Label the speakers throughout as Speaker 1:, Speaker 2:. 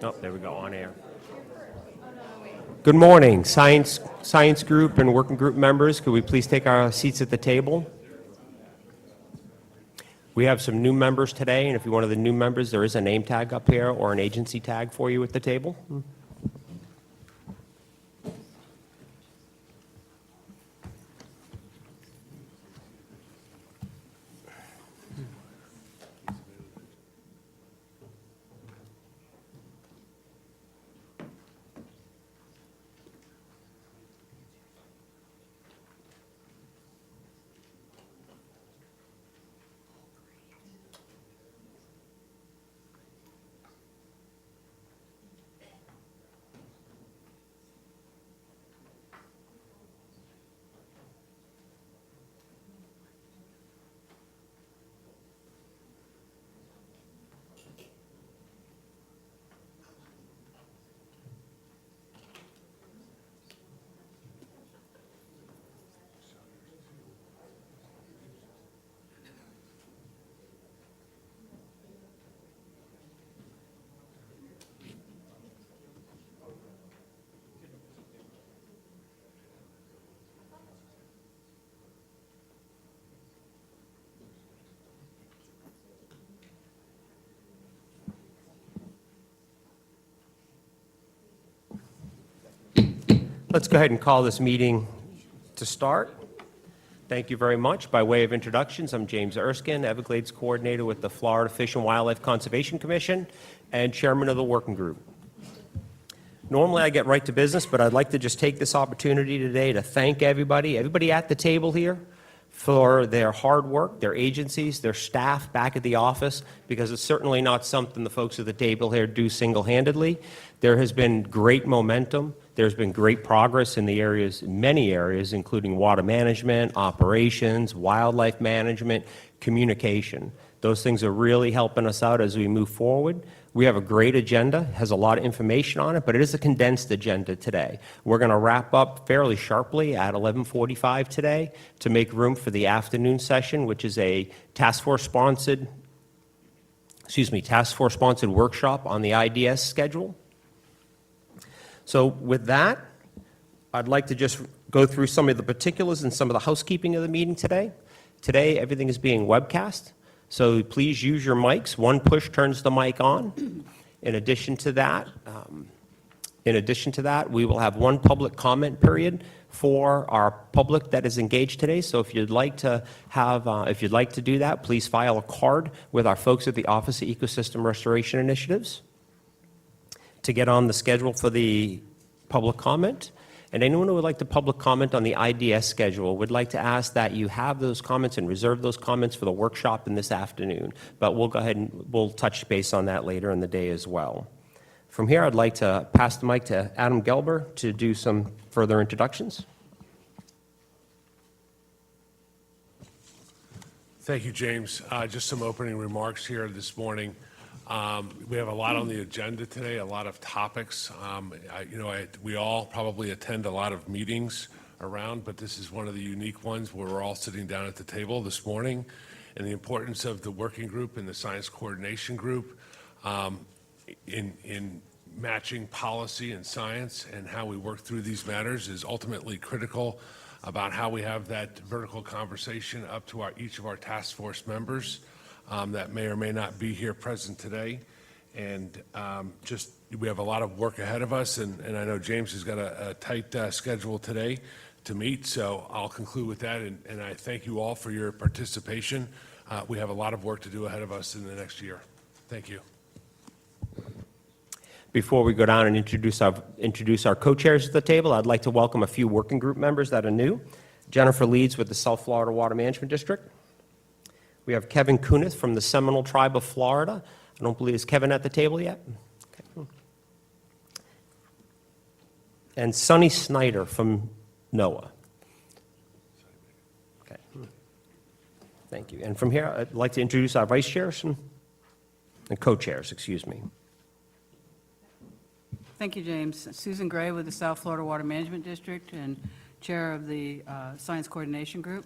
Speaker 1: Oh, there we go, on air. Good morning, science group and working group members. Could we please take our seats at the table? We have some new members today, and if you're one of the new members, there is a name tag up here or an agency tag for you at the table. Let's go ahead and call this meeting to start. Thank you very much. By way of introductions, I'm James Erskine, Everglades Coordinator with the Florida Fish and Wildlife Conservation Commission and Chairman of the Working Group. Normally I get right to business, but I'd like to just take this opportunity today to thank everybody at the table here for their hard work, their agencies, their staff back at the office, because it's certainly not something the folks at the table here do single-handedly. There has been great momentum. There's been great progress in the areas, many areas, including water management, operations, wildlife management, communication. Those things are really helping us out as we move forward. We have a great agenda, has a lot of information on it, but it is a condensed agenda today. We're going to wrap up fairly sharply at 11:45 today to make room for the afternoon session, which is a task force sponsored workshop on the IDS schedule. So with that, I'd like to just go through some of the particulars and some of the housekeeping of the meeting today. Today, everything is being webcast, so please use your mics. One push turns the mic on. In addition to that, we will have one public comment period for our public that is engaged today. So if you'd like to do that, please file a card with our folks at the Office of Ecosystem Restoration Initiatives to get on the schedule for the public comment. And anyone who would like to public comment on the IDS schedule would like to ask that you have those comments and reserve those comments for the workshop in this afternoon. But we'll go ahead and we'll touch base on that later in the day as well. From here, I'd like to pass the mic to Adam Gelber to do some further introductions.
Speaker 2: Thank you, James. Just some opening remarks here this morning. We have a lot on the agenda today, a lot of topics. We all probably attend a lot of meetings around, but this is one of the unique ones where we're all sitting down at the table this morning. And the importance of the working group and the science coordination group in matching policy and science and how we work through these matters is ultimately critical about how we have that vertical conversation up to each of our task force members that may or may not be here present today. And we have a lot of work ahead of us, and I know James has got a tight schedule today to meet, so I'll conclude with that, and I thank you all for your participation. We have a lot of work to do ahead of us in the next year. Thank you.
Speaker 1: Before we go down and introduce our co-chairs at the table, I'd like to welcome a few working group members that are new. Jennifer Leeds with the South Florida Water Management District. We have Kevin Kunith from the Seminole Tribe of Florida. I don't believe, is Kevin at the table yet? Okay. And Sonny Snyder from NOAA. Okay. Thank you. And from here, I'd like to introduce our vice chairs and co-chairs, excuse me.
Speaker 3: Thank you, James. Susan Gray with the South Florida Water Management District and chair of the Science Coordination Group.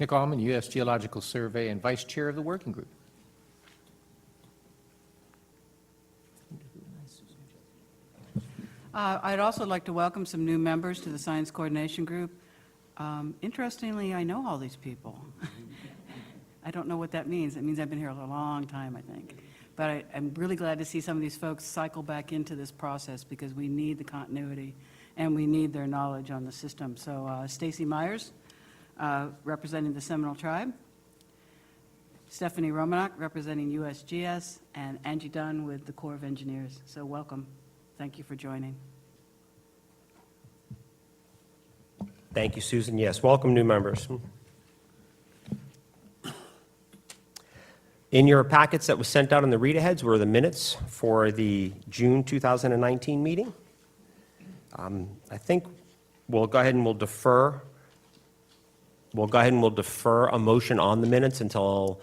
Speaker 4: Nick Allman, U.S. Geological Survey and Vice Chair of the Working Group.
Speaker 3: I'd also like to welcome some new members to the Science Coordination Group. Interestingly, I know all these people. I don't know what that means. It means I've been here a long time, I think. But I'm really glad to see some of these folks cycle back into this process because we need the continuity and we need their knowledge on the system. So Stacy Myers, representing the Seminole Tribe, Stephanie Romanok, representing USGS, and Angie Dunn with the Corps of Engineers. So welcome. Thank you for joining.
Speaker 1: Thank you, Susan. Yes, welcome new members. In your packets that was sent out on the read-aheads were the minutes for the June 2019 meeting. I think we'll go ahead and we'll defer a motion on the minutes until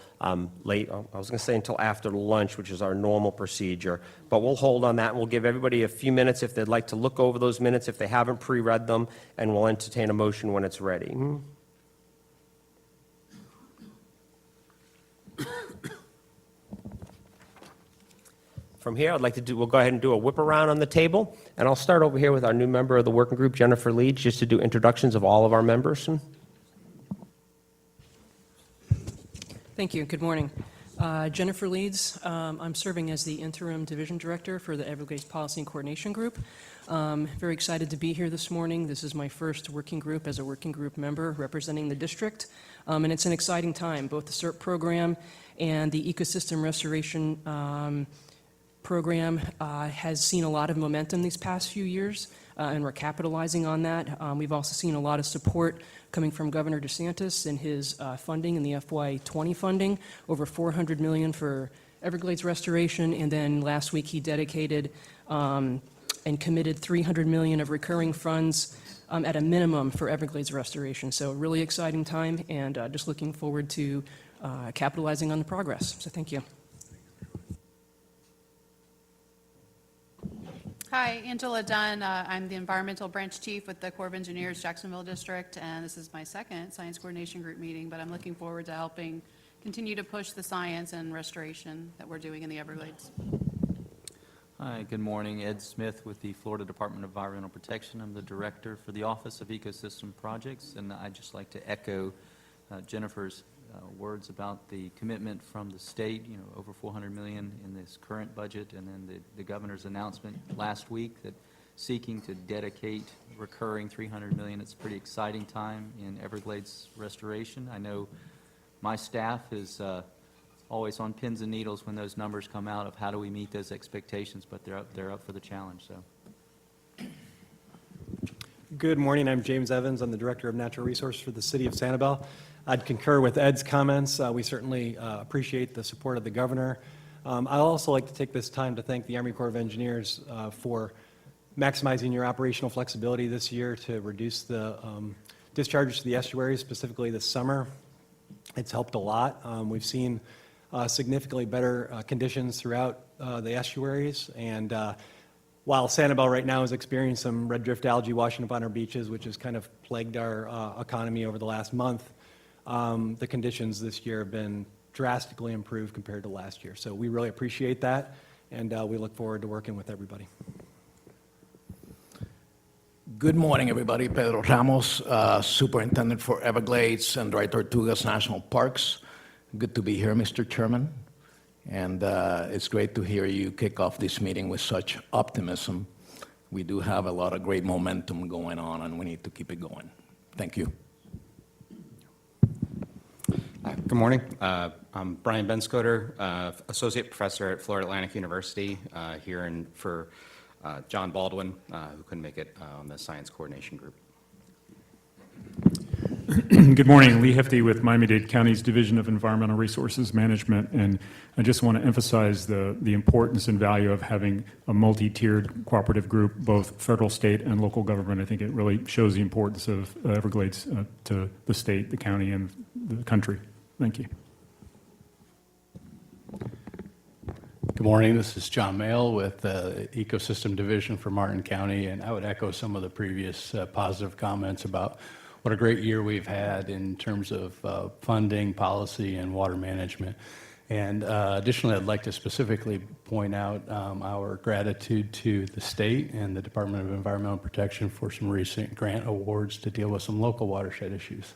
Speaker 1: late, I was going to say until after lunch, which is our normal procedure. But we'll hold on that, and we'll give everybody a few minutes if they'd like to look over those minutes, if they haven't pre-read them, and we'll entertain a motion when it's ready. From here, we'll go ahead and do a whip around on the table, and I'll start over here with our new member of the working group, Jennifer Leeds, just to do introductions of all of our members.
Speaker 4: Thank you. Good morning. Jennifer Leeds. I'm serving as the interim division director for the Everglades Policy and Coordination Group. Very excited to be here this morning. This is my first working group as a working group member representing the district. And it's an exciting time. Both the CERT program and the ecosystem restoration program has seen a lot of momentum these past few years, and we're capitalizing on that. We've also seen a lot of support coming from Governor DeSantis and his funding in the FY20 funding, over $400 million for Everglades restoration, and then last week he dedicated and committed $300 million of recurring funds at a minimum for Everglades restoration. So a really exciting time, and just looking forward to capitalizing on the progress. So thank you.
Speaker 5: Hi, Angela Dunn. I'm the Environmental Branch Chief with the Corps of Engineers Jacksonville District, and this is my second Science Coordination Group meeting, but I'm looking forward to helping continue to push the science and restoration that we're doing in the Everglades.
Speaker 6: Hi, good morning. Ed Smith with the Florida Department of Environmental Protection. I'm the Director for the Office of Ecosystem Projects, and I'd just like to echo Jennifer's words about the commitment from the state, over $400 million in this current budget, and then the governor's announcement last week that seeking to dedicate recurring $300 million. It's a pretty exciting time in Everglades restoration. I know my staff is always on pins and needles when those numbers come out of how do we meet those expectations, but they're up for the challenge. So.
Speaker 7: Good morning. I'm James Evans. I'm the Director of Natural Resources for the City of Sanibel. I'd concur with Ed's comments. We certainly appreciate the support of the governor. I'd also like to take this time to thank the Army Corps of Engineers for maximizing your operational flexibility this year to reduce the discharges to the estuaries, specifically this summer. It's helped a lot. We've seen significantly better conditions throughout the estuaries, and while Sanibel right now is experiencing some red drift algae washing up on our beaches, which has kind of plagued our economy over the last month, the conditions this year have been drastically improved compared to last year. So we really appreciate that, and we look forward to working with everybody.
Speaker 8: Good morning, everybody. Pedro Ramos, Superintendent for Everglades and Director of Tortugas National Parks. Good to be here, Mr. Chairman. And it's great to hear you kick off this meeting with such optimism. We do have a lot of great momentum going on, and we need to keep it going. Thank you.
Speaker 9: Good morning. I'm Brian Benscoter, Associate Professor at Florida Atlantic University, here for John Baldwin, who couldn't make it on the Science Coordination Group.
Speaker 10: Good morning. Lee Hefty with Miami-Dade County's Division of Environmental Resources Management, and I just want to emphasize the importance and value of having a multi-tiered cooperative group, both federal, state, and local government. I think it really shows the importance of Everglades to the state, the county, and the country. Thank you.
Speaker 11: Good morning. This is John Mayle with the Ecosystem Division for Martin County, and I would echo some of the previous positive comments about what a great year we've had in terms of funding, policy, and water management. And additionally, I'd like to specifically point out our gratitude to the state and the Department of Environmental Protection for some recent grant awards to deal with some local watershed issues.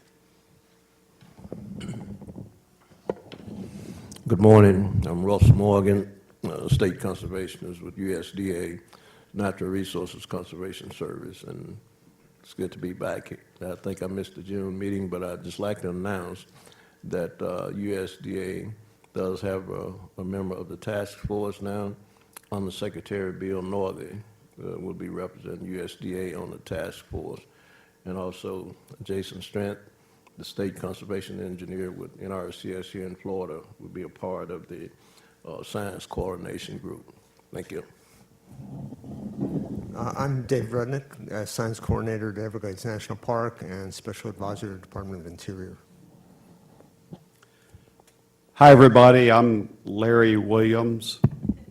Speaker 12: Good morning. I'm Russ Morgan, State Conservationist with USDA Natural Resources Conservation Service, and it's good to be back here. I think I missed the June meeting, but I'd just like to announce that USDA does have a member of the task force now. Under Secretary Bill Northey will be representing USDA on the task force, and also Jason Strent, the state conservation engineer with NRCS here in Florida, will be a part of the science coordination group. Thank you.
Speaker 13: I'm Dave Rudnick, Science Coordinator at Everglades National Park and Special Advisor to the Department of Interior.
Speaker 14: Hi, everybody. I'm Larry Williams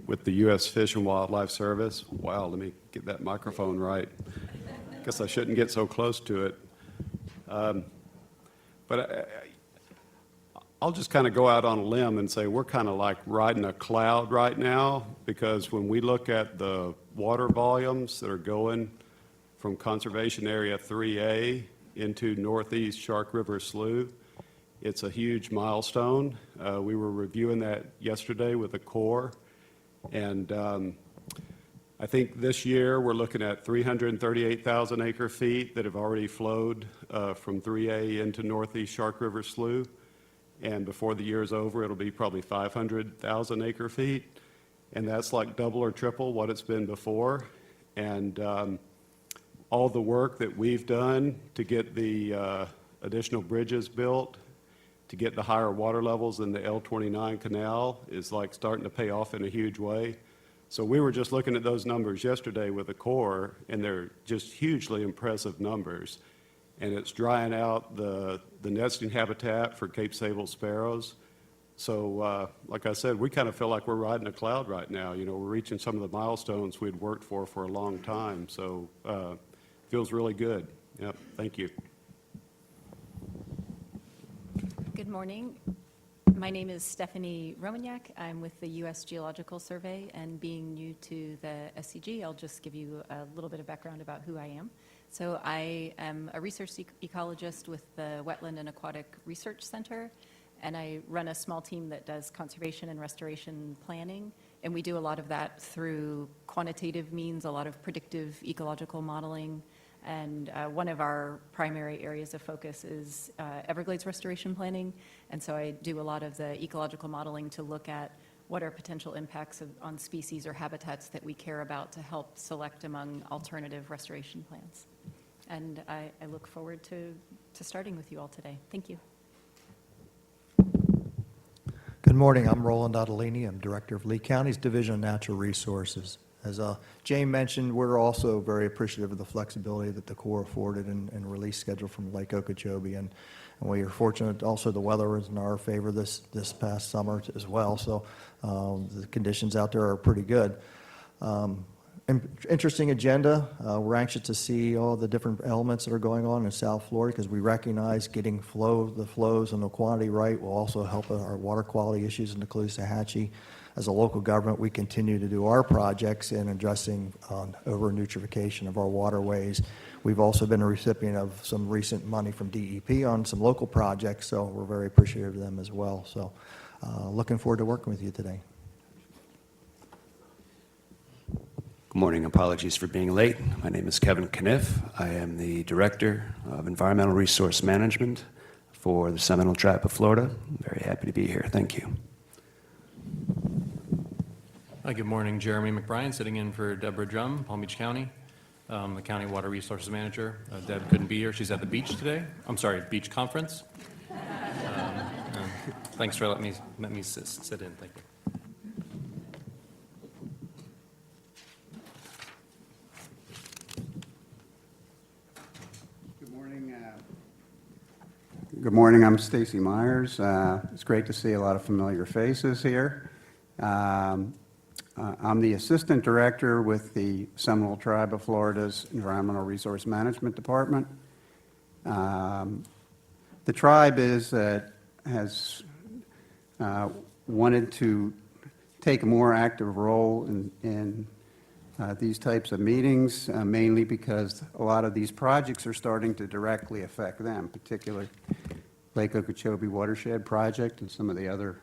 Speaker 14: with the U.S. Fish and Wildlife Service. Wow, let me get that microphone right. Guess I shouldn't get so close to it. But I'll just kind of go out on a limb and say we're kind of like riding a cloud right now, because when we look at the water volumes that are going from Conservation Area 3A into Northeast Shark River Slough, it's a huge milestone. We were reviewing that yesterday with the Corps, and I think this year we're looking at 338,000 acre feet that have already flowed from 3A into Northeast Shark River Slough, and before the year's over it'll be probably 500,000 acre feet, and that's like double or triple what it's been before. And all the work that we've done to get the additional bridges built, to get the higher water levels in the L29 canal is like starting to pay off in a huge way. So we were just looking at those numbers yesterday with the Corps, and they're just hugely impressive numbers. And it's drying out the nesting habitat for Cape Sable sparrows. So like I said, we kind of feel like we're riding a cloud right now. You know, we're reaching some of the milestones we'd worked for a long time. So feels really good. Yep, thank you.
Speaker 15: Good morning. My name is Stephanie Romagnac. I'm with the U.S. Geological Survey, and being new to the SCG, I'll just give you a little bit of background about who I am. So I am a research ecologist with the Wetland and Aquatic Research Center, and I run a small team that does conservation and restoration planning, and we do a lot of that through quantitative means, a lot of predictive ecological modeling. And one of our primary areas of focus is Everglades restoration planning. And so I do a lot of the ecological modeling to look at what are potential impacts on species or habitats that we care about to help select among alternative restoration plans. And I look forward to starting with you all today. Thank you.
Speaker 16: Good morning. I'm Roland Ottolini. I'm Director of Lee County's Division of Natural Resources. As Jane mentioned, we're also very appreciative of the flexibility that the Corps afforded and release schedule from Lake Okeechobee. And we are fortunate also the weather was in our favor this past summer as well. So the conditions out there are pretty good. Interesting agenda. We're anxious to see all the different elements that are going on in South Florida, because we recognize getting the flows and the quantity right will also help our water quality issues in the Caloosahatchee. As a local government, we continue to do our projects in addressing over-nutrification of our waterways. We've also been a recipient of some recent money from DEP on some local projects, so we're very appreciative of them as well. So looking forward to working with you today.
Speaker 17: Good morning. Apologies for being late. My name is Kevin Kniff. I am the Director of Environmental Resource Management for the Seminole Tribe of Florida. I'm very happy to be here. Thank you.
Speaker 18: Hi, good morning. Jeremy McBrien, sitting in for Deborah Drum, Palm Beach County, the County Water Resources Manager. Deb couldn't be here. She's at the beach today. I'm sorry, beach conference. Thanks for letting me sit in. Thank you.
Speaker 19: Good morning. I'm Stacy Myers. It's great to see a lot of familiar faces here. I'm the Assistant Director with the Seminole Tribe of Florida's Environmental Resource Management Department. The tribe has wanted to take a more active role in these types of meetings, mainly because a lot of these projects are starting to directly affect them, particularly Lake Okeechobee Watershed Project and some of the other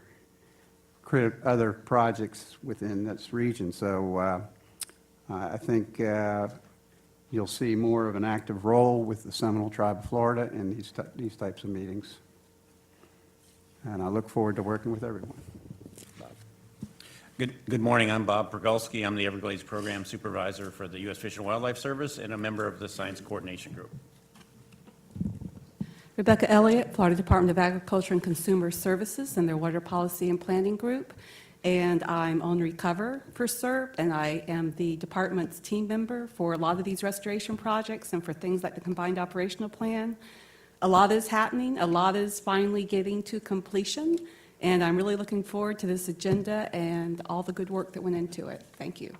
Speaker 19: projects within this region. So I think you'll see more of an active role with the Seminole Tribe of Florida in these types of meetings. And I look forward to working with everyone.
Speaker 20: Good morning. I'm Bob Pergolsky. I'm the Everglades Program Supervisor for the U.S. Fish and Wildlife Service and a member of the Science Coordination Group.
Speaker 21: Rebecca Elliott, Florida Department of Agriculture and Consumer Services and their Water Policy and Planning Group. And I'm on Recover for SERP, and I am the department's team member for a lot of these restoration projects and for things like the Combined Operational Plan. A lot is happening. A lot is finally getting to completion. And I'm really looking forward to this agenda and all the good work that went into it. Thank you.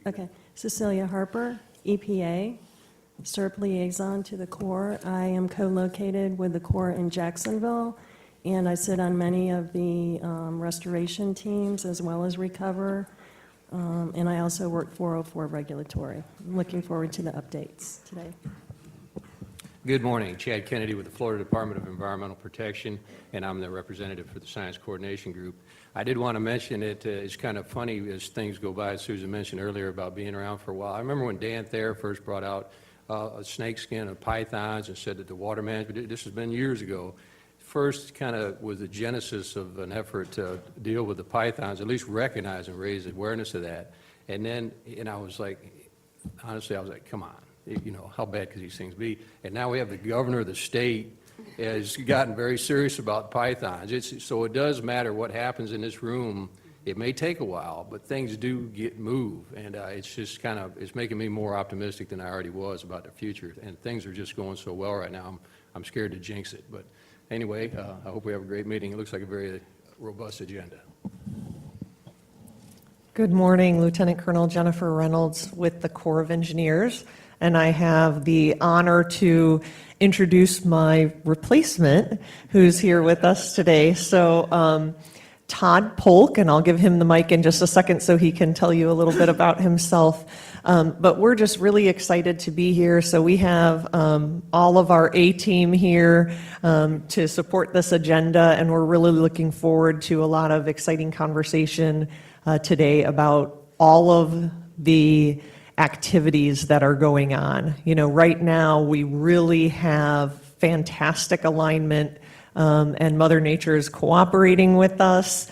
Speaker 22: Okay, Cecilia Harper, EPA, SERP Liaison to the Corps. I am co-located with the Corps in Jacksonville, and I sit on many of the restoration teams as well as Recover. And I also work 404 Regulatory. I'm looking forward to the updates today.
Speaker 23: Good morning. Chad Kennedy with the Florida Department of Environmental Protection, and I'm the representative for the Science Coordination Group. I did want to mention it. It's kind of funny as things go by, as Susan mentioned earlier about being around for a while. I remember when Dan Thayer first brought out a snakeskin of pythons and said that the water management, this has been years ago, first kind of was the genesis of an effort to deal with the pythons, at least recognize and raise awareness of that. And then, and I was like, honestly, I was like, come on, you know, how bad could these things be? And now we have the governor of the state has gotten very serious about pythons. So it does matter what happens in this room. It may take a while, but things do move. And it's just kind of, it's making me more optimistic than I already was about the future. And things are just going so well right now, I'm scared to jinx it. But anyway, I hope we have a great meeting. It looks like a very robust agenda.
Speaker 24: Good morning, Lieutenant Colonel Jennifer Reynolds with the Corps of Engineers, and I have the honor to introduce my replacement who's here with us today. So Todd Polk, and I'll give him the mic in just a second so he can tell you a little bit about himself. But we're just really excited to be here. So we have all of our A-team here to support this agenda, and we're really looking forward to a lot of exciting conversation today about all of the activities that are going on. You know, right now we really have fantastic alignment, and Mother Nature is cooperating with us,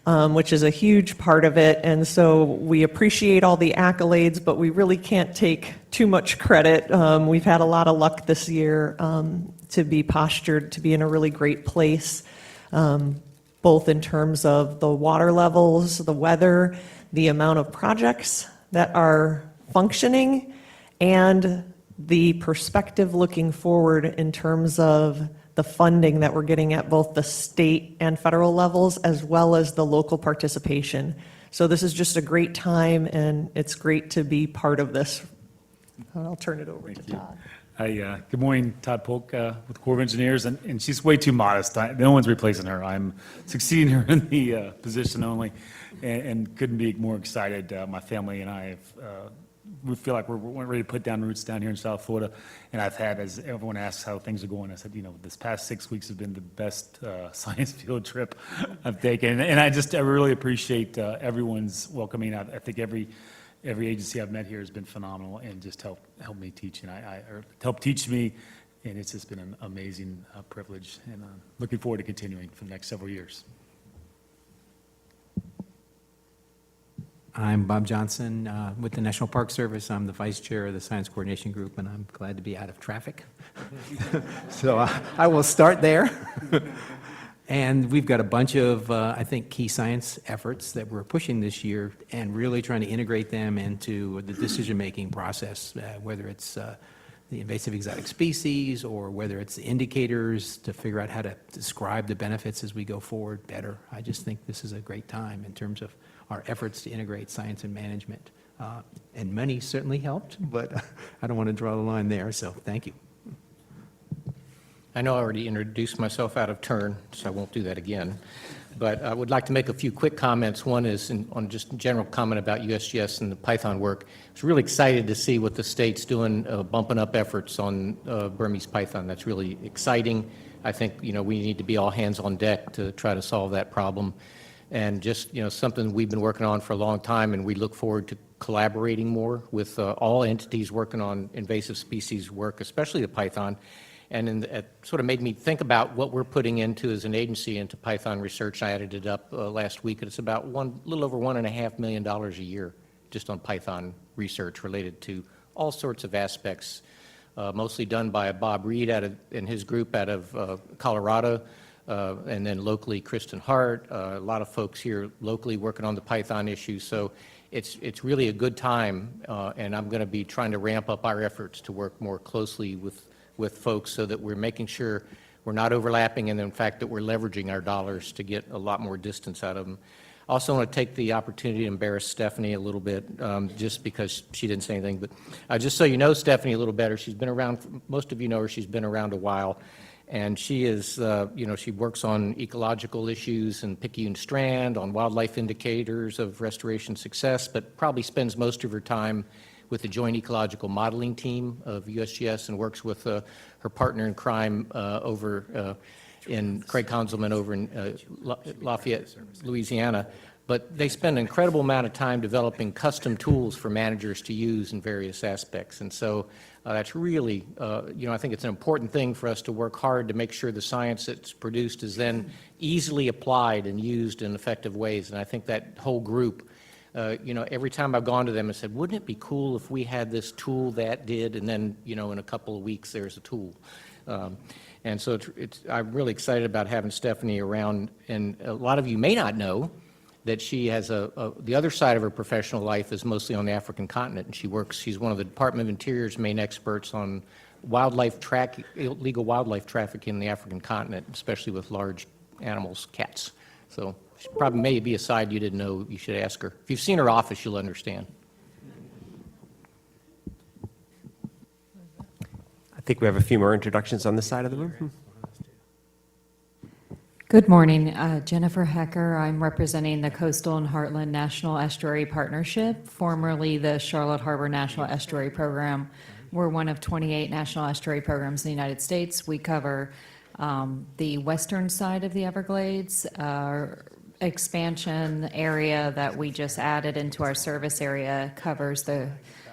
Speaker 24: which is a huge part of it. And so we appreciate all the accolades, but we really can't take too much credit. We've had a lot of luck this year to be postured to be in a really great place, both in terms of the water levels, the weather, the amount of projects that are functioning, and the perspective looking forward in terms of the funding that we're getting at both the state and federal levels, as well as the local participation. So this is just a great time, and it's great to be part of this. I'll turn it over to Todd.
Speaker 10: Hi, good morning, Todd Polk with the Corps of Engineers, and she's way too modest. No one's replacing her. I'm succeeding her in the position only, and couldn't be more excited. My family and I have, we feel like we're ready to put down roots down here in South Florida, and I've had, as everyone asks how things are going, I said, you know, this past 6 weeks have been the best science field trip I've taken, and I really appreciate everyone's welcoming. I think every agency I've met here has been phenomenal and just helped me teach, and or helped teach me, and it's just been an amazing privilege, and looking forward to continuing for the next several years.
Speaker 25: I'm Bob Johnson with the National Park Service. I'm the Vice Chair of the Science Coordination Group, and I'm glad to be out of traffic. So I will start there. And we've got a bunch of, I think, key science efforts that we're pushing this year and really trying to integrate them into the decision-making process, whether it's the invasive exotic species or whether it's the indicators to figure out how to describe the benefits as we go forward better. I just think this is a great time in terms of our efforts to integrate science and management And money certainly helped, but I don't want to draw the line there, so thank you.
Speaker 23: I know I already introduced myself out of turn, so I won't do that again. But I would like to make a few quick comments. One is on just a general comment about USGS and the Python work. I was really excited to see what the state's doing, bumping up efforts on Burmese Python. That's really exciting. I think, we need to be all hands on deck to try to solve that problem. And just, something we've been working on for a long time, and we look forward to collaborating more with all entities working on invasive species work, especially the Python. And it sort of made me think about what we're putting into as an agency into Python research. I added it up last week, and it's about a little over $1.5 million a year just on Python research related to all sorts of aspects, mostly done by Bob Reed and his group out of Colorado, and then locally Kristen Hart, a lot of folks here locally working on the Python issue. So it's really a good time, and I'm going to be trying to ramp up our efforts to work more closely with folks so that we're making sure we're not overlapping and in fact that we're leveraging our dollars to get a lot more distance out of them. I also want to take the opportunity to embarrass Stephanie a little bit, just because she didn't say anything. But just so you know Stephanie a little better, she's been around, most of you know her, she's been around a while. And she is, she works on ecological issues in Picayune Strand, on wildlife indicators of restoration success, but probably spends most of her time with the Joint Ecological Modeling Team of USGS and works with her partner in crime over in Craig Conzelman over in Lafayette, Louisiana. But they spend an incredible amount of time developing custom tools for managers to use in various aspects. And so that's really, I think it's an important thing for us to work hard to make sure the science that's produced is then easily applied and used in effective ways. And I think that whole group, every time I've gone to them and said, wouldn't it be cool if we had this tool that did, and then, in a couple of weeks, there's a tool. And so I'm really excited about having Stephanie around. And a lot of you may not know that she has the other side of her professional life is mostly on the African continent, and she's one of the Department of Interior's main experts on illegal wildlife trafficking in the African continent, especially with large animals, cats. So she probably may be a side you didn't know. You should ask her. If you've seen her office, you'll understand.
Speaker 1: I think we have a few more introductions on this side of the room.
Speaker 2: Good morning. Jennifer Hecker. I'm representing the Coastal and Heartland National Estuary Partnership, formerly the Charlotte Harbor National Estuary Program. We're one of 28 national estuary programs in the United States. We cover the western side of the Everglades. Our expansion area that we just added into our service area covers the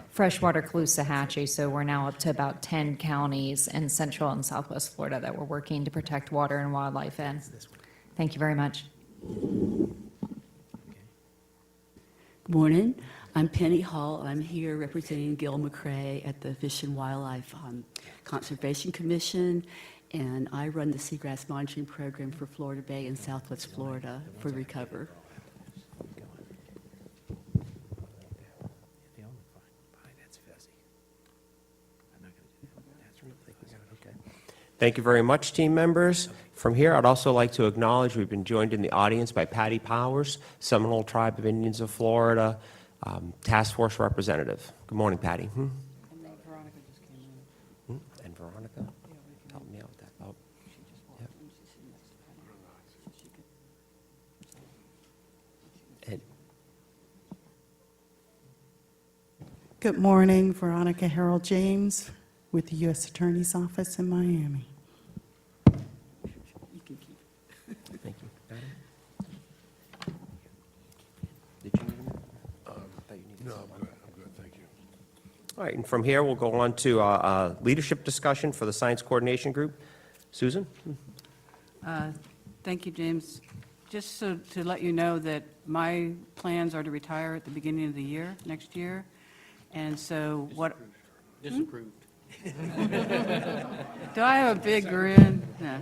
Speaker 2: freshwater Caloosahatchee, so we're now up to about 10 counties in central and southwest Florida that we're working to protect water and wildlife in. Thank you very much.
Speaker 3: Good morning. I'm Penny Hall. I'm here representing Gil McCrae at the Fish and Wildlife Conservation Commission, and I run the seagrass monitoring program for Florida Bay and Southwest Florida for Recover.
Speaker 1: Thank you very much, team members. From here, I'd also like to acknowledge we've been joined in the audience by Patty Powers, Seminole Tribe of Indians of Florida, Task Force Representative. Good morning, Patty. And Veronica just came in. And Veronica? Help me out with that. Oh. Yep.
Speaker 4: Good morning, Veronica Harold James with the U.S. Attorney's Office in Miami.
Speaker 1: Thank you. Did you need a minute? No, I'm good, thank you. All right, and from here, we'll go on to a leadership discussion for the Science Coordination Group. Susan?
Speaker 5: Thank you, James. Just so to let you know that my plans are to retire at the beginning of the year, next year. And so what...
Speaker 23: Disapproved.
Speaker 5: Do I have a big grin? No.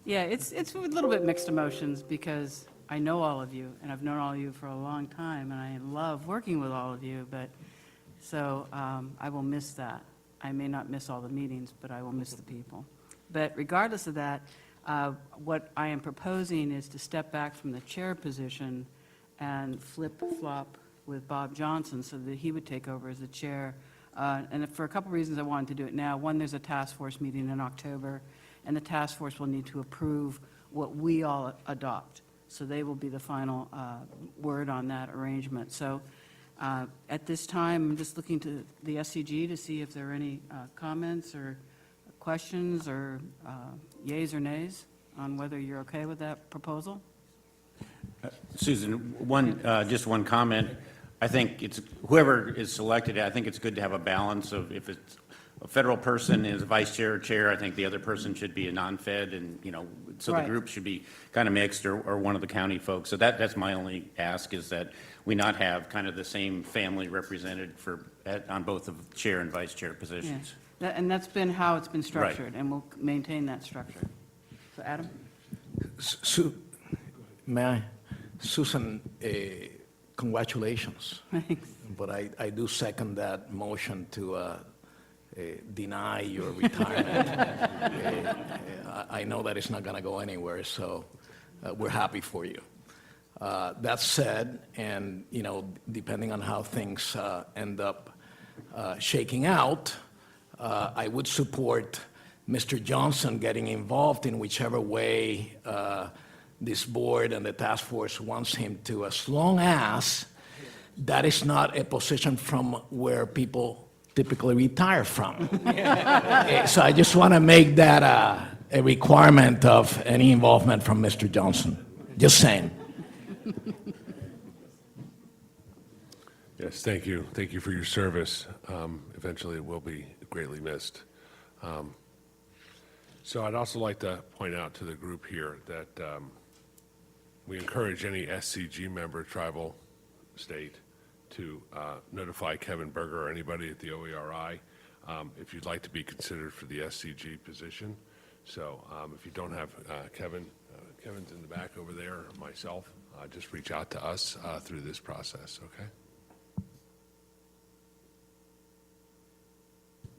Speaker 5: Yeah, it's a little bit mixed emotions because I know all of you, and I've known all of you for a long time, and I love working with all of you, but so I will miss that. I may not miss all the meetings, but I will miss the people. But regardless of that, what I am proposing is to step back from the chair position and flip-flop with Bob Johnson so that he would take over as the chair. And for a couple reasons, I wanted to do it now. One, there's a task force meeting in October, and the task force will need to approve what we all adopt. So they will be the final word on that arrangement. So at this time, I'm just looking to the SCG to see if there are any comments or questions or yays or nays on whether you're okay with that proposal.
Speaker 20: Susan, just one comment. I think it's, whoever is selected, I think it's good to have a balance of, if it's a federal person is vice chair or chair, I think the other person should be a non-fed, and, you know, so the
Speaker 5: Right.
Speaker 20: group should be kind of mixed, or one of the county folks. So that's my only ask, is that we not have kind of the same family represented on both of chair and vice chair positions.
Speaker 5: Yeah. And that's been how it's been structured, and we'll maintain that structure. So Adam?
Speaker 6: May I? Susan, congratulations.
Speaker 5: Thanks.
Speaker 6: But I do second that motion to deny your retirement. I know that it's not going to go anywhere, so we're happy for you. That said, and, you know, depending on how things end up shaking out, I would support Mr. Johnson getting involved in whichever way this board and the task force wants him to, as long as that is not a position from where people typically retire from. So I just want to make that a requirement of any involvement from Mr. Johnson. Just saying.
Speaker 7: Yes, thank you. Thank you for your service. Eventually, it will be greatly missed. So I'd also like to point out to the group here that we encourage any SCG member, tribal, state, to notify Kevin Berger or anybody at the OERI if you'd like to be considered for the SCG position. So if you don't have Kevin, Kevin's in the back over there, or myself, just reach out to us through this process, okay?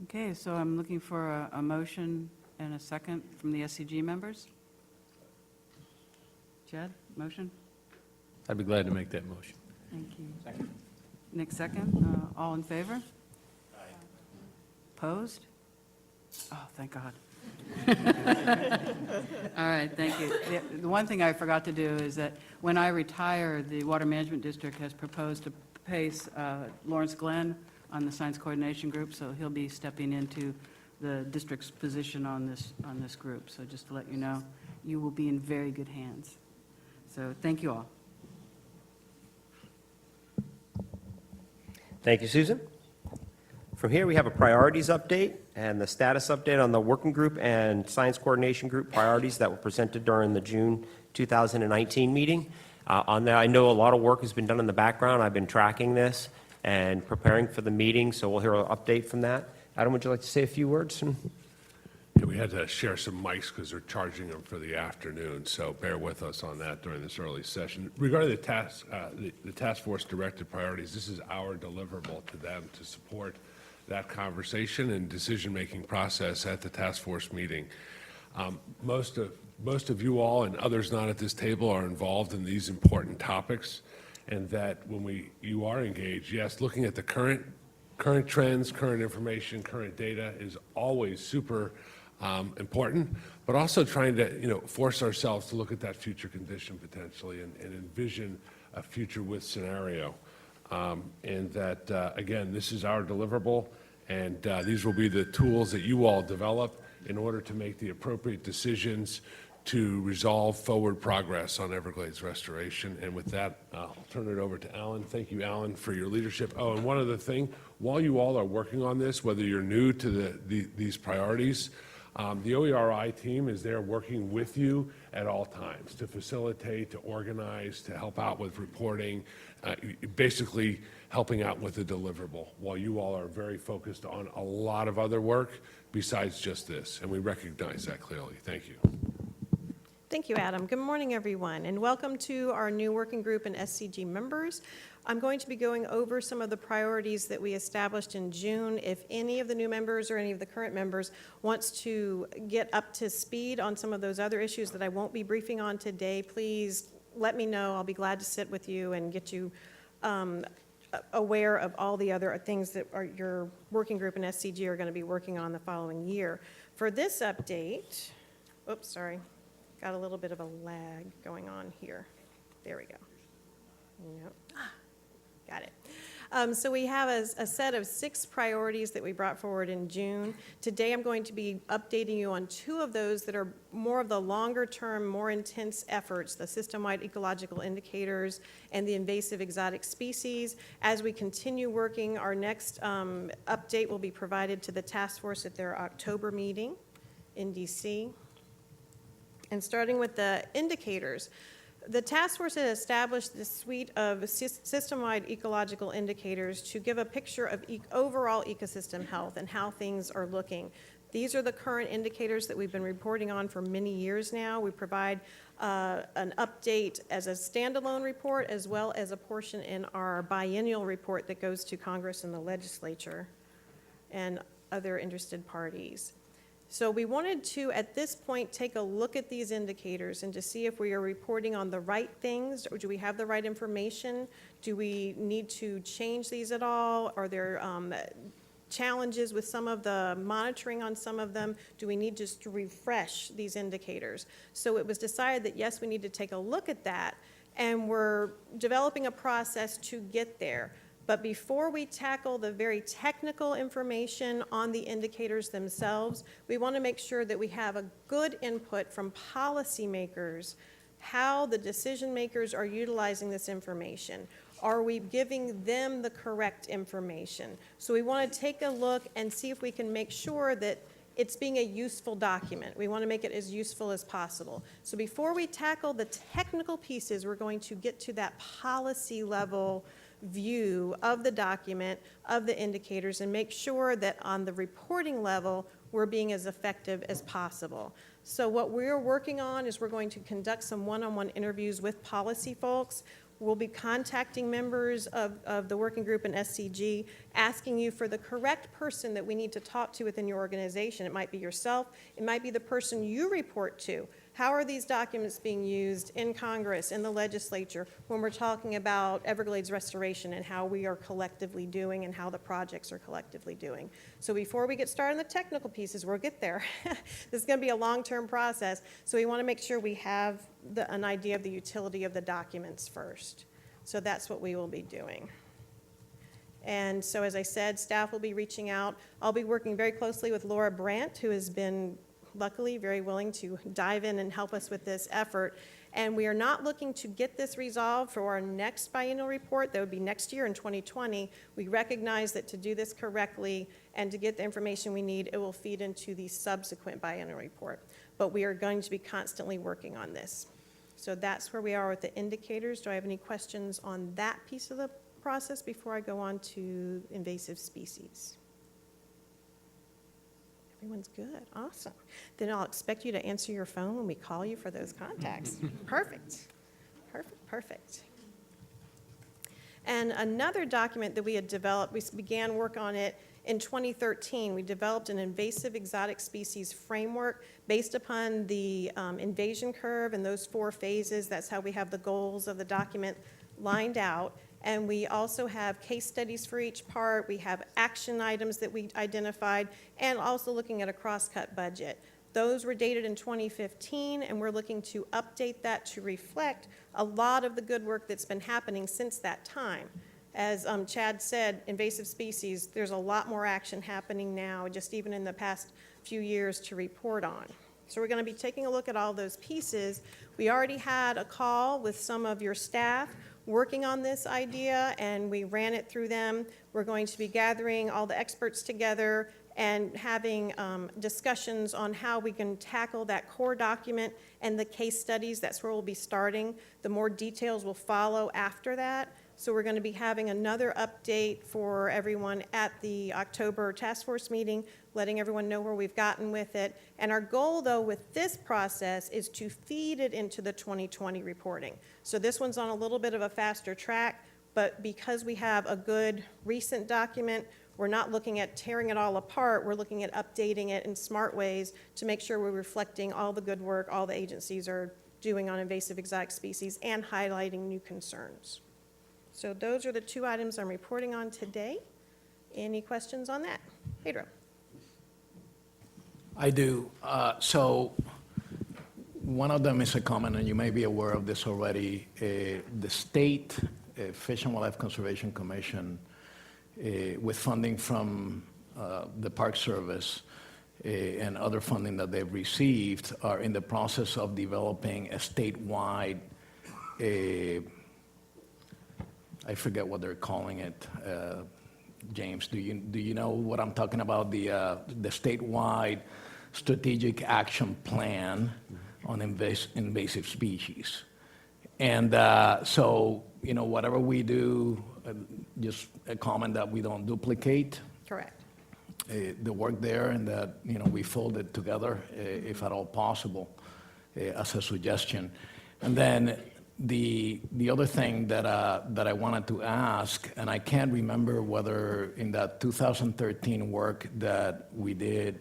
Speaker 5: Okay, so I'm looking for a motion and a second from the SCG members. Jed, motion?
Speaker 18: I'd be glad to make that motion.
Speaker 5: Thank you. Nick, second. All in favor? Aye. Opposed? Oh, thank God. All right, thank you. The one thing I forgot to do is that when I retire, the Water Management District has proposed to place Lawrence Glenn on the Science Coordination Group, so he'll be stepping into the district's position on this group. So just to let you know, you will be in very good hands. So thank you all.
Speaker 1: Thank you, Susan. From here, we have a priorities update and the status update on the working group and science coordination group priorities that were presented during the June 2019 meeting. On that, I know a lot of work has been done in the background. I've been tracking this and preparing for the meeting, so we'll hear an update from that. Adam, would you like to say a few words?
Speaker 7: Yeah, we had to share some mics because they're charging them for the afternoon, so bear with us on that during this early session. Regarding the task force directed priorities, this is our deliverable to them to support that conversation and decision-making process at the task force meeting. Most of you all and others not at this table are involved in these important topics, and that when you are engaged, yes, looking at the current trends, current information, current data is always super important, but also trying to, force ourselves to look at that future condition potentially and envision a future with scenario. And that, again, this is our deliverable, and these will be the tools that you all develop in order to make the appropriate decisions to resolve forward progress on Everglades restoration. And with that, I'll turn it over to Alan. Thank you, Alan, for your leadership. Oh, and one other thing, while you all are working on this, whether you're new to these priorities, the OERI team is there working with you at all times to facilitate, to organize, to help out with reporting, basically helping out with the deliverable, while you all are very focused on a lot of other work besides just this, and we recognize that clearly. Thank you.
Speaker 8: Thank you, Adam. Good morning, everyone, and welcome to our new working group and SCG members. I'm going to be going over some of the priorities that we established in June. If any of the new members or any of the current members wants to get up to speed on some of those other issues that I won't be briefing on today, please let me know. I'll be glad to sit with you and get you aware of all the other things that your working group and SCG are going to be working on the following year. For this update, oops, sorry, got a little bit of a lag going on here. There we go. Yep. Got it. So we have a set of 6 priorities that we brought forward in June. Today I'm going to be updating you on 2 of those that are more of the longer term, more intense efforts, the system-wide ecological indicators and the invasive exotic species. As we continue working, our next update will be provided to the task force at their October meeting in DC. And starting with the indicators, the task force has established this suite of system-wide ecological indicators to give a picture of overall ecosystem health and how things are looking. These are the current indicators that we've been reporting on for many years now. We provide an update as a standalone report as well as a portion in our biennial report that goes to Congress and the legislature and other interested parties. So we wanted to, at this point, take a look at these indicators and to see if we are reporting on the right things, or do we have the right information? Do we need to change these at all? Are there challenges with some of the monitoring on some of them? Do we need just to refresh these indicators? So it was decided that, yes, we need to take a look at that, and we're developing a process to get there. But before we tackle the very technical information on the indicators themselves, we want to make sure that we have a good input from policymakers, how the decision makers are utilizing this information. Are we giving them the correct information? So we want to take a look and see if we can make sure that it's being a useful document. We want to make it as useful as possible. So before we tackle the technical pieces, we're going to get to that policy level view of the document, of the indicators, and make sure that on the reporting level, we're being as effective as possible. So what we're working on is we're going to conduct some one-on-one interviews with policy folks. We'll be contacting members of the working group and SCG, asking you for the correct person that we need to talk to within your organization. It might be yourself. It might be the person you report to. How are these documents being used in Congress, in the legislature, when we're talking about Everglades restoration and how we are collectively doing and how the projects are collectively doing? So before we get started on the technical pieces, we'll get there. This is going to be a long-term process, so we want to make sure we have an idea of the utility of the documents first. So that's what we will be doing. And so, as I said, staff will be reaching out. I'll be working very closely with Laura Brandt, who has been luckily very willing to dive in and help us with this effort. And we are not looking to get this resolved for our next biennial report. That would be next year in 2020. We recognize that to do this correctly and to get the information we need, it will feed into the subsequent biennial report. But we are going to be constantly working on this. So that's where we are with the indicators. Do I have any questions on that piece of the process before I go on to invasive species? Everyone's good. Awesome. Then I'll expect you to answer your phone when we call you for those contacts. Perfect. Perfect, perfect. And another document that we had developed, we began work on it in 2013. We developed an invasive exotic species framework based upon the invasion curve and those 4 phases. That's how we have the goals of the document lined out. And we also have case studies for each part. We have action items that we identified, and also looking at a cross-cut budget. Those were dated in 2015, and we're looking to update that to reflect a lot of the good work that's been happening since that time. As Chad said, invasive species, there's a lot more action happening now, just even in the past few years, to report on. So we're going to be taking a look at all those pieces. We already had a call with some of your staff working on this idea, and we ran it through them. We're going to be gathering all the experts together and having discussions on how we can tackle that core document and the case studies. That's where we'll be starting. The more details will follow after that. So we're going to be having another update for everyone at the October task force meeting, letting everyone know where we've gotten with it. And our goal, though, with this process is to feed it into the 2020 reporting. So this one's on a little bit of a faster track, but because we have a good recent document, we're not looking at tearing it all apart. We're looking at updating it in smart ways to make sure we're reflecting all the good work all the agencies are doing on invasive exotic species and highlighting new concerns. So those are the two items I'm reporting on today. Any questions on that? Pedro?
Speaker 6: I do. So one of them is a comment, and you may be aware of this already. The State Fish and Wildlife Conservation Commission, with funding from the Park Service and other funding that they've received, are in the process of developing a statewide, I forget what they're calling it. James, do you know what I'm talking about? The statewide strategic action plan on invasive species. And so, you know, whatever we do, just a comment that we don't duplicate
Speaker 8: Correct.
Speaker 6: the work there, and that, you know, we fold it together, if at all possible, as a suggestion. And then the other thing that I wanted to ask, and I can't remember whether in that 2013 work that we did,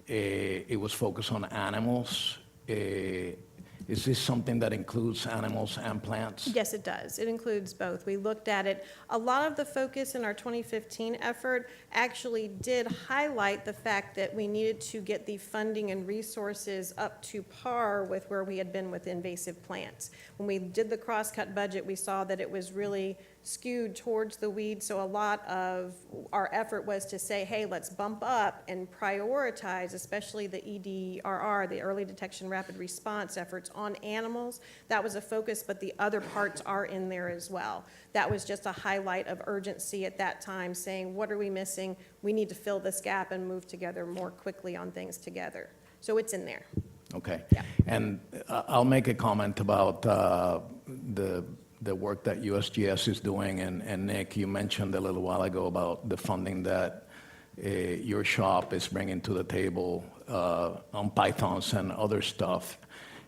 Speaker 6: it was focused on animals. Is this something that includes animals and plants?
Speaker 8: Yes, it does. It includes both. We looked at it. A lot of the focus in our 2015 effort actually did highlight the fact that we needed to get the funding and resources up to par with where we had been with invasive plants. When we did the cross-cut budget, we saw that it was really skewed towards the weeds, so a lot of our effort was to say, hey, let's bump up and prioritize, especially the EDRR, the Early Detection Rapid Response efforts on animals. That was a focus, but the other parts are in there as well. That was just a highlight of urgency at that time, saying, what are we missing? We need to fill this gap and move together more quickly on things together. So it's in there.
Speaker 6: Okay.
Speaker 8: Yeah.
Speaker 6: And I'll make a comment about the work that USGS is doing, and Nick, you mentioned a little while ago about the funding that your shop is bringing to the table on pythons and other stuff.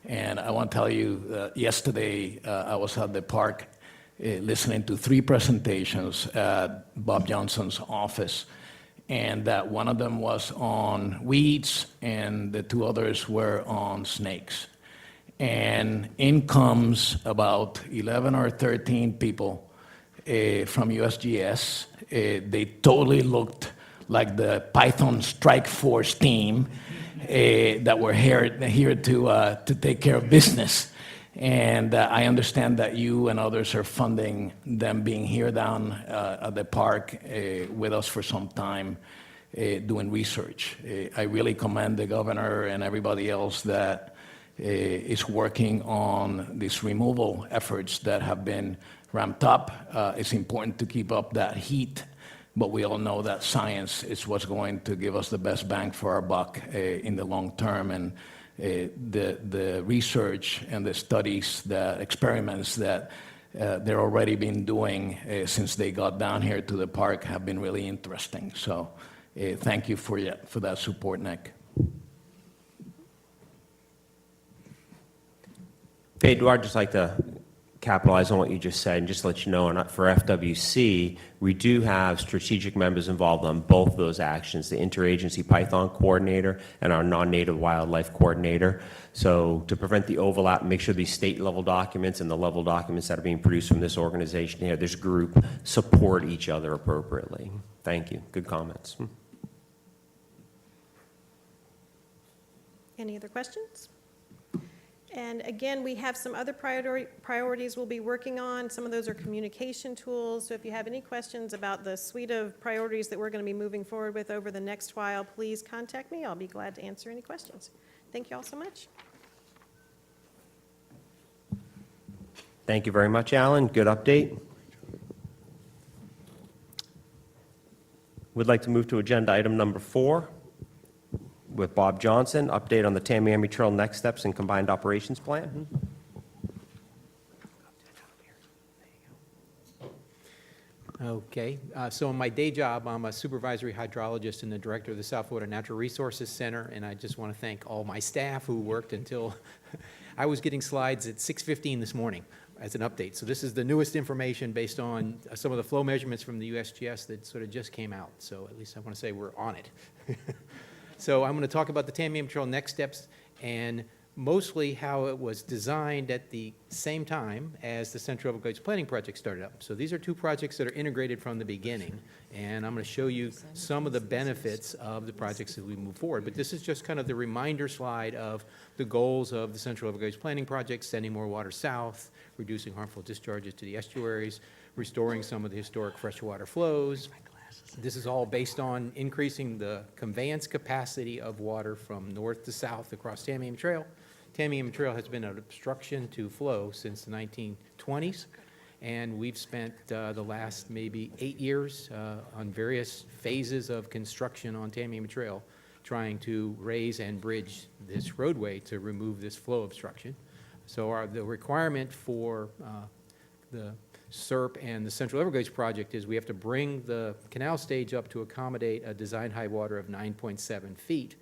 Speaker 6: And I want to tell you, yesterday I was at the park listening to 3 presentations at Bob Johnson's office, and that one of them was on weeds and the 2 others were on snakes. And in comes about 11 or 13 people from USGS. They totally looked like the Python Strike Force team that were here to take care of business. And I understand that you and others are funding them being here down at the park with us for some time doing research. I really commend the governor and everybody else that is working on these removal efforts that have been ramped up. It's important to keep up that heat, but we all know that science is what's going to give us the best bang for our buck in the long term. And the research and the studies, the experiments that they're already been doing since they got down here to the park have been really interesting. So thank you for that support, Nick.
Speaker 1: Pedro, I'd just like to capitalize on what you just said and just let you know, and for FWC, we do have strategic members involved on both of those actions, the interagency Python coordinator and our non-native wildlife coordinator. So to prevent the overlap, make sure these state level documents and the level documents that are being produced from this organization here, this group, support each other appropriately. Thank you. Good comments.
Speaker 8: Any other questions? And again, we have some other priorities we'll be working on. Some of those are communication tools. So if you have any questions about the suite of priorities that we're going to be moving forward with over the next while, please contact me. I'll be glad to answer any questions. Thank you all so much.
Speaker 1: Thank you very much, Alan. Good update. We'd like to move to agenda item number 4 with Bob Johnson, update on the Tamiami Trail next steps and combined operations plan.
Speaker 25: Okay, so in my day job, I'm a supervisory hydrologist and the director of the South Florida Natural Resources Center, and I just want to thank all my staff who worked until I was getting slides at 6:15 this morning as an update. So this is the newest information based on some of the flow measurements from the USGS that sort of just came out. So at least I want to say we're on it. So I'm going to talk about the Tamiami Trail next steps and mostly how it was designed at the same time as the Central Everglades Planning Project started up. So these are two projects that are integrated from the beginning, and I'm going to show you some of the benefits of the projects as we move forward. But this is just kind of the reminder slide of the goals of the Central Everglades Planning Project: sending more water south, reducing harmful discharges to the estuaries, restoring some of the historic freshwater flows. This is all based on increasing the conveyance capacity of water from north to south across Tamiami Trail. Tamiami Trail has been an obstruction to flow since the 1920s, and we've spent the last maybe 8 years on various phases of construction on Tamiami Trail trying to raise and bridge this roadway to remove this flow obstruction. So the requirement for the SERP and the Central Everglades project is we have to bring the canal stage up to accommodate a design high water of 9.7 feet.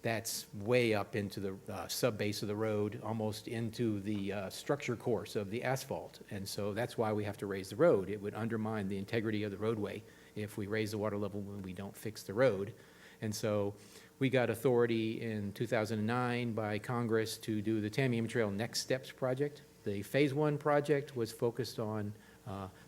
Speaker 25: That's way up into the sub-base of the road, almost into the structure course of the asphalt. And so that's why we have to raise the road. It would undermine the integrity of the roadway if we raise the water level when we don't fix the road. And so we got authority in 2009 by Congress to do the Tamiami Trail Next Steps project. The Phase 1 project was focused on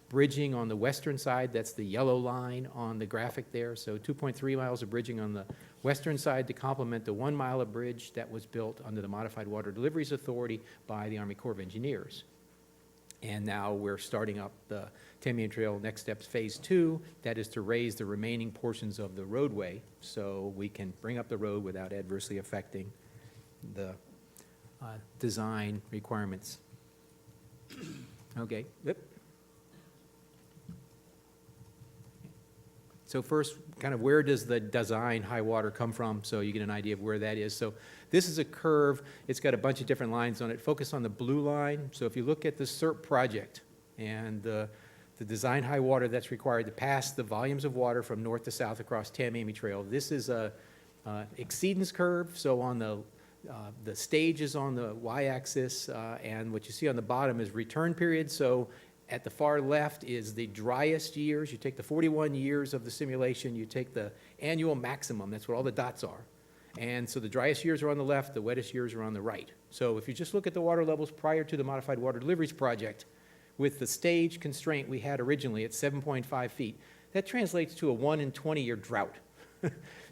Speaker 25: bridging on the western side. That's the yellow line on the graphic there. So 2.3 miles of bridging on the western side to complement the 1 mile of bridge that was built under the Modified Water Deliveries Authority by the Army Corps of Engineers. And now we're starting up the Tamiami Trail Next Steps Phase 2. That is to raise the remaining portions of the roadway so we can bring up the road without adversely affecting the design requirements. Okay. Yep. So first, kind of where does the design high water come from, so you get an idea of where that is. So this is a curve. It's got a bunch of different lines on it. Focus on the blue line. So if you look at the SERP project and the design high water that's required to pass the volumes of water from north to south across Tamiami Trail, this is a exceedance curve. So on the stage is on the y-axis, and what you see on the bottom is return period. So at the far left is the driest years. You take the 41 years of the simulation, you take the annual maximum, that's what all the dots are. And so the driest years are on the left, the wettest years are on the right. So if you just look at the water levels prior to the Modified Water Deliveries Project, with the stage constraint we had originally at 7.5 feet, that translates to a 1 in 20 year drought.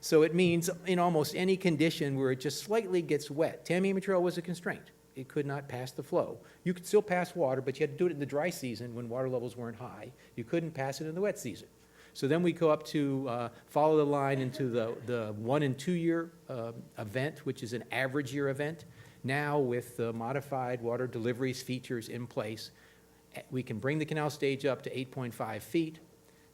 Speaker 25: So it means in almost any condition where it just slightly gets wet, Tamiami Trail was a constraint. It could not pass the flow. You could still pass water, but you had to do it in the dry season when water levels weren't high. You couldn't pass it in the wet season. So then we go up to follow the line into the 1 in 2 year event, which is an average year event. Now with the modified water deliveries features in place, we can bring the canal stage up to 8.5 feet.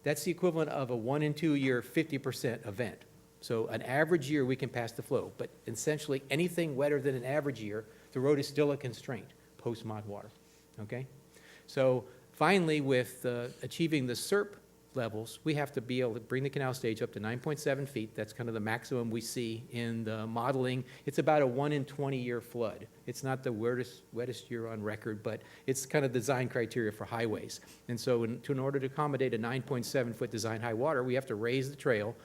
Speaker 25: That's the equivalent of a 1 in 2 year 50% event. So an average year we can pass the flow, but essentially anything wetter than an average year, the road is still a constraint, post-mod water, okay? So finally, with achieving the SERP levels, we have to be able to bring the canal stage up to 9.7 feet. That's kind of the maximum we see in the modeling. It's about a 1 in 20 year flood. It's not the wettest year on record, but it's kind of design criteria for highways. And so in order to accommodate a 9.7 foot design high water, we have to raise the trail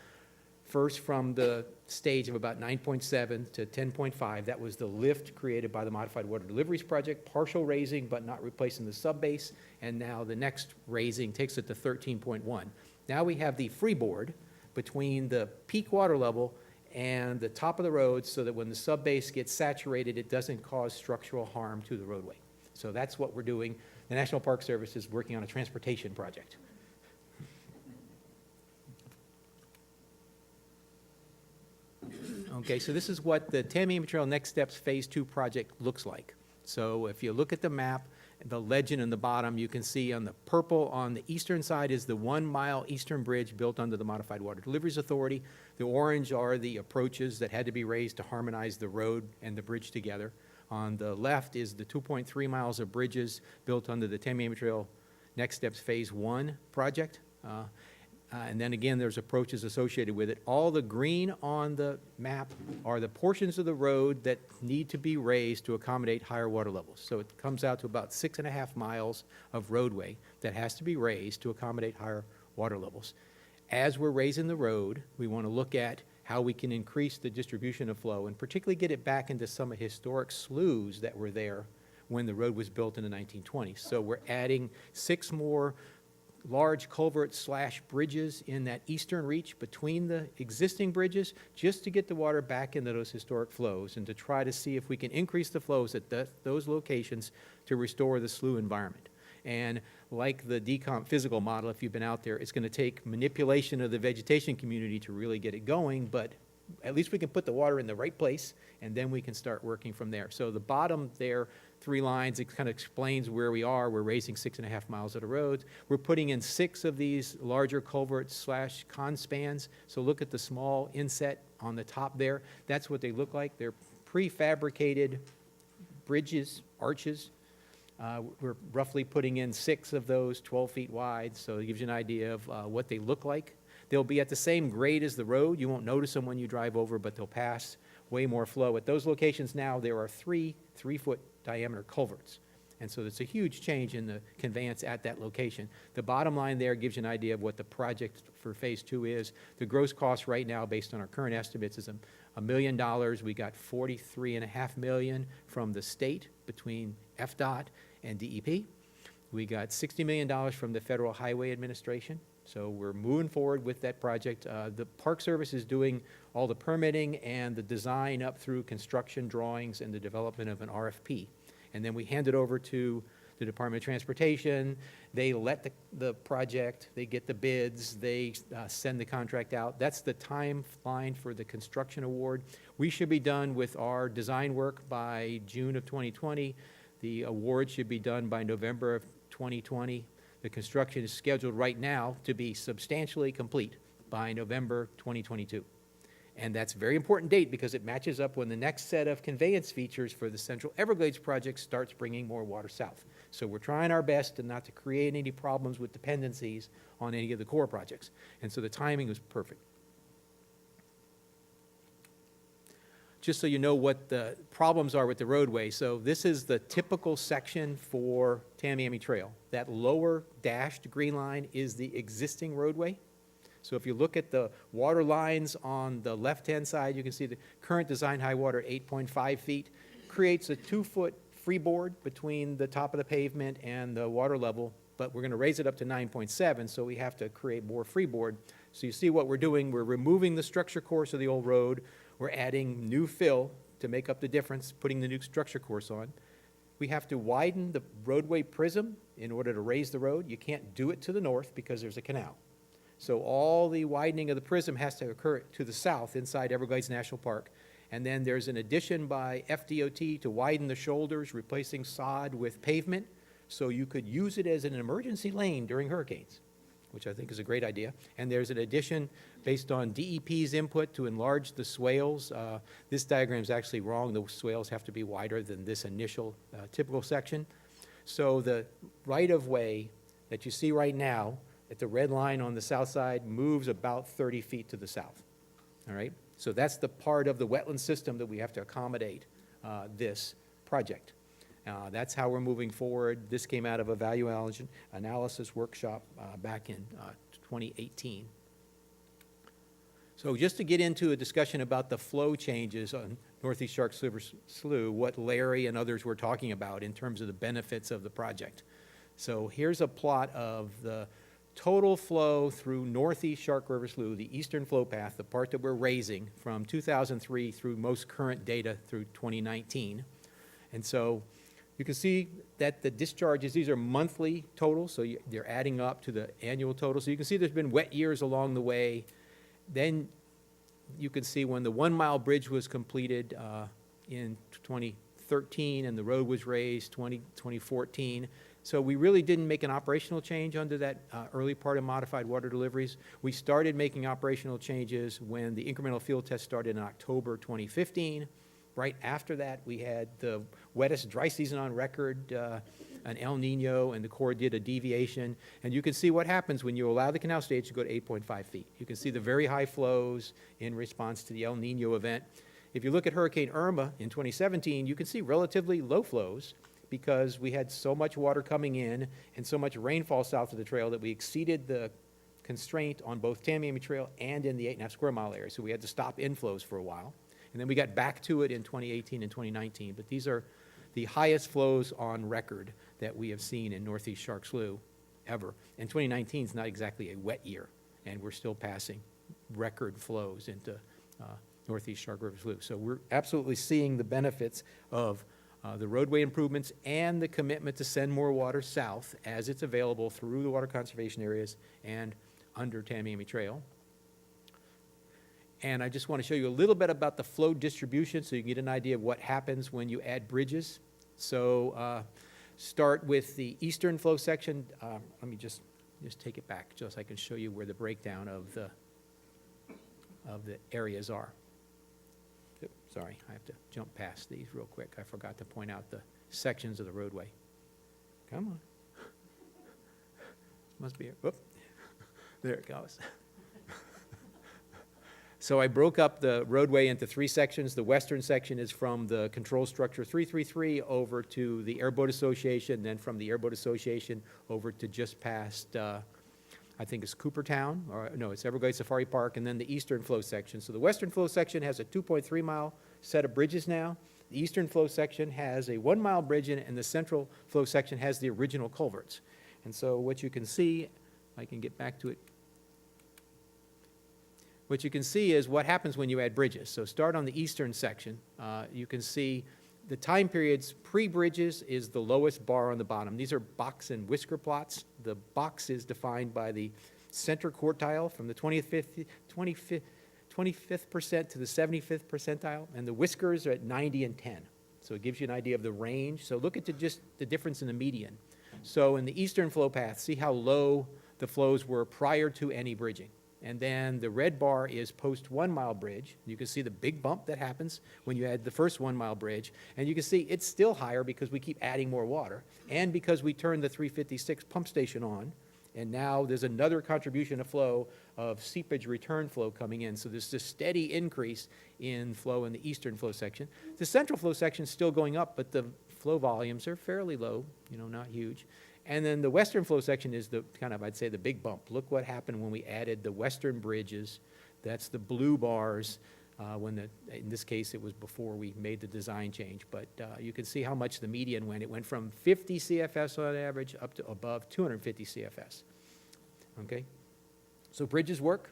Speaker 25: first from the stage of about 9.7 to 10.5. That was the lift created by the Modified Water Deliveries Project, partial raising but not replacing the subbase. And now the next raising takes it to 13.1. Now we have the freeboard between the peak water level and the top of the road so that when the subbase gets saturated, it doesn't cause structural harm to the roadway. So that's what we're doing. The National Park Service is working on a transportation project. Okay, so this is what the Tamiami Trail Next Steps Phase 2 project looks like. So if you look at the map, the legend in the bottom, you can see on the purple on the eastern side is the 1 mile eastern bridge built under the Modified Water Deliveries Authority. The orange are the approaches that had to be raised to harmonize the road and the bridge together. On the left is the 2.3 miles of bridges built under the Tamiami Trail Next Steps Phase 1 project. And then again, there's approaches associated with it. All the green on the map are the portions of the road that need to be raised to accommodate higher water levels. So it comes out to about 6.5 miles of roadway that has to be raised to accommodate higher water levels. As we're raising the road, we want to look at how we can increase the distribution of flow, and particularly get it back into some historic sloughs that were there when the road was built in the 1920s. So we're adding 6 more large culverts/bridges in that eastern reach between the existing bridges, just to get the water back into those historic flows and to try to see if we can increase the flows at those locations to restore the slough environment. And like the decomp physical model, if you've been out there, it's going to take manipulation of the vegetation community to really get it going, but at least we can put the water in the right place, and then we can start working from there. So the bottom there, 3 lines, it kind of explains where we are. We're raising 6.5 miles of the roads. We're putting in 6 of these larger culverts/con spans. So look at the small inset on the top there. That's what they look like. They're prefabricated bridges, arches. We're roughly putting in 6 of those, 12 feet wide, so it gives you an idea of what they look like. They'll be at the same grade as the road. You won't notice them when you drive over, but they'll pass way more flow. At those locations now, there are 3 3-foot diameter culverts. And so it's a huge change in the conveyance at that location. The bottom line there gives you an idea of what the project for Phase 2 is. The gross cost right now, based on our current estimates, is $1 million. We got $43.5 million from the state between FDOT and DEP. We got $60 million from the Federal Highway Administration. So we're moving forward with that project. The Park Service is doing all the permitting and the design up through construction drawings and the development of an RFP. And then we hand it over to the Department of Transportation. They let the project, they get the bids, they send the contract out. That's the timeline for the construction award. We should be done with our design work by June of 2020. The award should be done by November of 2020. The construction is scheduled right now to be substantially complete by November 2022. And that's a very important date because it matches up when the next set of conveyance features for the Central Everglades project starts bringing more water south. So we're trying our best not to create any problems with dependencies on any of the core projects. And so the timing was perfect. Just so you know what the problems are with the roadway. So this is the typical section for Tamiami Trail. That lower dashed green line is the existing roadway. So if you look at the water lines on the left-hand side, you can see the current design high water, 8.5 feet, creates a 2-foot freeboard between the top of the pavement and the water level, but we're going to raise it up to 9.7, so we have to create more freeboard. So you see what we're doing. We're removing the structure course of the old road. We're adding new fill to make up the difference, putting the new structure course on. We have to widen the roadway prism in order to raise the road. You can't do it to the north because there's a canal. So all the widening of the prism has to occur to the south inside Everglades National Park. And then there's an addition by FDOT to widen the shoulders, replacing sod with pavement, so you could use it as an emergency lane during hurricanes, which I think is a great idea. And there's an addition based on DEP's input to enlarge the swales. This diagram is actually wrong. The swales have to be wider than this initial typical section. So the right-of-way that you see right now at the red line on the south side moves about 30 feet to the south. All right? So that's the part of the wetland system that we have to accommodate this project. That's how we're moving forward. This came out of a value analysis workshop back in 2018. So just to get into a discussion about the flow changes on Northeast Shark Silver Slough, what Larry and others were talking about in terms of the benefits of the project. So here's a plot of the total flow through Northeast Shark River Slough, the eastern flow path, the part that we're raising from 2003 through most current data through 2019. And so you can see that the discharges, these are monthly totals, so they're adding up to the annual total. So you can see there's been wet years along the way. Then you can see when the 1-mile bridge was completed in 2013 and the road was raised 2014. So we really didn't make an operational change under that early part of modified water deliveries. We started making operational changes when the incremental field test started in October 2015. Right after that, we had the wettest dry season on record, an El Nino, and the Corps did a deviation. And you can see what happens when you allow the canal stage to go to 8.5 feet. You can see the very high flows in response to the El Nino event. If you look at Hurricane Irma in 2017, you can see relatively low flows because we had so much water coming in and so much rainfall south of the trail that we exceeded the constraint on both Tamiami Trail and in the 8.5 square mile area, so we had to stop inflows for a while. And then we got back to it in 2018 and 2019, but these are the highest flows on record that we have seen in Northeast Shark Slough ever. And 2019 is not exactly a wet year, and we're still passing record flows into Northeast Shark River Slough. So we're absolutely seeing the benefits of the roadway improvements and the commitment to send more water south as it's available through the water conservation areas and under Tamiami Trail. And I just want to show you a little bit about the flow distribution so you can get an idea of what happens when you add bridges. So start with the eastern flow section. Let me just take it back just so I can show you where the breakdown of the areas are. Oops, sorry, I have to jump past these real quick. I forgot to point out the sections of the roadway. Come on. Must be, whoop. There it goes. So I broke up the roadway into 3 sections. The western section is from the control structure 333 over to the Airboat Association, then from the Airboat Association over to just past, I think it's Coopertown, or no, it's Everglades Safari Park, and then the eastern flow section. So the western flow section has a 2.3 mile set of bridges now. The eastern flow section has a 1 mile bridge in it, and the central flow section has the original culverts. And so what you can see, I can get back to it. What you can see is what happens when you add bridges. So start on the eastern section. You can see the time periods pre-bridges is the lowest bar on the bottom. These are box and whisker plots. The box is defined by the center quartile from the 25th percent to the 75th percentile, and the whiskers are at 90 and 10. So it gives you an idea of the range. So look at just the difference in the median. So in the eastern flow path, see how low the flows were prior to any bridging. And then the red bar is post 1 mile bridge. You can see the big bump that happens when you add the first 1 mile bridge. And you can see it's still higher because we keep adding more water and because we turn the 356 pump station on. And now there's another contribution of flow of seepage return flow coming in. So there's this steady increase in flow in the eastern flow section. The central flow section is still going up, but the flow volumes are fairly low, not huge. And then the western flow section is the kind of, I'd say, the big bump. Look what happened when we added the western bridges. That's the blue bars. In this case, it was before we made the design change. But you can see how much the median went. It went from 50 CFS on average up to above 250 CFS. Okay? So bridges work.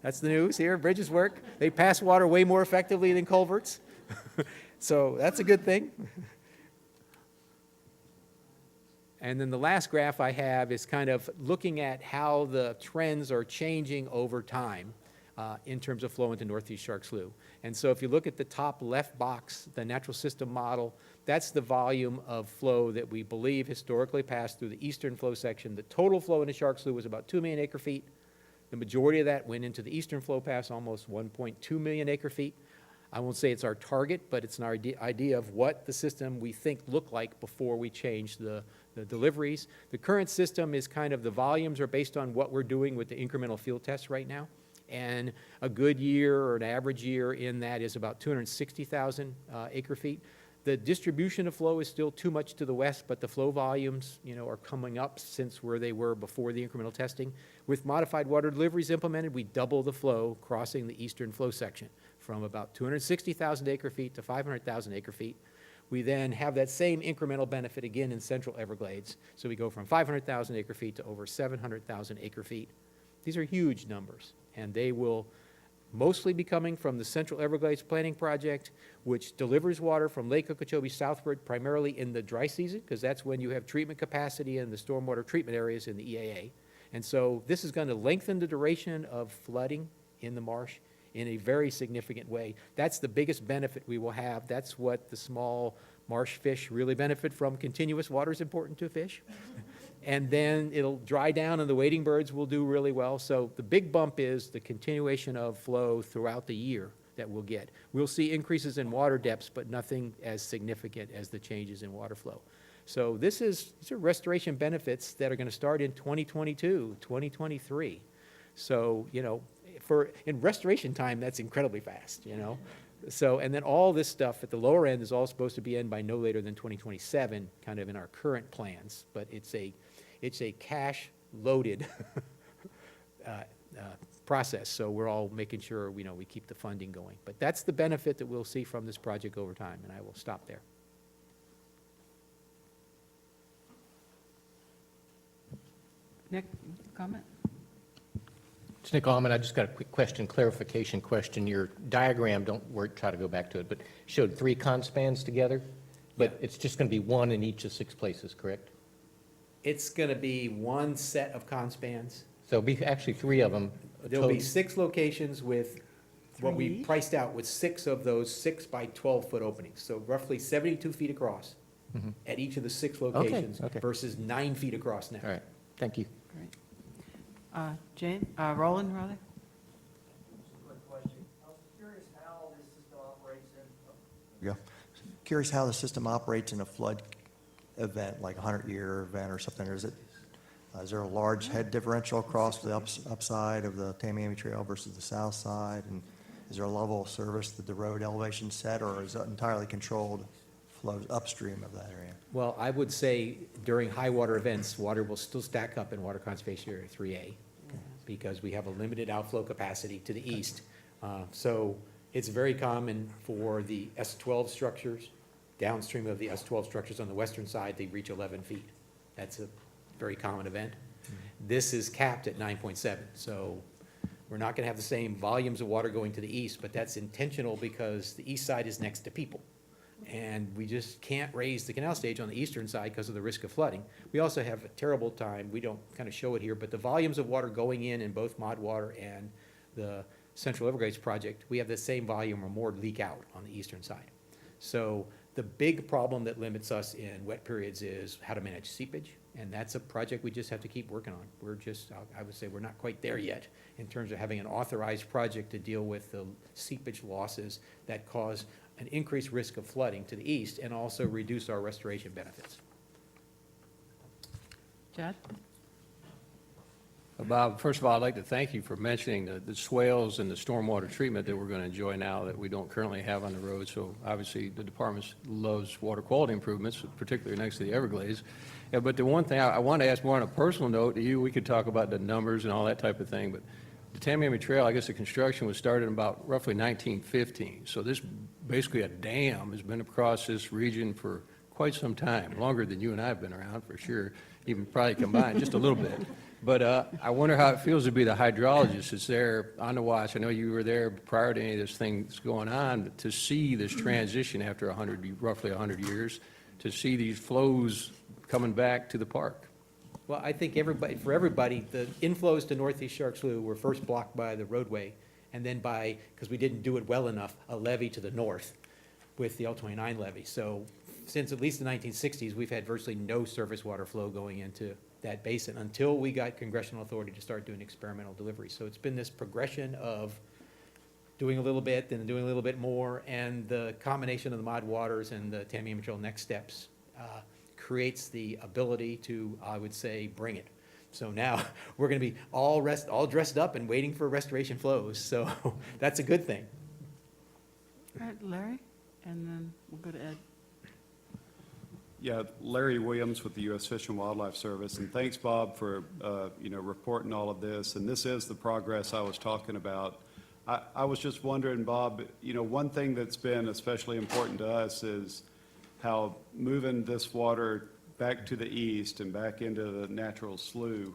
Speaker 25: That's the news here. Bridges work. They pass water way more effectively than culverts. So that's a good thing. And then the last graph I have is kind of looking at how the trends are changing over time in terms of flow into Northeast Shark Slough. And so if you look at the top left box, the natural system model, that's the volume of flow that we believe historically passed through the eastern flow section. The total flow into Shark Slough was about 2 million acre feet. The majority of that went into the eastern flow pass, almost 1.2 million acre feet. I won't say it's our target, but it's an idea of what the system we think looked like before we changed the deliveries. The current system is kind of, the volumes are based on what we're doing with the incremental field tests right now. And a good year or an average year in that is about 260,000 acre feet. The distribution of flow is still too much to the west, but the flow volumes, are coming up since where they were before the incremental testing. With modified water deliveries implemented, we double the flow crossing the eastern flow section from about 260,000 acre feet to 500,000 acre feet. We then have that same incremental benefit again in central Everglades. So we go from 500,000 acre feet to over 700,000 acre feet. These are huge numbers, and they will mostly be coming from the Central Everglades Planning Project, which delivers water from Lake Okeechobee southward, primarily in the dry season, because that's when you have treatment capacity in the stormwater treatment areas in the EAA. And so this is going to lengthen the duration of flooding in the marsh in a very significant way. That's the biggest benefit we will have. That's what the small marsh fish really benefit from. Continuous water is important to fish. And then it'll dry down and the wading birds will do really well. So the big bump is the continuation of flow throughout the year that we'll get. We'll see increases in water depths, but nothing as significant as the changes in water flow. So these are restoration benefits that are going to start in 2022, 2023. So, in restoration time, that's incredibly fast, So, and then all this stuff at the lower end is all supposed to be in by no later than 2027, kind of in our current plans. But it's a cash-loaded
Speaker 9: process. So we're all making sure, we keep the funding going. But that's the benefit that we'll see from this project over time, and I will stop there.
Speaker 5: Nick, comment?
Speaker 11: It's Nick Allman. I just got a quick question, clarification question. Your diagram, try to go back to it, but showed 3 conspans together, but it's just going to be one in each of 6 places, correct?
Speaker 9: It's going to be one set of conspans.
Speaker 11: So it'll be actually 3 of them.
Speaker 9: There'll be 6 locations with what we priced out with 6 of those 6 by 12-foot openings. So roughly 72 feet across at each of the 6 locations versus 9 feet across now.
Speaker 11: All right, thank you.
Speaker 5: Great. Roland, rather?
Speaker 16: Yeah. Curious how the system operates in a flood event, like a 100-year event or something. Or is there a large head differential across the upside of the Tamiami Trail versus the south side? And is there a level of service that the road elevation set, or is it entirely controlled flows upstream of that area?
Speaker 9: Well, I would say during high water events, water will still stack up in Water Conservation Area 3A because we have a limited outflow capacity to the east. So it's very common for the S12 structures, downstream of the S12 structures on the western side, they reach 11 feet. That's a very common event. This is capped at 9.7, so we're not going to have the same volumes of water going to the east, but that's intentional because the east side is next to people. And we just can't raise the canal stage on the eastern side because of the risk of flooding. We also have a terrible time, we don't kind of show it here, but the volumes of water going in both Mod Water and the Central Everglades project, we have the same volume or more leak out on the eastern side. So the big problem that limits us in wet periods is how to manage seepage, and that's a project we just have to keep working on. We're just, I would say we're not quite there yet in terms of having an authorized project to deal with the seepage losses that cause an increased risk of flooding to the east and also reduce our restoration benefits.
Speaker 5: Chad?
Speaker 18: Bob, first of all, I'd like to thank you for mentioning the swales and the stormwater treatment that we're going to enjoy now that we don't currently have on the road. So obviously, the department loves water quality improvements, particularly next to the Everglades. Yeah, but the one thing I want to ask more on a personal note to you, we could talk about the numbers and all that type of thing, but the Tamiami Trail, I guess the construction was started in about roughly 1915. So this, basically a dam, has been across this region for quite some time, longer than you and I have been around for sure, even probably combined just a little bit. But I wonder how it feels to be the hydrologist that's there on the watch. I know you were there prior to any of this thing that's going on, but to see this transition after roughly 100 years, to see these flows coming back to the park.
Speaker 9: Well, I think for everybody, the inflows to Northeast Shark Slough were first blocked by the roadway, and then by, because we didn't do it well enough, a levee to the north with the L29 levee. So since at least the 1960s, we've had virtually no surface water flow going into that basin until we got congressional authority to start doing experimental delivery. So it's been this progression of doing a little bit, then doing a little bit more, and the combination of the Mod Waters and the Tamiami Trail next steps creates the ability to, I would say, bring it. So now we're going to be all dressed up and waiting for restoration flows. So that's a good thing.
Speaker 5: All right, Larry, and then we'll go to Ed.
Speaker 12: Yeah, Larry Williams with the U.S. Fish and Wildlife Service, and thanks, Bob, for reporting all of this. And this is the progress I was talking about. I was just wondering, Bob, one thing that's been especially important to us is how moving this water back to the east and back into the natural slough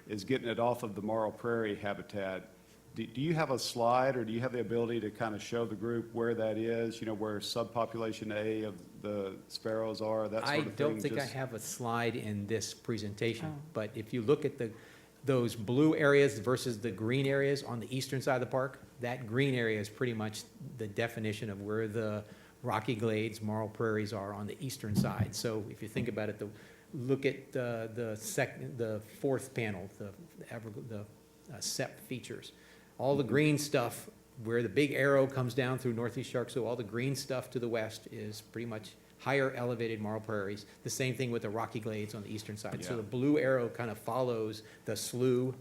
Speaker 12: is getting it off of the Marl Prairie habitat. Do you have a slide, or do you have the ability to kind of show the group where that is, where subpopulation A of the sparrows are, that sort of thing?
Speaker 9: I don't think I have a slide in this presentation, but if you look at those blue areas versus the green areas on the eastern side of the park, that green area is pretty much the definition of where the Rocky Glades, Marl Prairies are on the eastern side. So if you think about it, look at the fourth panel, the SEP features. All the green stuff where the big arrow comes down through Northeast Shark Slough, all the green stuff to the west is pretty much higher elevated Marl Prairies. The same thing with the Rocky Glades on the eastern side.
Speaker 12: Yeah.
Speaker 9: So the blue arrow kind of follows the slough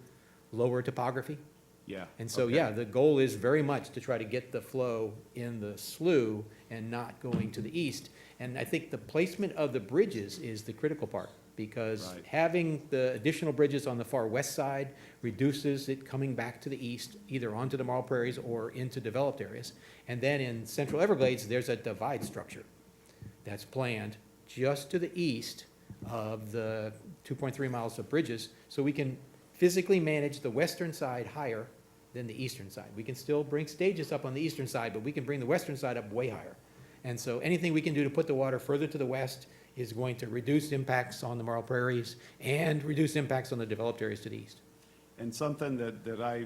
Speaker 9: lower topography.
Speaker 12: Yeah.
Speaker 9: And so,
Speaker 12: okay.
Speaker 9: yeah, the goal is very much to try to get the flow in the slough and not going to the east. And I think the placement of the bridges is the critical part, because
Speaker 12: Right.
Speaker 9: having the additional bridges on the far west side reduces it coming back to the east, either onto the Marl Prairies or into developed areas. And then in Central Everglades, there's a divide structure that's planned just to the east of the 2.3 miles of bridges, so we can physically manage the western side higher than the eastern side. We can still bring stages up on the eastern side, but we can bring the western side up way higher. And so anything we can do to put the water further to the west is going to reduce impacts on the Marl Prairies and reduce impacts on the developed areas to the east.
Speaker 12: And something that I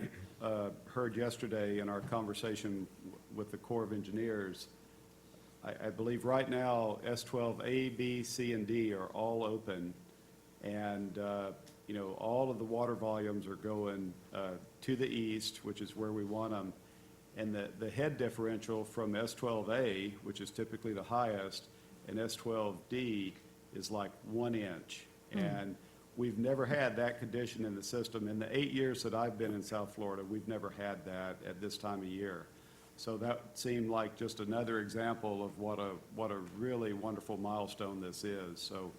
Speaker 12: heard yesterday in our conversation with the Corps of Engineers, I believe right now S12A, B, C, and D are all open, and you know, all of the water volumes are going to the east, which is where we want them, and the head differential from S12A, which is typically the highest, and S12D is like 1 inch. And we've never had that condition in the system. In the 8 years that I've been in South Florida, we've never had that at this time of year. So that seemed like just another example of what a really wonderful milestone this is. So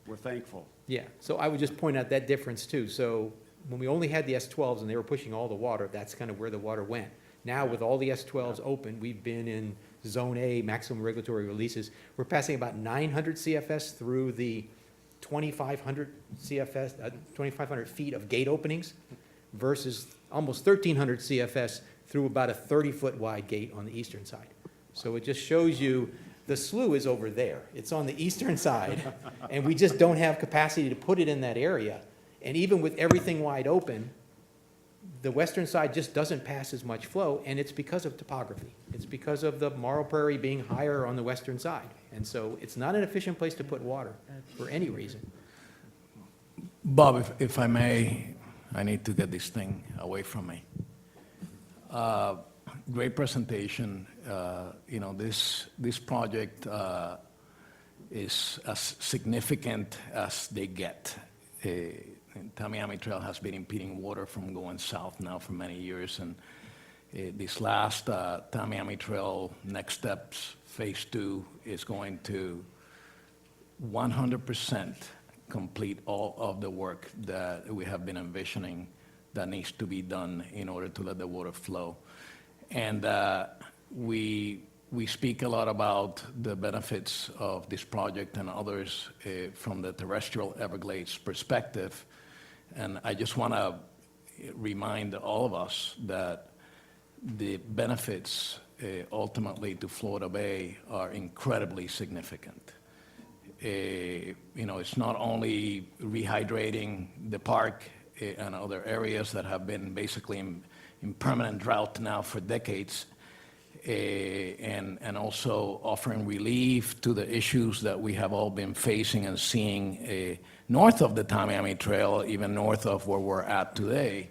Speaker 12: we're thankful.
Speaker 9: Yeah, so I would just point out that difference too. So when we only had the S12s and they were pushing all the water, that's kind of where the water went. Now with all the S12s open, we've been in Zone A, maximum regulatory releases. We're passing about 900 CFS through the 2,500 CFS, 2,500 feet of gate openings versus almost 1,300 CFS through about a 30-foot wide gate on the eastern side. So it just shows you the slough is over there. It's on the eastern side, and we just don't have capacity to put it in that area. And even with everything wide open, the western side just doesn't pass as much flow, and it's because of topography. It's because of the Marl Prairie being higher on the western side. And so it's not an efficient place to put water for any reason.
Speaker 6: Bob, if I may, I need to get this thing away from me. Great presentation. You know, this project is as significant as they get. Tamiami Trail has been impeding water from going south now for many years, and this last Tamiami Trail Next Steps Phase 2 is going to 100% complete all of the work that we have been envisioning that needs to be done in order to let the water flow. And we speak a lot about the benefits of this project and others from the terrestrial Everglades perspective. And I just want to remind all of us that the benefits ultimately to Florida Bay are incredibly significant. You know, it's not only rehydrating the park and other areas that have been basically in permanent drought now for decades, and also offering relief to the issues that we have all been facing and seeing north of the Tamiami Trail, even north of where we're at today.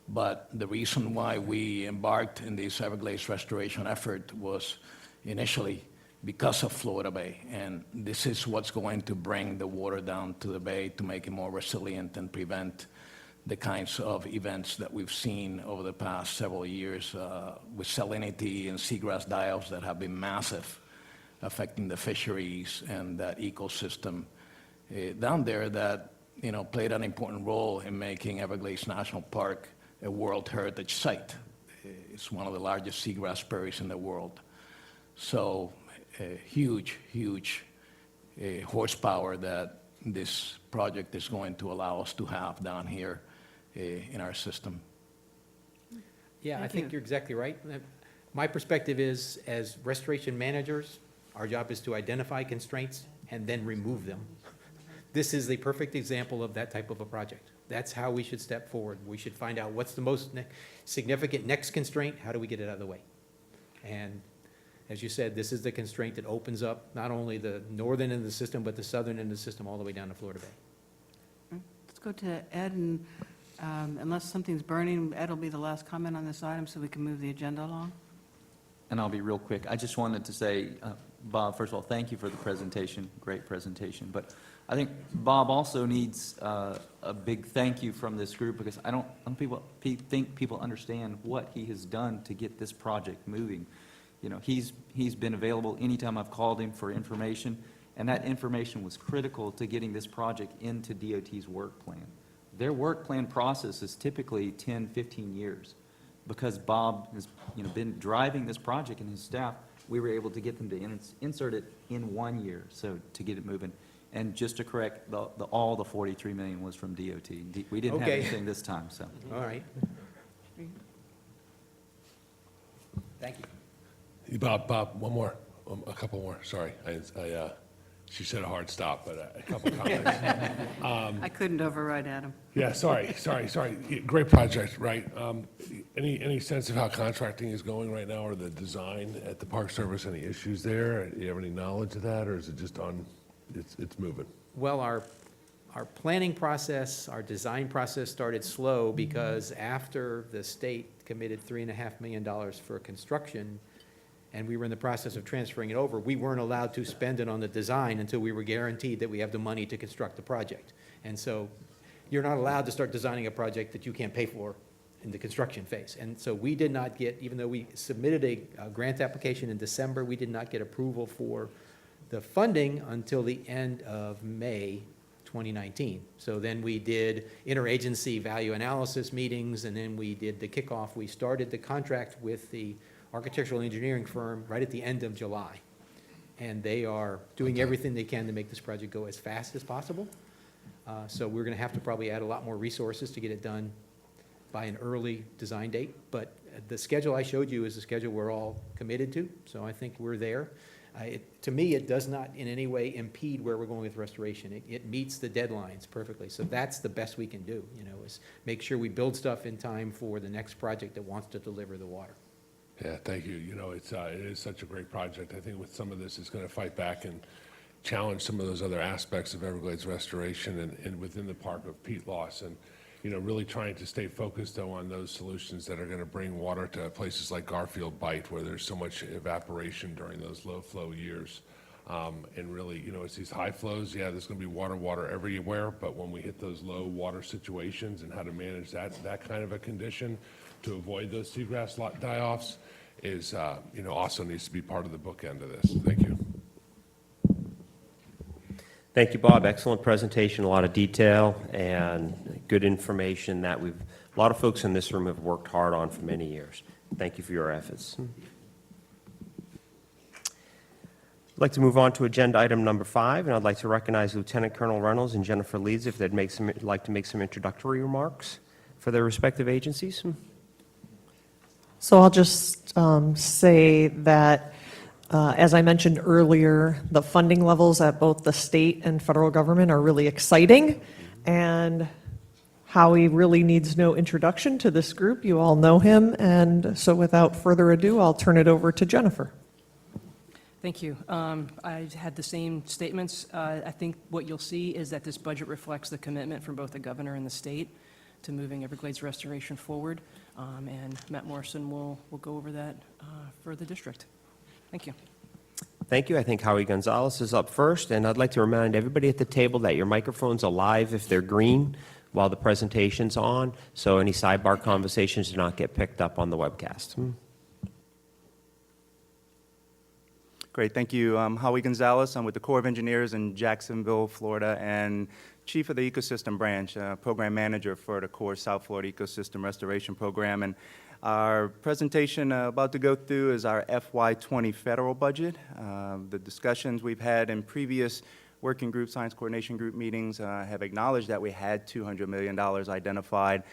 Speaker 6: But the reason why we embarked in this Everglades restoration effort was initially because of Florida Bay. And this is what's going to bring the water down to the bay to make it more resilient and prevent the kinds of events that we've seen over the past several years with salinity and seagrass die-offs that have been massive, affecting the fisheries and that ecosystem down there that, you know, played an important role in making Everglades National Park a World Heritage Site. It's one of the largest seagrass prairies in the world. So huge, huge horsepower that this project is going to allow us to have down here in our system.
Speaker 9: Yeah, I think you're exactly right. My perspective is, as restoration managers, our job is to identify constraints and then remove them. This is the perfect example of that type of a project. That's how we should step forward. We should find out what's the most significant next constraint, how do we get it out of the way? And as you said, this is the constraint that opens up not only the northern end of the system, but the southern end of the system all the way down to Florida Bay.
Speaker 5: Let's go to Ed, and unless something's burning, Ed will be the last comment on this item so we can move the agenda along.
Speaker 13: and I'll be real quick. I just wanted to say, Bob, first of all, thank you for the presentation, great presentation. But I think Bob also needs a big thank you from this group, because I don't think people understand what he has done to get this project moving. You know, he's been available anytime I've called him for information, and that information was critical to getting this project into DOT's work plan. Their work plan process is typically 10, 15 years. Because Bob has, been driving this project and his staff, we were able to get them to insert it in 1 year, so to get it moving. And just to correct, all the $43 million was from DOT. We didn't have
Speaker 9: Okay.
Speaker 13: anything this time, so.
Speaker 9: All right. Thank you.
Speaker 7: Bob, one more, a couple more, sorry. She said a hard stop, but a couple comments.
Speaker 5: I couldn't override Adam.
Speaker 7: Yeah, sorry. Great project, right? Any sense of how contracting is going right now, or the design at the Park Service? Any issues there? Do you have any knowledge of that, or is it just it's moving?
Speaker 9: Well, our planning process, our design process started slow because after the state committed $3.5 million for construction, and we were in the process of transferring it over, we weren't allowed to spend it on the design until we were guaranteed that we have the money to construct the project. And so you're not allowed to start designing a project that you can't pay for in the construction phase. And so we did not get, even though we submitted a grant application in December, we did not get approval for the funding until the end of May 2019. So then we did interagency value analysis meetings, and then we did the kickoff. We started the contract with the architectural engineering firm right at the end of July. And they are doing everything they can to make this project go as fast as possible. So we're going to have to probably add a lot more resources to get it done by an early design date. But the schedule I showed you is the schedule we're all committed to, so I think we're there. To me, it does not in any way impede where we're going with restoration. It meets the deadlines perfectly. So that's the best we can do, is make sure we build stuff in time for the next project that wants to deliver the water.
Speaker 7: Yeah, thank you. It is such a great project. I think with some of this, it's going to fight back and challenge some of those other aspects of Everglades restoration and within the park of peat loss, and really trying to stay focused though on those solutions that are going to bring water to places like Garfield Bight, where there's so much evaporation during those low flow years. And really, it's these high flows. Yeah, there's going to be water everywhere, but when we hit those low water situations and how to manage that kind of a condition to avoid those seagrass die-offs is, also needs to be part of the bookend of this. Thank you.
Speaker 1: Thank you, Bob. Excellent presentation, a lot of detail and good information that a lot of folks in this room have worked hard on for many years. Thank you for your efforts. I'd like to move on to agenda item number 5, and I'd like to recognize Lieutenant Colonel Reynolds and Jennifer Leeds if they'd like to make some introductory remarks for their respective agencies.
Speaker 24: So I'll just say that, as I mentioned earlier, the funding levels at both the state and federal government are really exciting, and Howie really needs no introduction to this group. You all know him, and so without further ado, I'll turn it over to Jennifer.
Speaker 14: Thank you. I had the same statements. I think what you'll see is that this budget reflects the commitment from both the governor and the state to moving Everglades restoration forward, and Matt Morrison will go over that for the district. Thank you.
Speaker 1: Thank you. I think Howie Gonzalez is up first, and I'd like to remind everybody at the table that your microphones are live if they're green while the presentation's on, so any sidebar conversations do not get picked up on the webcast.
Speaker 15: Great, thank you. I'm Howie Gonzalez. I'm with the Corps of Engineers in Jacksonville, Florida, and Chief of the Ecosystem Branch, Program Manager for the Corps South Florida Ecosystem Restoration Program. And our presentation about to go through is our FY20 federal budget. The discussions we've had in previous working group, science coordination group meetings have acknowledged that we had $200 million identified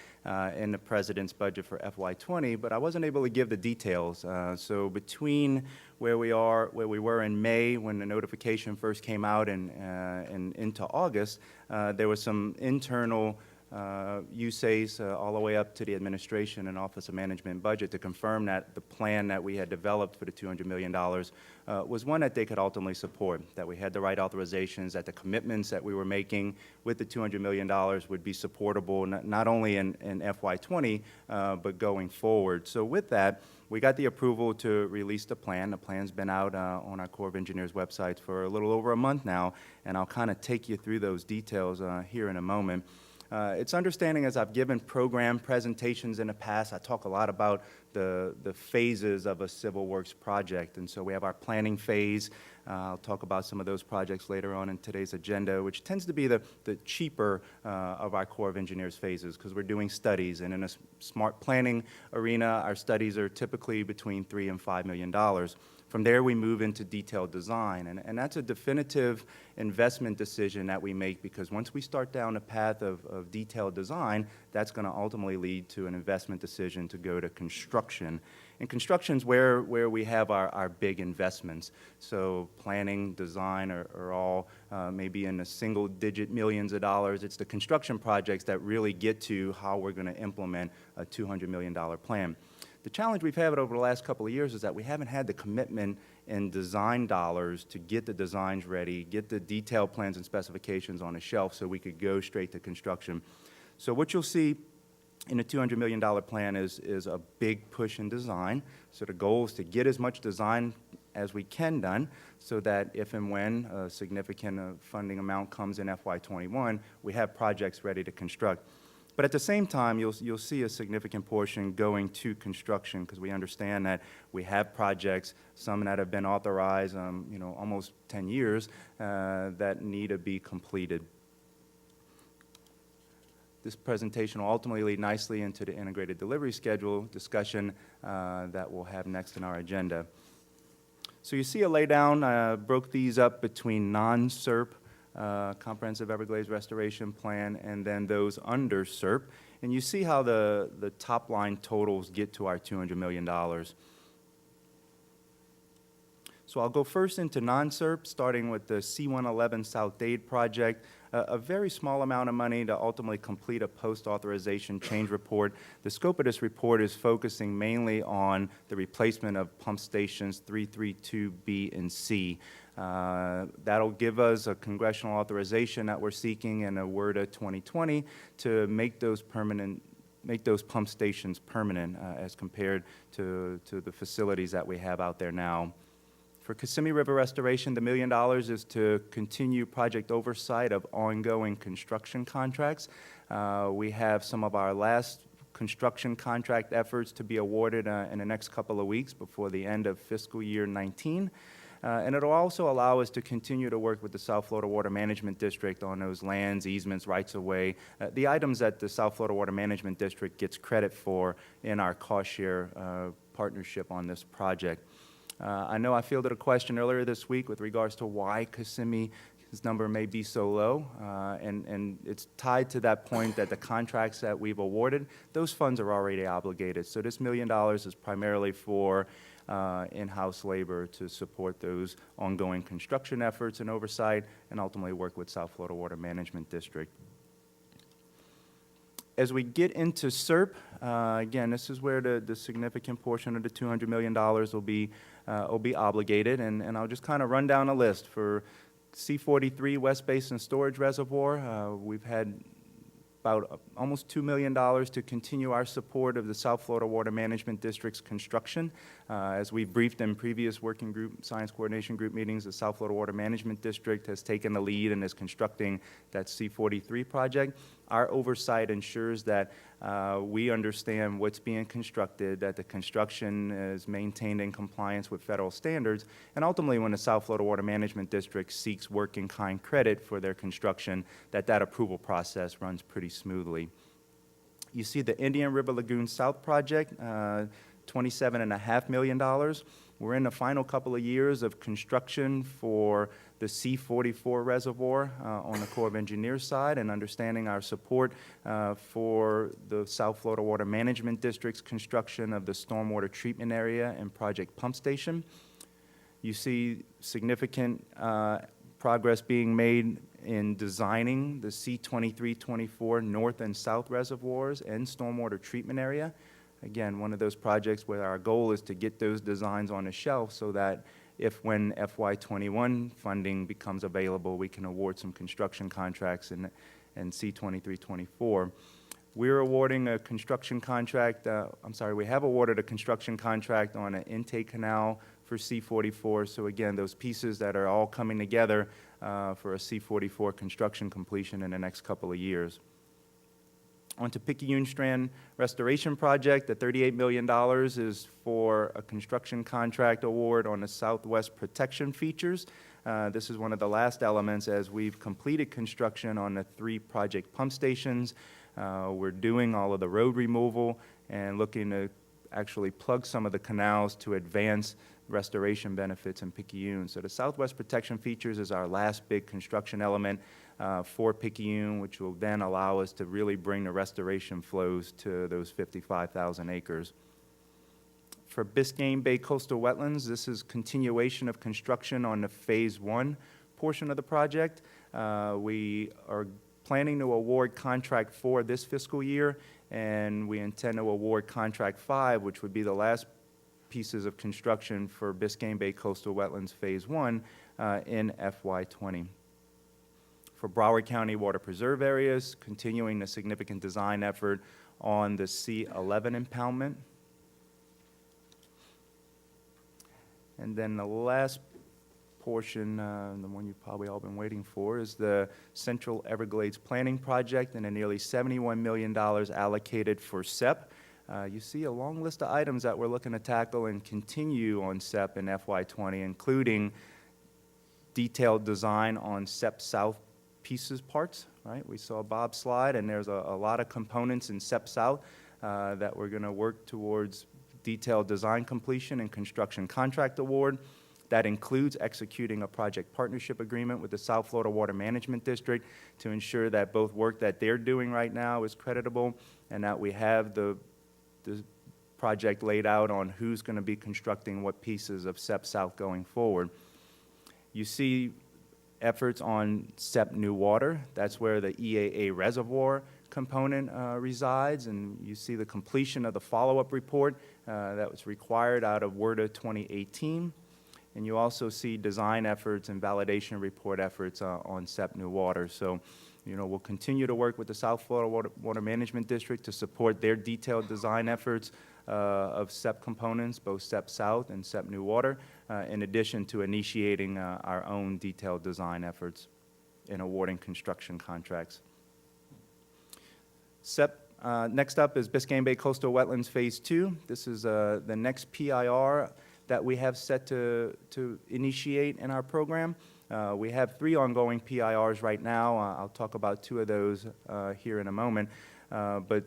Speaker 15: in the President's budget for FY20, but I wasn't able to give the details. So between where we were in May when the notification first came out and into August, there was some internal USACE, all the way up to the administration and Office of Management Budget to confirm that the plan that we had developed for the $200 million was one that they could ultimately support, that we had the right authorizations, that the commitments that we were making with the $200 million would be supportable not only in FY20, but going forward. So with that, we got the approval to release the plan. The plan's been out on our Corps of Engineers website for a little over a month now, and I'll kind of take you through those details here in a moment. It's understanding, as I've given program presentations in the past, I talk a lot about the phases of a civil works project. And so we have our planning phase. I'll talk about some of those projects later on in today's agenda, which tends to be the cheaper of our Corps of Engineers phases because we're doing studies. And in a smart planning arena, our studies are typically between $3 and $5 million. From there, we move into detailed design, and that's a definitive investment decision that we make because once we start down the path of detailed design, that's going to ultimately lead to an investment decision to go to construction. And construction's where we have our big investments. So planning, design are all maybe in the single-digit millions of dollars. It's the construction projects that really get to how we're going to implement a $200 million plan. The challenge we've had over the last couple of years is that we haven't had the commitment in design dollars to get the designs ready, get the detailed plans and specifications on the shelf so we could go straight to construction. So what you'll see in a $200 million plan is a big push in design. So the goal is to get as much design as we can done so that if and when a significant funding amount comes in FY21, we have projects ready to construct. But at the same time, you'll see a significant portion going to construction because we understand that we have projects, some that have been authorized, almost 10 years, that need to be completed. This presentation will ultimately lead nicely into the integrated delivery schedule discussion that we'll have next in our agenda. So you see a laydown, broke these up between non-SERP, Comprehensive Everglades Restoration Plan, and then those under SERP. And you see how the top line totals get to our $200 million. So I'll go first into non-SERP, starting with the C-111 South Dade project. A very small amount of money to ultimately complete a post-authorization change report. The scope of this report is focusing mainly on the replacement of pump stations 332B and C. That'll give us a congressional authorization that we're seeking in a WRDA 2020 to make those pump stations permanent as compared to the facilities that we have out there now. For Kissimmee River Restoration, the $1 million is to continue project oversight of ongoing construction contracts. We have some of our last construction contract efforts to be awarded in the next couple of weeks before the end of fiscal year 19. And it'll also allow us to continue to work with the South Florida Water Management District on those lands, easements, rights-of-way, the items that the South Florida Water Management District gets credit for in our cost-share partnership on this project. I know I fielded a question earlier this week with regards to why Kissimmee's number may be so low, and it's tied to that point that the contracts that we've awarded, those funds are already obligated. So this $1 million is primarily for in-house labor to support those ongoing construction efforts and oversight, and ultimately work with South Florida Water Management District. As we get into SERP, again, this is where the significant portion of the $200 million will be obligated, and I'll just kind of run down a list. For C-43 West Basin Storage Reservoir, we've had about almost $2 million to continue our support of the South Florida Water Management District's construction. As we briefed in previous working group, science coordination group meetings, the South Florida Water Management District has taken the lead and is constructing that C-43 project. Our oversight ensures that we understand what's being constructed, that the construction is maintained in compliance with federal standards, and ultimately when the South Florida Water Management District seeks work-in-kind credit for their construction, that approval process runs pretty smoothly. You see the Indian River Lagoon South project, $27.5 million. We're in the final couple of years of construction for the C-44 reservoir on the Corps of Engineers side, and understanding our support for the South Florida Water Management District's construction of the stormwater treatment area and project pump station. You see significant progress being made in designing the C-2324 north and south reservoirs and stormwater treatment area. Again, one of those projects where our goal is to get those designs on the shelf so that when FY21 funding becomes available, we can award some construction contracts in C-2324. We're awarding a construction contract, we have awarded a construction contract on an intake canal for C-44. So again, those pieces that are all coming together for a C-44 construction completion in the next couple of years. On to Picayune Strand Restoration Project, the $38 million is for a construction contract award on the Southwest Protection Features. This is one of the last elements as we've completed construction on the 3 project pump stations. We're doing all of the road removal and looking to actually plug some of the canals to advance restoration benefits in Picayune. So the Southwest Protection Features is our last big construction element for Picayune, which will then allow us to really bring the restoration flows to those 55,000 acres. For Biscayne Bay Coastal Wetlands, this is continuation of construction on the Phase 1 portion of the project. We are planning to award Contract 4 this fiscal year, and we intend to award Contract 5, which would be the last pieces of construction for Biscayne Bay Coastal Wetlands Phase 1 in FY20. For Broward County Water Preserve areas, continuing the significant design effort on the C11 impoundment. And then the last portion, the one you've probably all been waiting for, is the Central Everglades Planning Project and the nearly $71 million allocated for SEP. You see a long list of items that we're looking to tackle and continue on SEP in FY20, including detailed design on SEP South pieces parts, right? We saw Bob's slide, and there's a lot of components in SEP South that we're going to work towards detailed design completion and construction contract award. That includes executing a project partnership agreement with the South Florida Water Management District to ensure that both work that they're doing right now is creditable and that we have the project laid out on who's going to be constructing what pieces of SEP South going forward. You see efforts on SEP New Water. That's where the EAA reservoir component resides, and you see the completion of the follow-up report that was required out of WRDA 2018. And you also see design efforts and validation report efforts on SEP New Water. So, we'll continue to work with the South Florida Water Management District to support their detailed design efforts of SEP components, both SEP South and SEP New Water, in addition to initiating our own detailed design efforts in awarding construction contracts. SEP, next up is Biscayne Bay Coastal Wetlands Phase 2. This is the next PIR that we have set to initiate in our program. We have 3 ongoing PIRs right now. I'll talk about 2 of those here in a moment. But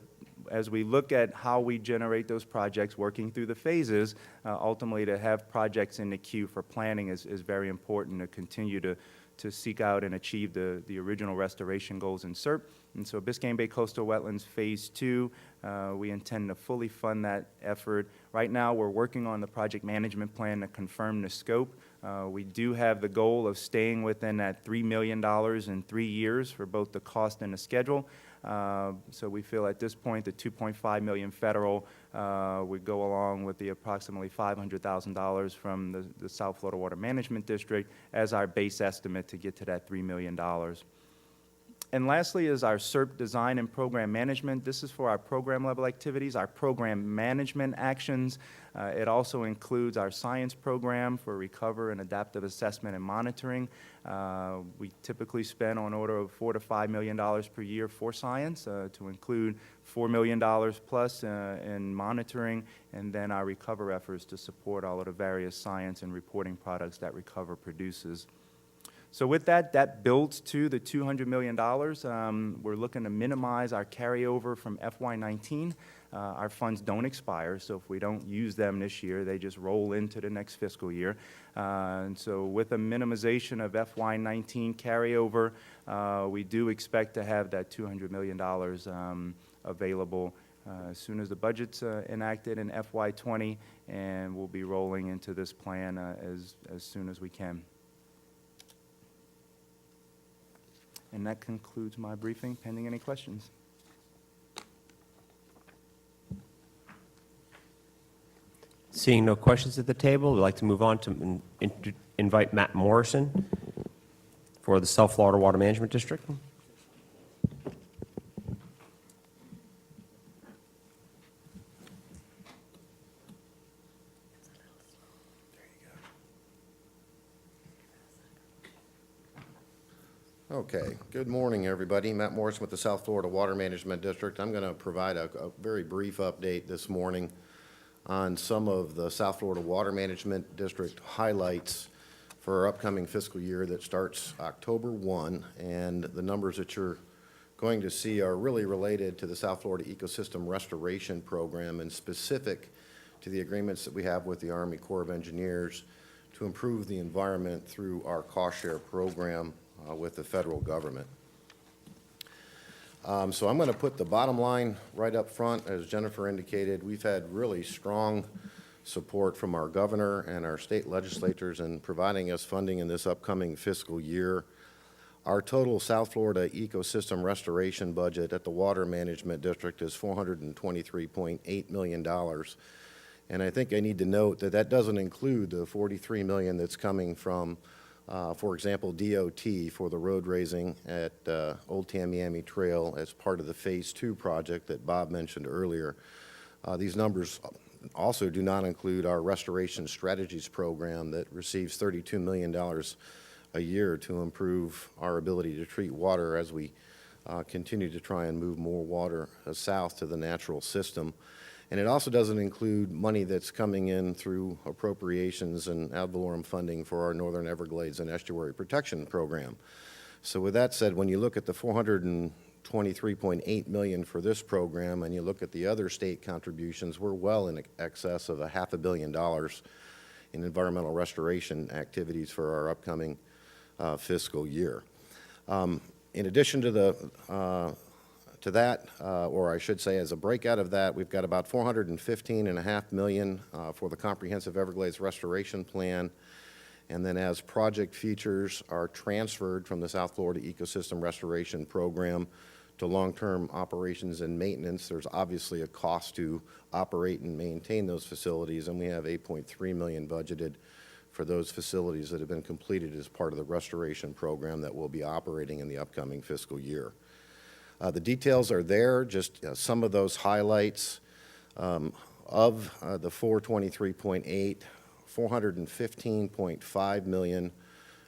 Speaker 15: as we look at how we generate those projects, working through the phases, ultimately to have projects in the queue for planning is very important to continue to seek out and achieve the original restoration goals in SERP. And so Biscayne Bay Coastal Wetlands Phase 2, we intend to fully fund that effort. Right now, we're working on the project management plan to confirm the scope. We do have the goal of staying within that $3 million in 3 years for both the cost and the schedule. So we feel at this point the $2.5 million federal would go along with the approximately $500,000 from the South Florida Water Management District as our base estimate to get to that $3 million. And lastly is our SERP design and program management. This is for our program level activities, our program management actions. It also includes our science program for recover and adaptive assessment and monitoring. We typically spend on order of $4 to $5 million per year for science, to include $4 million plus in monitoring, and then our recover efforts to support all of the various science and reporting products that Recover produces. So with that, that builds to the $200 million. We're looking to minimize our carryover from FY19. Our funds don't expire, so if we don't use them this year, they just roll into the next fiscal year. And so with a minimization of FY19 carryover, we do expect to have that $200 million available as soon as the budget's enacted in FY20, and we'll be rolling into this plan as soon as we can. And that concludes my briefing, pending any questions.
Speaker 1: Seeing no questions at the table, we'd like to move on to invite Matt Morrison for the South Florida Water Management District.
Speaker 10: Okay, good morning, everybody. Matt Morrison with the South Florida Water Management District. I'm going to provide a very brief update this morning on some of the South Florida Water Management District highlights for our upcoming fiscal year that starts October 1. And the numbers that you're going to see are really related to the South Florida Ecosystem Restoration Program and specific to the agreements that we have with the Army Corps of Engineers to improve the environment through our cost share program with the federal government. So I'm going to put the bottom line right up front. As Jennifer indicated, we've had really strong support from our governor and our state legislators in providing us funding in this upcoming fiscal year. Our total South Florida ecosystem restoration budget at the Water Management District is $423.8 million. And I think I need to note that that doesn't include the $43 million that's coming from for example, DOT for the road raising at Old Tamiami Trail as part of the Phase 2 project that Bob mentioned earlier. These numbers also do not include our Restoration Strategies program that receives $32 million a year to improve our ability to treat water as we continue to try and move more water south to the natural system. And it also doesn't include money that's coming in through appropriations and ad valorem funding for our Northern Everglades and Estuary Protection Program. So with that said, when you look at the $423.8 million for this program and you look at the other state contributions, we're well in excess of $500 million in environmental restoration activities for our upcoming fiscal year. In addition to that, or I should say as a breakout of that, we've got about $415.5 million for the Comprehensive Everglades Restoration Plan. And then as project features are transferred from the South Florida Ecosystem Restoration Program to long-term operations and maintenance, there's obviously a cost to operate and maintain those facilities, and we have $8.3 million budgeted for those facilities that have been completed as part of the restoration program that will be operating in the upcoming fiscal year. The details are there, just some of those highlights of the 423.8, 415.5 million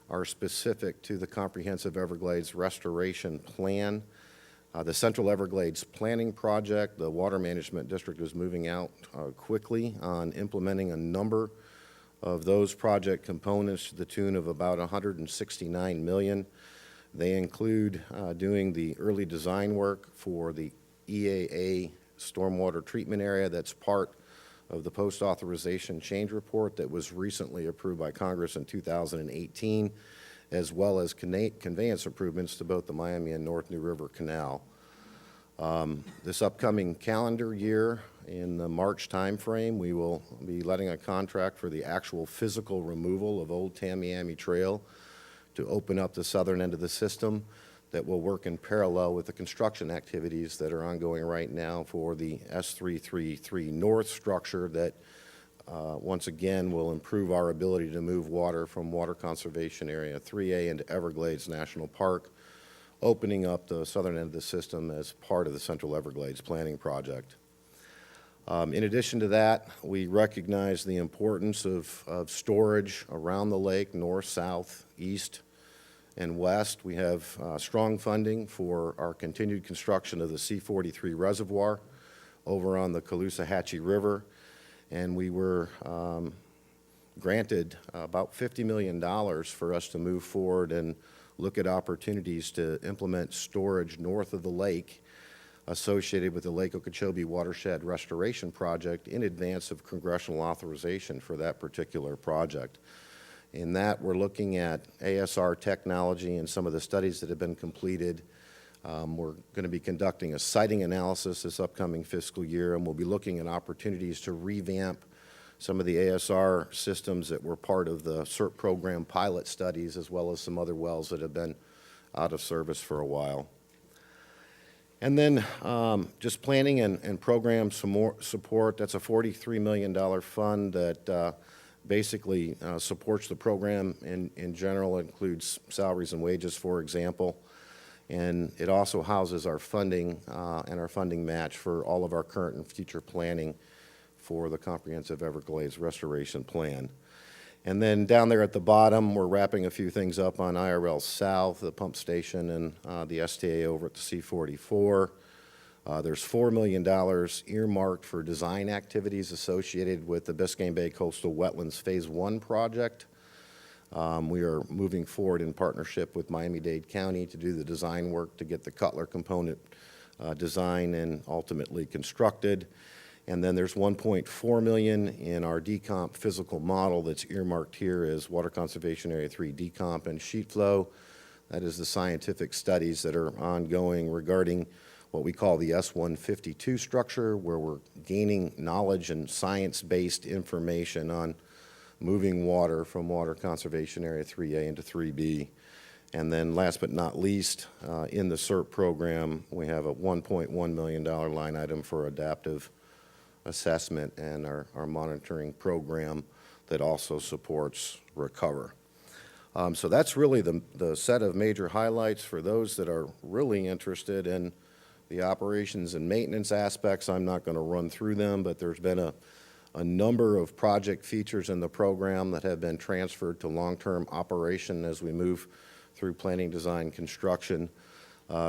Speaker 10: are specific to the Comprehensive Everglades Restoration Plan. The Central Everglades Planning Project, the Water Management District is moving out quickly on implementing a number of those project components to the tune of about 169 million. They include doing the early design work for the EAA stormwater treatment area that's part of the post-authorization change report that was recently approved by Congress in 2018, as well as conveyance improvements to both the Miami and North New River Canal. This upcoming calendar year, in the March timeframe, we will be letting a contract for the actual physical removal of Old Tamiami Trail to open up the southern end of the system that will work in parallel with the construction activities that are ongoing right now for the S333 North structure that once again will improve our ability to move water from Water Conservation Area 3A into Everglades National Park, opening up the southern end of the system as part of the Central Everglades Planning Project. In addition to that, we recognize the importance of storage around the lake, north, south, east, and west. We have strong funding for our continued construction of the C-43 reservoir over on the Caloosahatchee River, and we were granted about $50 million for us to move forward and look at opportunities to implement storage north of the lake associated with the Lake Okeechobee Watershed Restoration Project in advance of congressional authorization for that particular project. In that, we're looking at ASR technology and some of the studies that have been completed. We're going to be conducting a siting analysis this upcoming fiscal year, and we'll be looking at opportunities to revamp some of the ASR systems that were part of the CERT program pilot studies, as well as some other wells that have been out of service for a while. And then just planning and program support, that's a $43 million fund that basically supports the program in general. It includes salaries and wages, for example. And it also houses our funding and our funding match for all of our current and future planning for the Comprehensive Everglades Restoration Plan. And then down there at the bottom, we're wrapping a few things up on IRL South, the pump station, and the STA over at the C-44. There's $4 million earmarked for design activities associated with the Biscayne Bay Coastal Wetlands Phase 1 project. We are moving forward in partnership with Miami-Dade County to do the design work to get the Cutler component designed and ultimately constructed. And then there's $1.4 million in our decomp physical model that's earmarked here as Water Conservation Area 3 decomp and sheet flow. That is the scientific studies that are ongoing regarding what we call the S-152 structure, where we're gaining knowledge and science-based information on moving water from Water Conservation Area 3A into 3B. And then last but not least, in the SERP program, we have a $1.1 million line item for adaptive assessment and our monitoring program that also supports Recover. So that's really the set of major highlights for those that are really interested in the operations and maintenance aspects. I'm not going to run through them, but there's been a number of project features in the program that have been transferred to long-term operation as we move through planning, design, construction,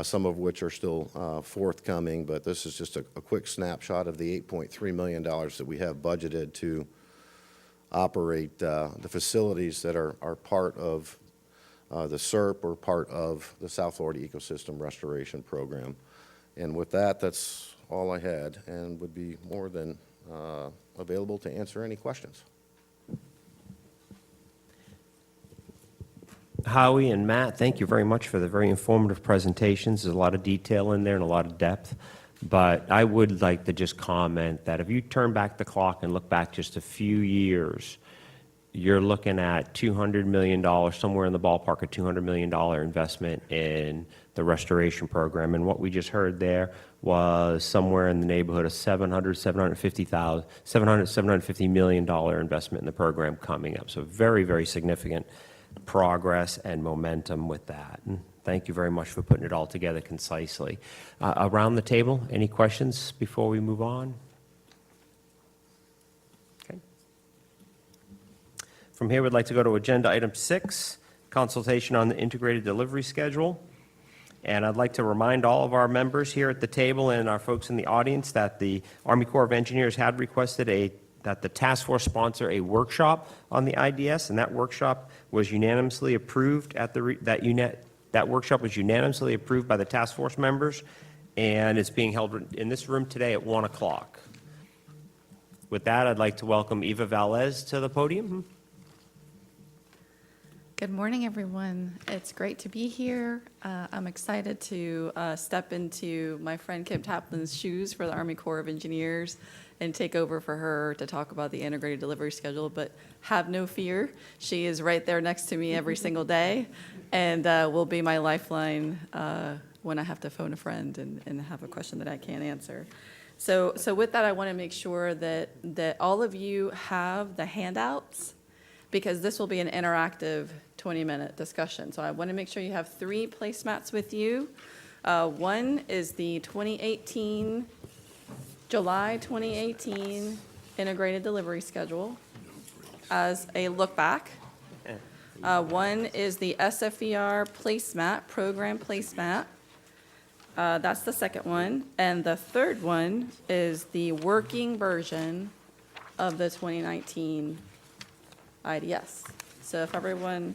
Speaker 10: some of which are still forthcoming, but this is just a quick snapshot of the $8.3 million that we have budgeted to operate the facilities that are part of the SERP or part of the South Florida Ecosystem Restoration Program. And with that, that's all I had and would be more than available to answer any questions.
Speaker 1: Howie and Matt, thank you very much for the very informative presentations. There's a lot of detail in there and a lot of depth. But I would like to just comment that if you turn back the clock and look back just a few years, you're looking at $200 million, somewhere in the ballpark of $200 million investment in the restoration program. And what we just heard there was somewhere in the neighborhood of $750 million investment in the program coming up. So very, very significant progress and momentum with that. And thank you very much for putting it all together concisely. Around the table, any questions before we move on? Okay. From here, we'd like to go to agenda item 6, consultation on the integrated delivery schedule. And I'd like to remind all of our members here at the table and our folks in the audience that the Army Corps of Engineers had requested that the task force sponsor a workshop on the IDS, and that workshop was unanimously approved at that workshop was unanimously approved by the task force members, and it's being held in this room today at 1 o'clock. With that, I'd like to welcome Eva Valdez to the podium.
Speaker 2: Good morning, everyone. It's great to be here. I'm excited to step into my friend Kim Taplin's shoes for the Army Corps of Engineers and take over for her to talk about the integrated delivery schedule, but have no fear. She is right there next to me every single day and will be my lifeline when I have to phone a friend and have a question that I can't answer. So with that, I want to make sure that all of you have the handouts, because this will be an interactive 20-minute discussion. So I want to make sure you have 3 placemats with you. One is the July 2018 integrated delivery schedule as a look back. One is the SFER placemat, program placemat. That's the second one. And the third one is the working version of the 2019 IDS. So if everyone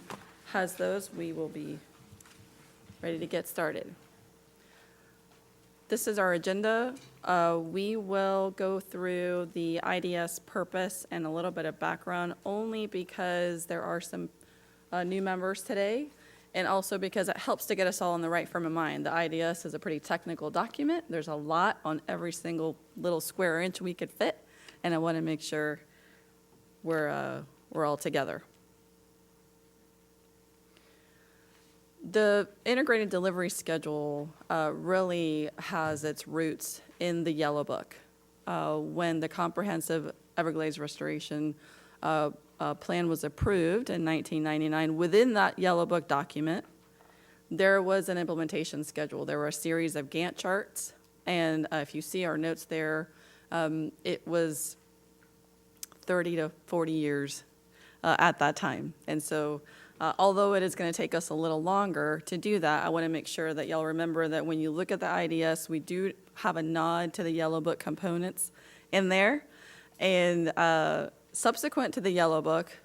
Speaker 2: has those, we will be ready to get started. This is our agenda. We will go through the IDS purpose and a little bit of background, only because there are some new members today, and also because it helps to get us all in the right frame of mind. The IDS is a pretty technical document. There's a lot on every single little square inch we could fit, and I want to make sure we're all together. The integrated delivery schedule really has its roots in the Yellow Book. When the comprehensive Everglades restoration plan was approved in 1999, within that Yellow Book document, there was an implementation schedule. There were a series of Gantt charts, and if you see our notes there, it was 30 to 40 years at that time. And so although it is going to take us a little longer to do that, I want to make sure that y'all remember that when you look at the IDS, we do have a nod to the Yellow Book components in there. And subsequent to the Yellow Book,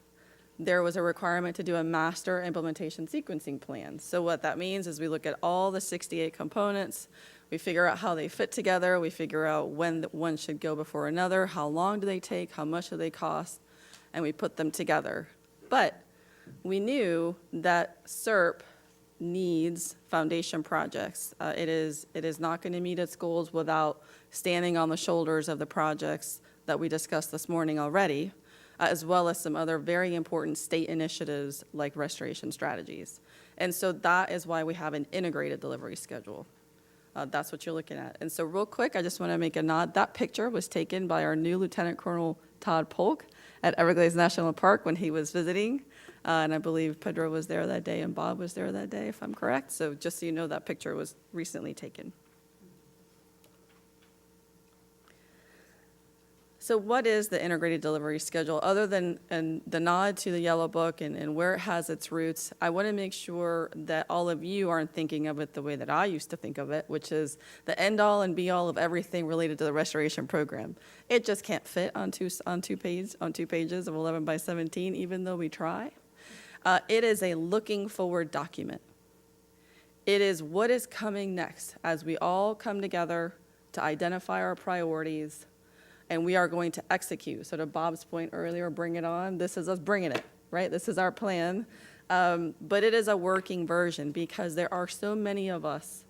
Speaker 2: there was a requirement to do a master implementation sequencing plan. So what that means is we look at all the 68 components, we figure out how they fit together, we figure out when one should go before another, how long do they take, how much do they cost, and we put them together. But we knew that SERP needs foundation projects. It is not going to meet its goals without standing on the shoulders of the projects that we discussed this morning already, as well as some other very important state initiatives like restoration strategies. And so that is why we have an integrated delivery schedule. That's what you're looking at. And so real quick, I just want to make a nod. That picture was taken by our new Lieutenant Colonel Todd Polk at Everglades National Park when he was visiting. And I believe Pedro was there that day and Bob was there that day, if I'm correct. So just so you know, that picture was recently taken. So what is the integrated delivery schedule? Other than the nod to the Yellow Book and where it has its roots, I want to make sure that all of you aren't thinking of it the way that I used to think of it, which is the end-all and be-all of everything related to the restoration program. It just can't fit on two pages of 11 by 17, even though we try. It is a looking forward document. It is what is coming next as we all come together to identify our priorities, and we are going to execute. So to Bob's point earlier, bring it on, this is us bringing it, right? This is our plan. But it is a working version because there are so many of us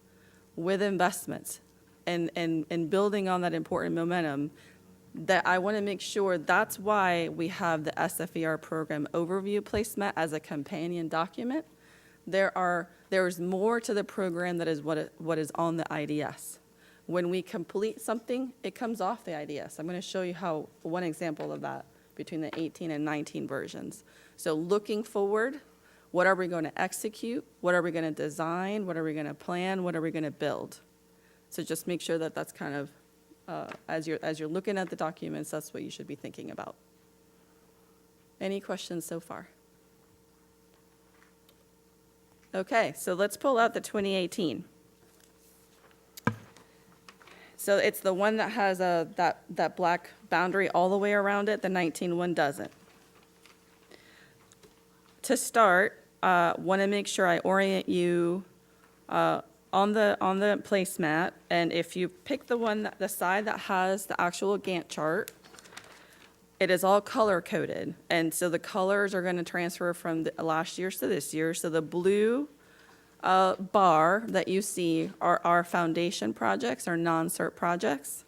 Speaker 2: with investments and building on that important momentum that I want to make sure that's why we have the SFER program overview placemat as a companion document. There's more to the program that is what is on the IDS. When we complete something, it comes off the IDS. I'm going to show you one example of that between the 18 and 19 versions. So looking forward, what are we going to execute? What are we going to design? What are we going to plan? What are we going to build? So just make sure that that's kind of, as you're looking at the documents, that's what you should be thinking about. Any questions so far? Okay, so let's pull out the 2018. So it's the one that has that black boundary all the way around it. The 19 one doesn't. To start, want to make sure I orient you on the placemat. And if you pick the side that has the actual Gantt chart, it is all color coded. And so the colors are going to transfer from last year's to this year. So the blue bar that you see are our foundation projects, our non-CERT projects.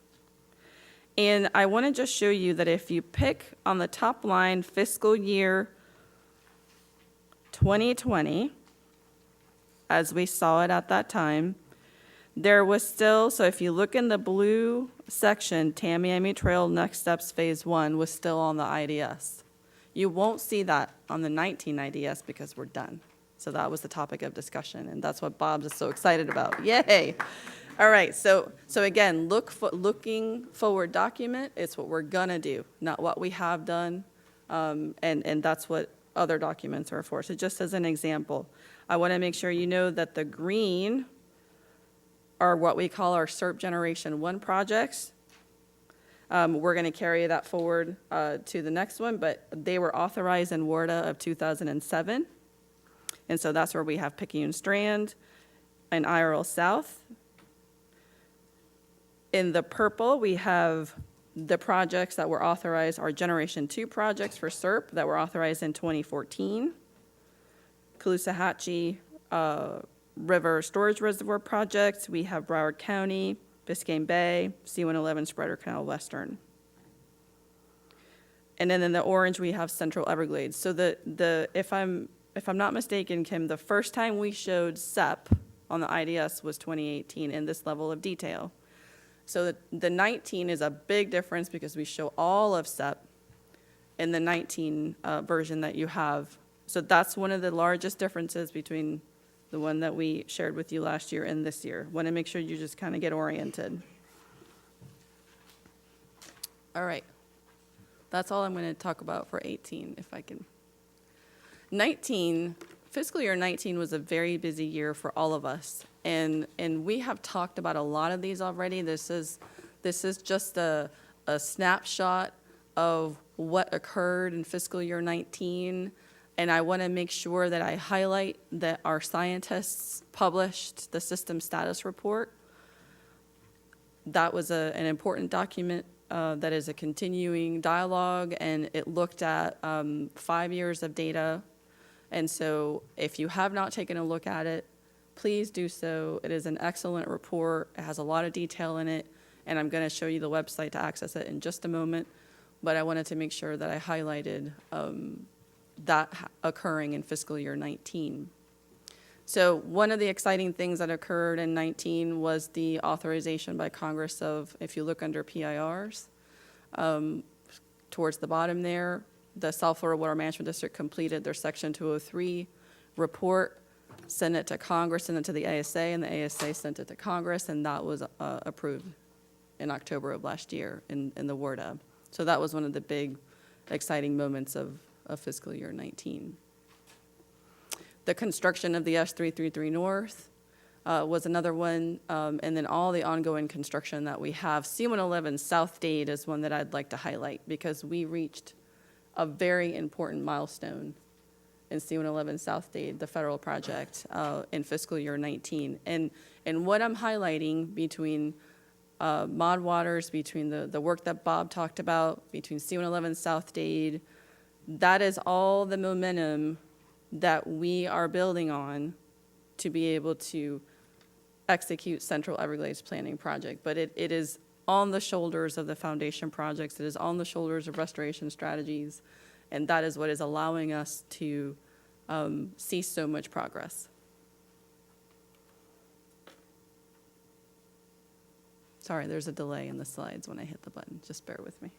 Speaker 2: And I want to just show you that if you pick on the top line fiscal year 2020, as we saw it at that time, there was still, so if you look in the blue section, Tamiami Trail Next Steps Phase 1 was still on the IDS. You won't see that on the 19 IDS because we're done. So that was the topic of discussion, and that's what Bob's is so excited about. Yay! All right, so again, looking forward document, it's what we're gonna do, not what we have done, and that's what other documents are for. So just as an example, I wanna make sure you know that the green are what we call our SERP Generation 1 projects. We're gonna carry that forward to the next one, but they were authorized in WRDA of 2007. And so that's where we have Picayune Strand and IRL South. In the purple, we have the projects that were authorized, our Generation 2 projects for SERP that were authorized in 2014. Caloosahatchee River Storage Reservoir projects. We have Broward County, Biscayne Bay, C-111 Spreader Canal Western. And then in the orange, we have Central Everglades. So if I'm if I'm not mistaken, Kim, the first time we showed SEP on the IDS was 2018 in this level of detail. So the 19 is a big difference because we show all of SEP in the 19 version that you have. So that's one of the largest differences between the one that we shared with you last year and this year. Want to make sure you just kind of get oriented. All right. That's all I'm going to talk about for 18, if I can. 19, fiscal year 19 was a very busy year for all of us. And we have talked about a lot of these already. This is just a snapshot of what occurred in fiscal year 19. And I want to make sure that I highlight that our scientists published the system status report. That was an important document that is a continuing dialogue, and it looked at 5 years of data. And so if you have not taken a look at it, please do so. It is an excellent report. It has a lot of detail in it, and I'm going to show you the website to access it in just a moment. But I wanted to make sure that I highlighted that occurring in fiscal year 19. So one of the exciting things that occurred in 19 was the authorization by Congress of, if you look under PIRs, towards the bottom there, the South Florida Water Management District completed their Section 203 report, sent it to Congress, sent it to the ASA, and the ASA sent it to Congress, and that was approved in October of last year in the WRDA. So that was one of the big, exciting moments of fiscal year 19. The construction of the S333 North was another one, and then all the ongoing construction that we have. C111 South Dade is one that I'd like to highlight because we reached a very important milestone in C111 South Dade, the federal project, in fiscal year 19. And what I'm highlighting between Mod Waters, between the work that Bob talked about, between C111 South Dade, that is all the momentum that we are building on to be able to execute Central Everglades Planning Project. But it is on the shoulders of the foundation projects. It is on the shoulders of restoration strategies. And that is what is allowing us to see so much progress. Sorry, there's a delay in the slides when I hit the button. Just bear with me.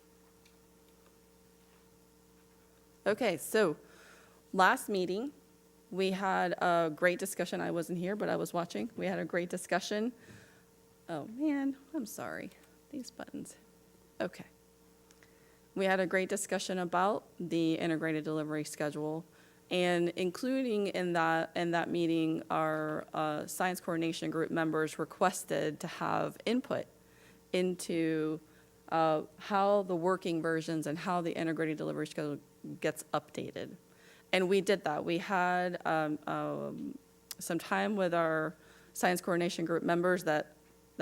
Speaker 2: Okay, so last meeting, we had a great discussion. I wasn't here, but I was watching. We had a great discussion. Oh, man, I'm sorry. These buttons. Okay. We had a great discussion about the integrated delivery schedule, and including in that meeting, our science coordination group members requested to have input into how the working versions and how the integrated delivery schedule gets updated. And we did that. We had some time with our science coordination group members that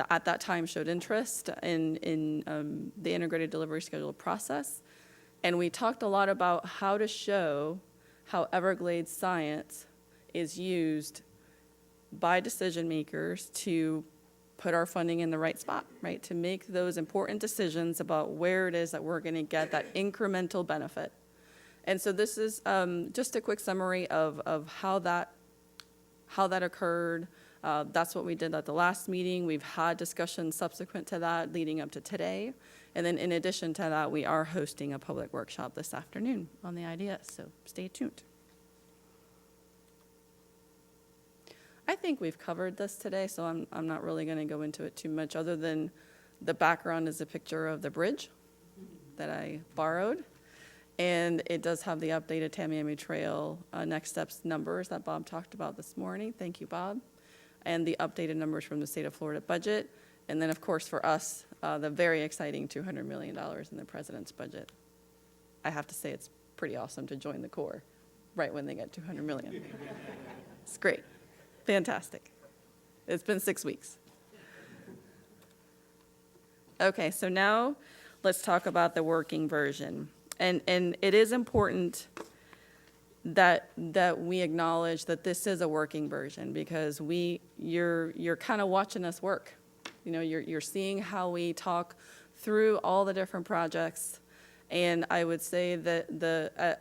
Speaker 2: at that time showed interest in the integrated delivery schedule process. And we talked a lot about how to show how Everglades science is used by decision makers to put our funding in the right spot, right? To make those important decisions about where it is that we're going to get that incremental benefit. And so this is just a quick summary of how that occurred. That's what we did at the last meeting. We've had discussions subsequent to that leading up to today. And then in addition to that, we are hosting a public workshop this afternoon on the IDS, so stay tuned. I think we've covered this today, so I'm not really going to go into it too much, other than the background is a picture of the bridge that I borrowed. And it does have the updated Tamiami Trail next steps numbers that Bob talked about this morning. Thank you, Bob. And the updated numbers from the state of Florida budget. And then, of course, for us, the very exciting $200 million in the president's budget. I have to say it's pretty awesome to join the Corps right when they get $200 million. It's great. Fantastic. It's been 6 weeks. Okay, so now let's talk about the working version. And it is important that we acknowledge that this is a working version, because you're kind of watching us work. You know, you're seeing how we talk through all the different projects. And I would say that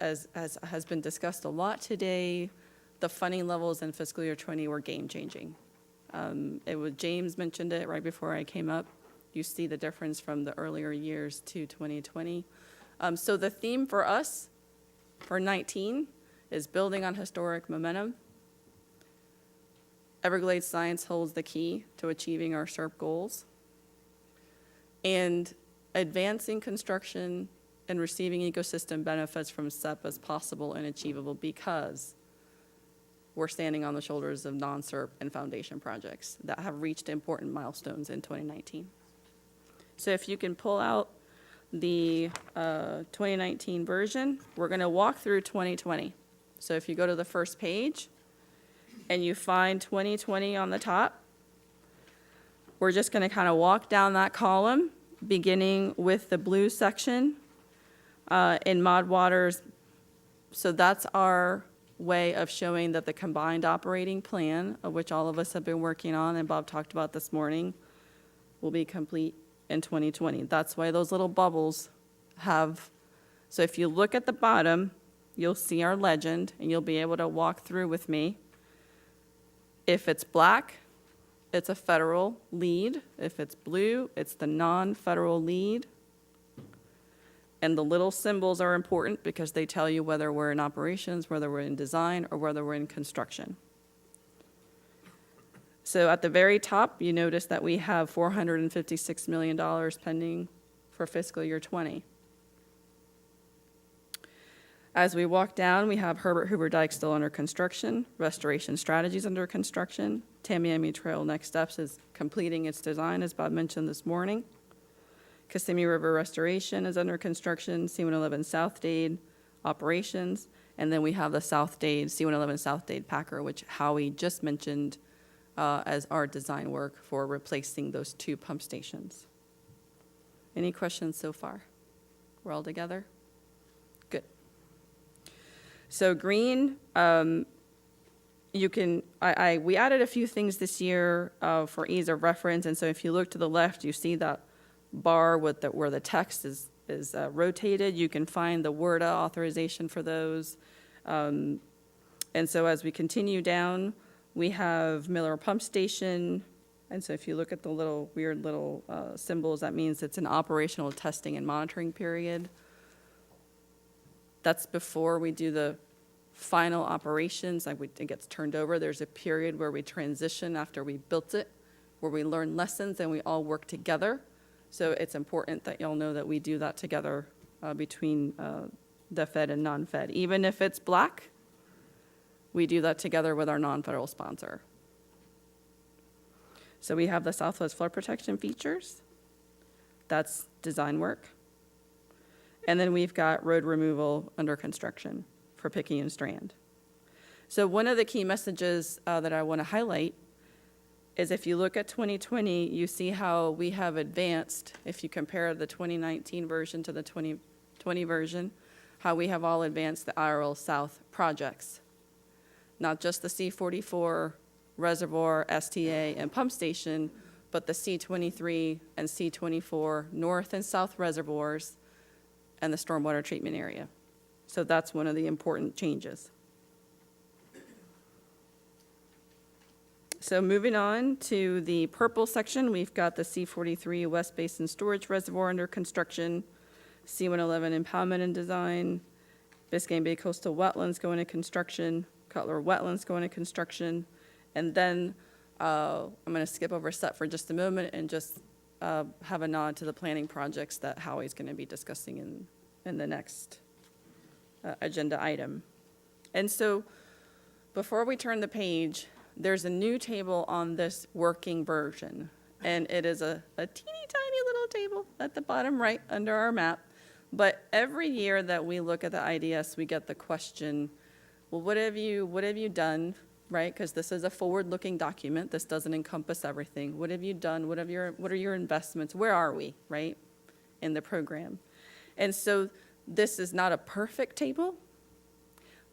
Speaker 2: as has been discussed a lot today, the funding levels in fiscal year '20 were game-changing. James mentioned it right before I came up. You see the difference from the earlier years to 2020. So the theme for us for 19 is building on historic momentum. Everglades science holds the key to achieving our SERP goals. And advancing construction and receiving ecosystem benefits from SEP as possible and achievable because we're standing on the shoulders of non-SERP and foundation projects that have reached important milestones in 2019. So if you can pull out the 2019 version, we're going to walk through 2020. So if you go to the first page and you find 2020 on the top, we're just going to kind of walk down that column, beginning with the blue section in Mod Waters. So that's our way of showing that the combined operating plan, of which all of us have been working on and Bob talked about this morning, will be complete in 2020. That's why those little bubbles have, so if you look at the bottom, you'll see our legend and you'll be able to walk through with me. If it's black, it's a federal lead. If it's blue, it's the non-federal lead. And the little symbols are important because they tell you whether we're in operations, whether we're in design, or whether we're in construction. So at the very top, you notice that we have $456 million pending for fiscal year '20. As we walk down, we have Herbert Hoover Dike still under construction, Restoration Strategies under construction, Tamiami Trail Next Steps is completing its design, as Bob mentioned this morning. Kissimmee River Restoration is under construction, C-111 South Dade operations, and then we have the South Dade, C-111 South Dade Packer, which Howie just mentioned as our design work for replacing those 2 pump stations. Any questions so far? We're all together? Good. So green, you can, we added a few things this year for ease of reference, and so if you look to the left, you see that bar with where the text is rotated. You can find the WRDA authorization for those. And so as we continue down, we have Miller Pump Station. And so if you look at the little weird little symbols, that means it's an operational testing and monitoring period. That's before we do the final operations, like it gets turned over. There's a period where we transition after we built it, where we learn lessons and we all work together. So it's important that y'all know that we do that together between the Fed and non-Fed. Even if it's black, we do that together with our non-federal sponsor. So we have the Southwest Flood Protection features. That's design work. And then we've got road removal under construction for Picayune Strand. So one of the key messages that I want to highlight is if you look at 2020, you see how we have advanced, if you compare the 2019 version to the 2020 version, how we have all advanced the IRL South projects. Not just the C-44 reservoir, STA, and pump station, but the C-23 and C-24 north and south reservoirs and the stormwater treatment area. So that's one of the important changes. So moving on to the purple section, we've got the C-43 West Basin Storage Reservoir under construction, C-111 impoundment and design, Biscayne Bay Coastal Wetlands going to construction, Cutler Wetlands going to construction, and then I'm going to skip over SEP for just a moment and just have a nod to the planning projects that Howie's going to be discussing in the next agenda item. And so before we turn the page, there's a new table on this working version, and it is a teeny tiny little table at the bottom right under our map. But every year that we look at the IDS, we get the question, well, what have you done, right? Because this is a forward-looking document. This doesn't encompass everything. What have you done? What are your investments? Where are we, right, in the program? And so this is not a perfect table,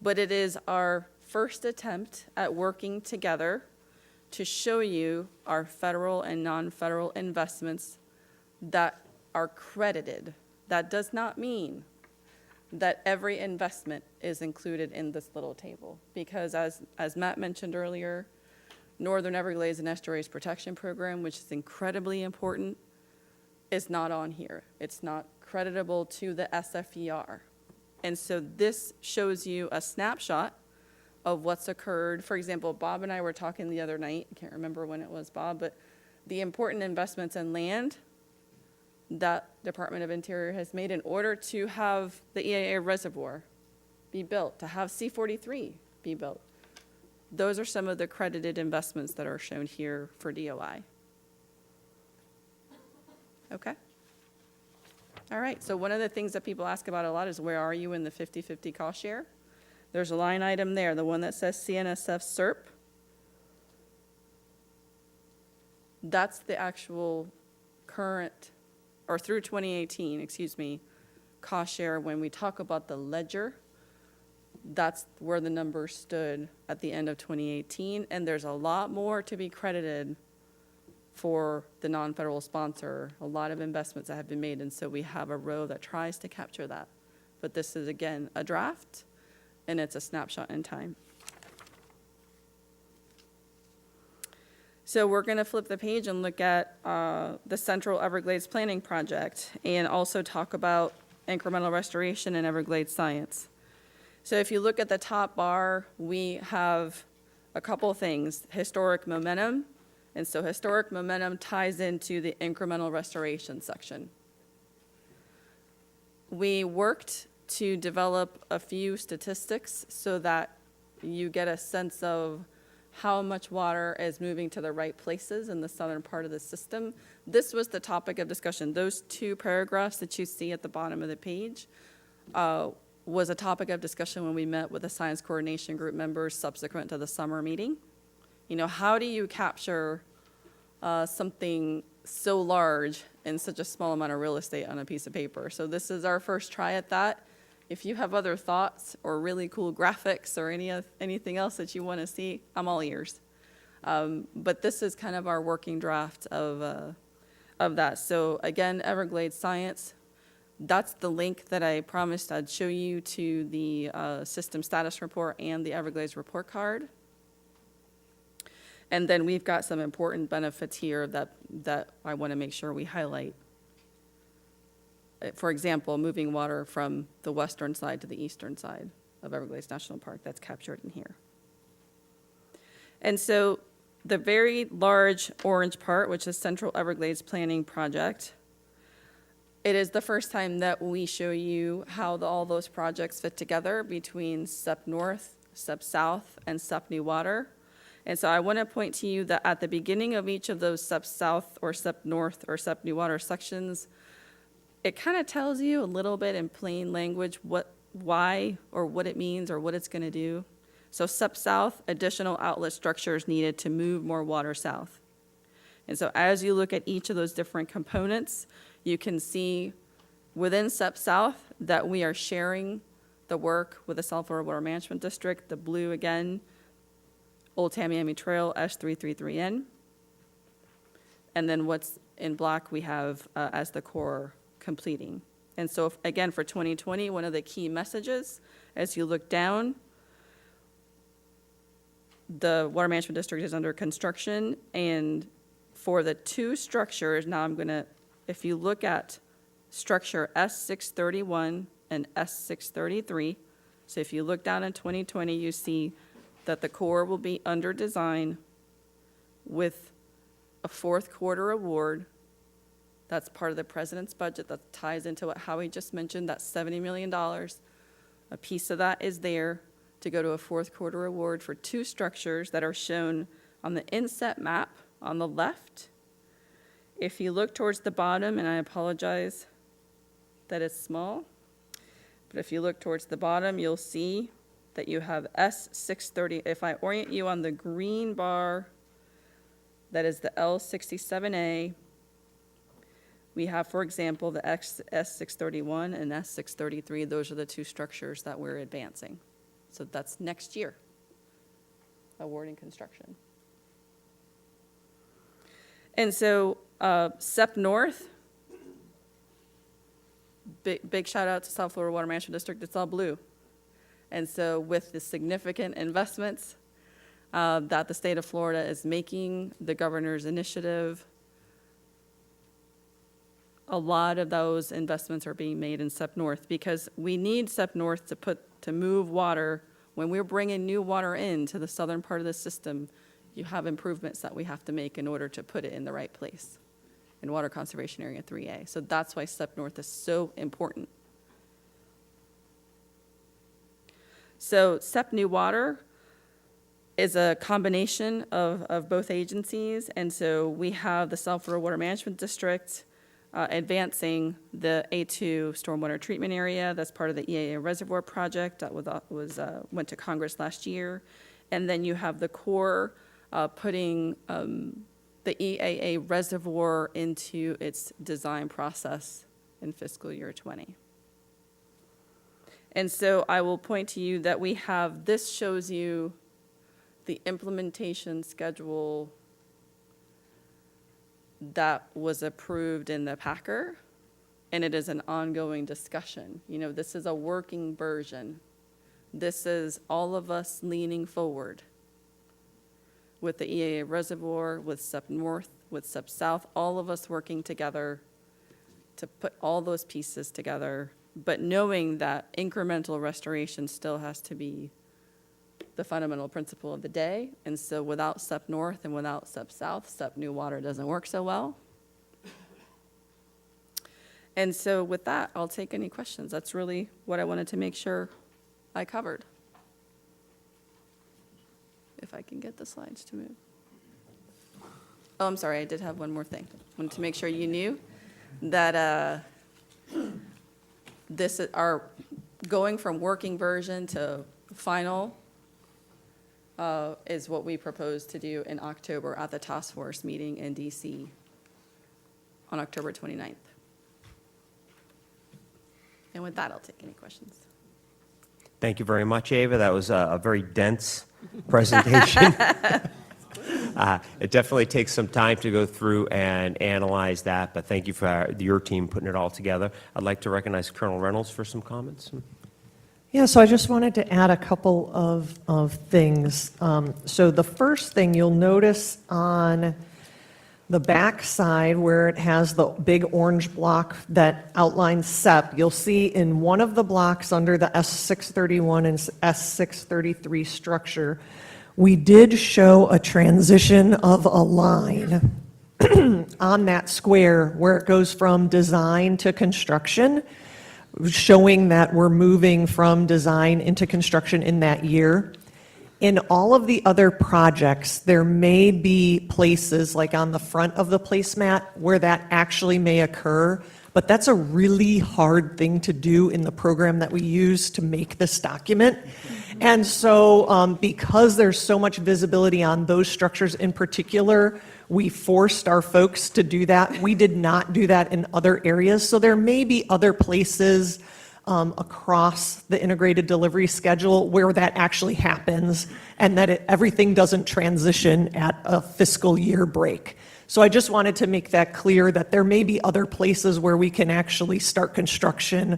Speaker 2: but it is our first attempt at working together to show you our federal and non-federal investments that are credited. That does not mean that every investment is included in this little table. Because as Matt mentioned earlier, Northern Everglades and Estuaries Protection Program, which is incredibly important, is not on here. It's not creditable to the SFER. And so this shows you a snapshot of what's occurred. For example, Bob and I were talking the other night, I can't remember when it was, Bob, but the important investments in land that Department of Interior has made in order to have the EAA reservoir be built, to have C-43 be built. Those are some of the credited investments that are shown here for DOI. Okay? All right, so one of the things that people ask about a lot is where are you in the 50-50 cost share? There's a line item there, the one that says CNSF SERP. That's the actual current, or through 2018, excuse me, cost share. When we talk about the ledger, that's where the numbers stood at the end of 2018, and there's a lot more to be credited for the non-federal sponsor, a lot of investments that have been made, and so we have a row that tries to capture that. But this is, again, a draft, and it's a snapshot in time. So we're going to flip the page and look at the Central Everglades Planning Project and also talk about incremental restoration and Everglades science. So if you look at the top bar, we have a couple things, historic momentum. And so historic momentum ties into the incremental restoration section. We worked to develop a few statistics so that you get a sense of how much water is moving to the right places in the southern part of the system. This was the topic of discussion. Those two paragraphs that you see at the bottom of the page was a topic of discussion when we met with the science coordination group members subsequent to the summer meeting. You know, how do you capture something so large in such a small amount of real estate on a piece of paper? So this is our first try at that. If you have other thoughts or really cool graphics or anything else that you want to see, I'm all ears. But this is kind of our working draft of that. So again, Everglades Science, that's the link that I promised I'd show you to the system status report and the Everglades report card. And then we've got some important benefits here that I want to make sure we highlight. For example, moving water from the western side to the eastern side of Everglades National Park, that's captured in here. And so the very large orange part, which is Central Everglades Planning Project, it is the first time that we show you how all those projects fit together between SEP North, SEP South, and SEP New Water. And so I want to point to you that at the beginning of each of those SEP South or SEP North or SEP New Water sections, it kind of tells you a little bit in plain language why or what it means or what it's going to do. So SEP South, additional outlet structures needed to move more water south. And so as you look at each of those different components, you can see within SEP South that we are sharing the work with the South Florida Water Management District, the blue again, Old Tamiami Trail, S333N. And then what's in black we have as the core completing. And so again, for 2020, one of the key messages, as you look down, the Water Management District is under construction, and for the two structures, now I'm going to, if you look at structure S631 and S633, so if you look down in 2020, you see that the core will be under design with a fourth quarter award. That's part of the president's budget that ties into what Howie just mentioned, that $70 million. A piece of that is there to go to a fourth quarter award for two structures that are shown on the inset map on the left. If you look towards the bottom, and I apologize that it's small, but if you look towards the bottom, you'll see that you have S630. If I orient you on the green bar, that is the L67A. We have, for example, the S631 and S633. Those are the two structures that we're advancing. So that's next year, awarding construction. And so SEP North, big shout out to South Florida Water Management District, it's all blue. And so with the significant investments that the state of Florida is making, the governor's initiative, a lot of those investments are being made in SEP North because we need SEP North to move water. When we're bringing new water into the southern part of the system, you have improvements that we have to make in order to put it in the right place in Water Conservation Area 3A. So that's why SEP North is so important. So SEP New Water is a combination of both agencies. And so we have the South Florida Water Management District advancing the A2 stormwater treatment area. That's part of the EAA reservoir project that went to Congress last year. And then you have the Corps putting the EAA reservoir into its design process in fiscal year 20. And so I will point to you that this shows you the implementation schedule that was approved in the Packer, and it is an ongoing discussion. You know, this is a working version. This is all of us leaning forward with the EAA reservoir, with SEP North, with SEP South, all of us working together to put all those pieces together, but knowing that incremental restoration still has to be the fundamental principle of the day. And so without SEP North and without SEP South, SEP New Water doesn't work so well. And so with that, I'll take any questions. That's really what I wanted to make sure I covered. If I can get the slides to move. Oh, I'm sorry, I did have one more thing. Wanted to make sure you knew that this is our going from working version to final is what we propose to do in October at the task force meeting in DC on October 29th. And with that, I'll take any questions.
Speaker 1: Thank you very much, Ava. That was a very dense presentation. It definitely takes some time to go through and analyze that, but thank you for your team putting it all together. I'd like to recognize Colonel Reynolds for some comments.
Speaker 24: Yeah, so I just wanted to add a couple of things. So the first thing you'll notice on the back side where it has the big orange block that outlines SEP, you'll see in one of the blocks under the S631 and S633 structure, we did show a transition of a line on that square where it goes from design to construction, showing that we're moving from design into construction in that year. In all of the other projects, there may be places, like on the front of the placemat, where that actually may occur, but that's a really hard thing to do in the program that we use to make this document. And so because there's so much visibility on those structures in particular, we forced our folks to do that. We did not do that in other areas. So there may be other places across the integrated delivery schedule where that actually happens and that everything doesn't transition at a fiscal year break. So I just wanted to make that clear that there may be other places where we can actually start construction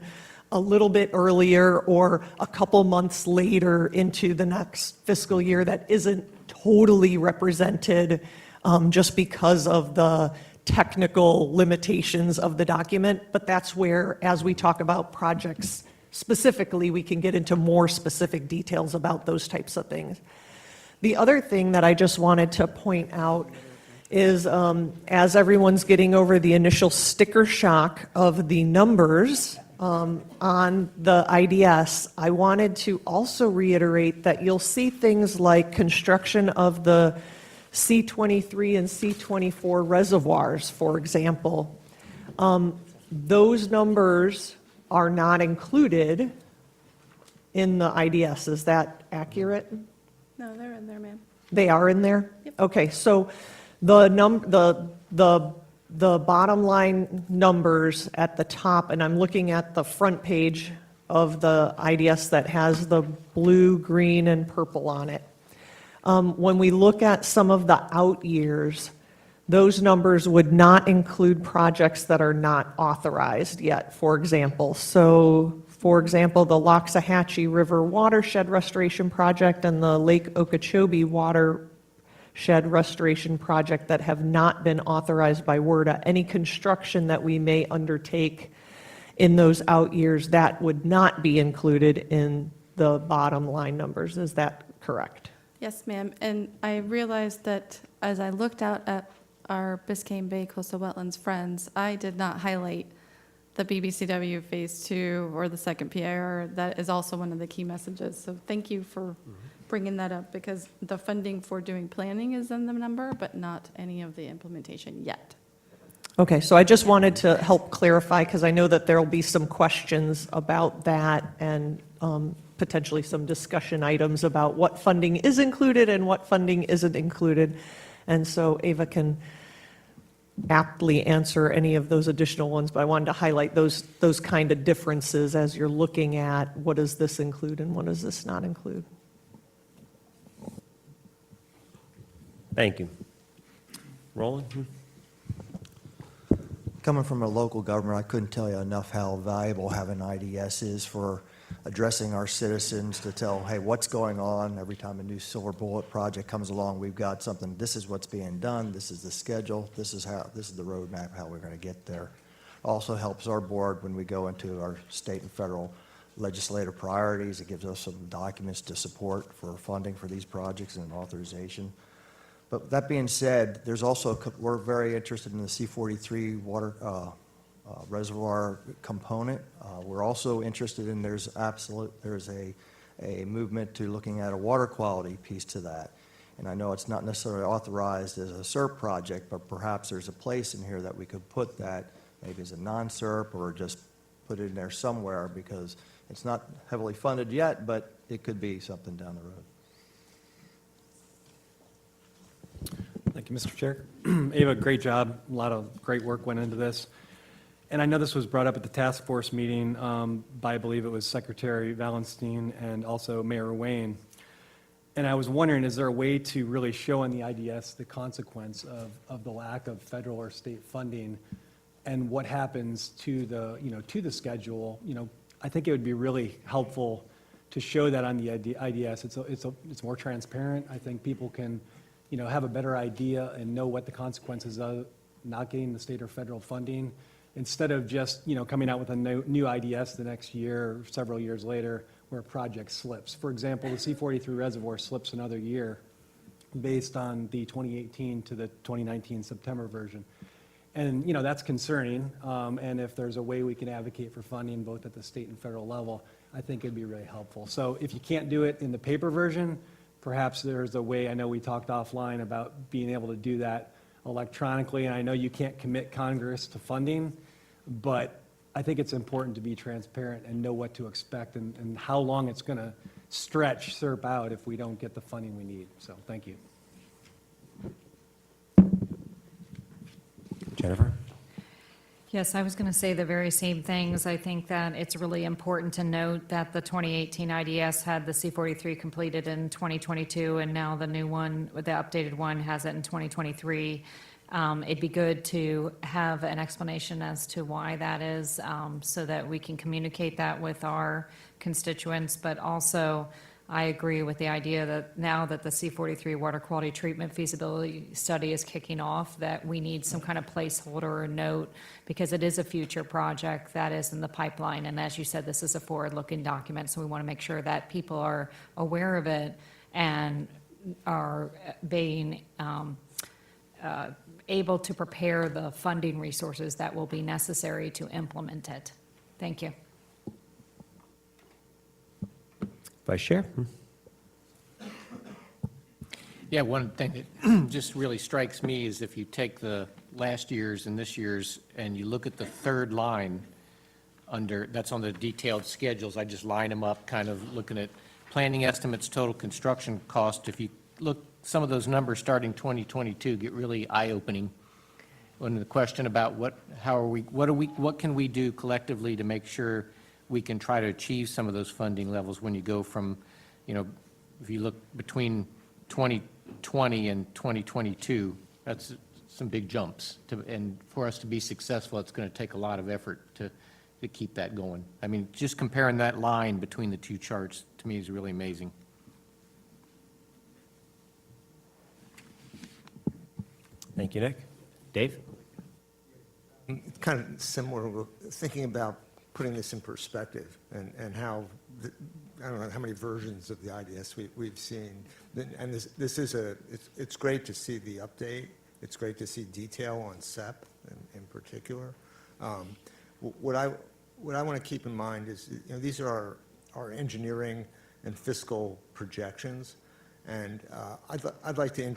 Speaker 24: a little bit earlier or a couple months later into the next fiscal year that isn't totally represented just because of the technical limitations of the document, but that's where, as we talk about projects specifically, we can get into more specific details about those types of things. The other thing that I just wanted to point out is as everyone's getting over the initial sticker shock of the numbers on the IDS, I wanted to also reiterate that you'll see things like construction of the C23 and C24 reservoirs, for example. Those numbers are not included in the IDS. Is that accurate?
Speaker 2: No, they're in there, ma'am.
Speaker 24: They are in there? Yep. Okay, so the bottom line numbers at the top, and I'm looking at the front page of the IDS that has the blue, green, and purple on it. When we look at some of the out years, those numbers would not include projects that are not authorized yet, for example. So, for example, the Loxahatchee River Watershed Restoration Project and the Lake Okeechobee Watershed Restoration Project that have not been authorized by WRDA. Any construction that we may undertake in those out years, that would not be included in the bottom line numbers. Is that correct?
Speaker 2: Yes, ma'am. And I realized that as I looked out at our Biscayne Bay Coastal Wetlands friends, I did not highlight the BBCW Phase 2 or the second PIR. That is also one of the key messages. So thank you for bringing that up, because the funding for doing planning is in the number, but not any of the implementation yet.
Speaker 24: Okay, so I just wanted to help clarify, because I know that there will be some questions about that and potentially some discussion items about what funding is included and what funding isn't included. And so Ava can aptly answer any of those additional ones, but I wanted to highlight those kind of differences as you're looking at what does this include and what does this not include.
Speaker 1: Thank you. Roland?
Speaker 16: Coming from a local government, I couldn't tell you enough how valuable having IDS is for addressing our citizens, to tell, hey, what's going on? Every time a new silver bullet project comes along, we've got something, this is what's being done, this is the schedule, this is the roadmap, how we're going to get there. Also helps our board when we go into our state and federal legislative priorities. It gives us some documents to support for funding for these projects and authorization. But that being said, there's also, we're very interested in the C-43 water reservoir component. We're also interested in, there's a movement to looking at a water quality piece to that. And I know it's not necessarily authorized as a SERP project, but perhaps there's a place in here that we could put that, maybe as a non-SERP, or just put it in there somewhere, because it's not heavily funded yet, but it could be something down the road.
Speaker 3: Thank you, Mr. Chair. Ava, great job. A lot of great work went into this. And I know this was brought up at the task force meeting by, I believe it was Secretary Valenstein and also Mayor Wayne. And I was wondering, is there a way to really show in the IDS the consequence of the lack of federal or state funding and what happens to the, to the schedule? I think it would be really helpful to show that on the IDS. It's more transparent. I think people can, have a better idea and know what the consequences of not getting the state or federal funding, instead of just, coming out with a new IDS the next year or several years later where a project slips. For example, the C-43 reservoir slips another year based on the 2018 to the 2019 September version. And, that's concerning. And if there's a way we can advocate for funding both at the state and federal level, I think it'd be really helpful. So if you can't do it in the paper version, perhaps there's a way. I know we talked offline about being able to do that electronically, and I know you can't commit Congress to funding, but I think it's important to be transparent and know what to expect and how long it's going to stretch SERP out if we don't get the funding we need. So thank you.
Speaker 1: Jennifer?
Speaker 17: Yes, I was going to say the very same things. I think that it's really important to note that the 2018 IDS had the C-43 completed in 2022, and now the new one, the updated one, has it in 2023. It'd be good to have an explanation as to why that is, so that we can communicate that with our constituents. But also, I agree with the idea that now that the C-43 water quality treatment feasibility study is kicking off, that we need some kind of placeholder or note, because it is a future project that is in the pipeline. And as you said, this is a forward-looking document, so we want to make sure that people are aware of it and are being able to prepare the funding resources that will be necessary to implement it. Thank you.
Speaker 1: Vice Chair?
Speaker 18: Yeah, one thing that just really strikes me is if you take the last year's and this year's and you look at the third line under, that's on the detailed schedules, I just line them up, kind of looking at planning estimates, total construction cost. If you look, some of those numbers starting 2022 get really eye-opening. When the question about what can we do collectively to make sure we can try to achieve some of those funding levels when you go from, if you look between 2020 and 2022, that's
Speaker 11: some big jumps. And for us to be successful, it's going to take a lot of effort to keep that going. I mean, just comparing that line between the two charts, to me, is really amazing.
Speaker 1: Thank you, Nick. Dave?
Speaker 4: It's kind of similar, thinking about putting this in perspective and how, I don't know how many versions of the IDS we've seen. And this is it's great to see the update. It's great to see detail on SEP in particular. What I want to keep in mind is, these are our engineering and fiscal projections. And I'd like to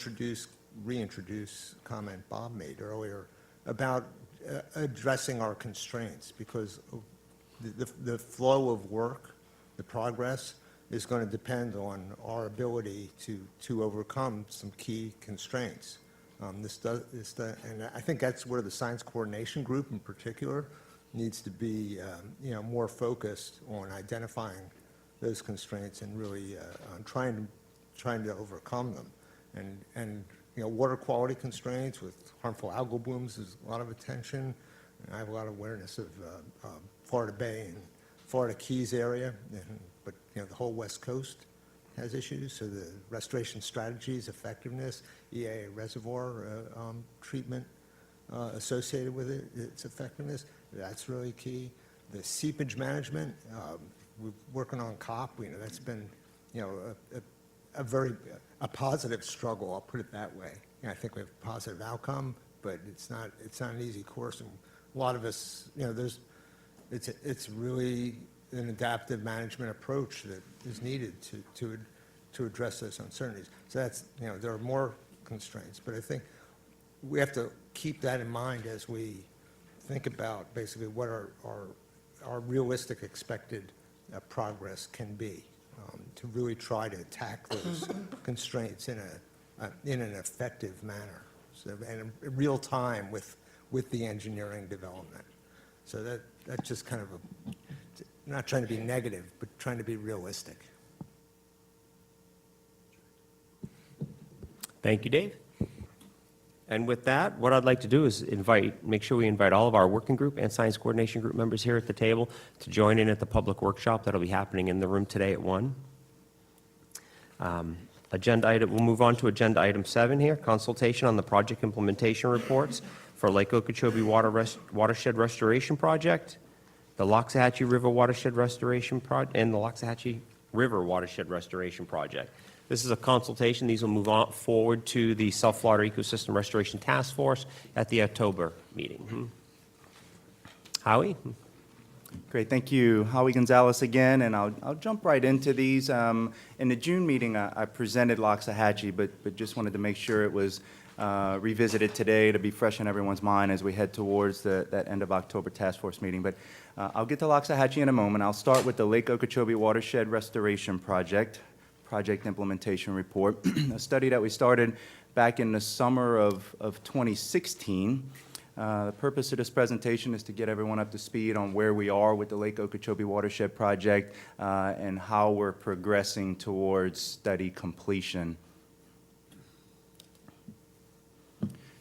Speaker 4: reintroduce a comment Bob made earlier about addressing our constraints, because the flow of work, the progress, is going to depend on our ability to overcome some key constraints. And I think that's where the Science Coordination Group in particular needs to be more focused on identifying those constraints and really on trying to overcome them. And water quality constraints with harmful algal blooms is a lot of attention. And I have a lot of awareness of Florida Bay and Florida Keys area, but the whole West Coast has issues. So the restoration strategies, effectiveness, EA reservoir treatment associated with it, its effectiveness, that's really key. The seepage management, we're working on COP. That's been a positive struggle. I'll put it that way. I think we have a positive outcome, but it's not an easy course. And a lot of us, it's really an adaptive management approach that is needed to address those uncertainties. So that's, there are more constraints, but I think we have to keep that in mind as we think about basically what our realistic expected progress can be, to really try to attack those constraints in an effective manner, so and in real time with the engineering development. So that's just kind of not trying to be negative, but trying to be realistic.
Speaker 1: Thank you, Dave. And with that, what I'd like to do is make sure we invite all of our working group and science coordination group members here at the table to join in at the public workshop that'll be happening in the room today at 1. We'll move on to agenda item 7 here, consultation on the project implementation reports for Lake Okeechobee Watershed Restoration Project, the Loxahatchee River Watershed Restoration Project, and the Loxahatchee River Watershed Restoration Project. This is a consultation. These will move on forward to the South Florida Ecosystem Restoration Task Force at the October meeting. Howie?
Speaker 15: Great, thank you. Howie Gonzalez again, and I'll jump right into these. In the June meeting, I presented Loxahatchee, but just wanted to make sure it was revisited today to be fresh in everyone's mind as we head towards that end of October task force meeting. But I'll get to Loxahatchee in a moment. I'll start with the Lake Okeechobee Watershed Restoration Project implementation report, a study that we started back in the summer of 2016. The purpose of this presentation is to get everyone up to speed on where we are with the Lake Okeechobee Watershed Project and how we're progressing towards study completion.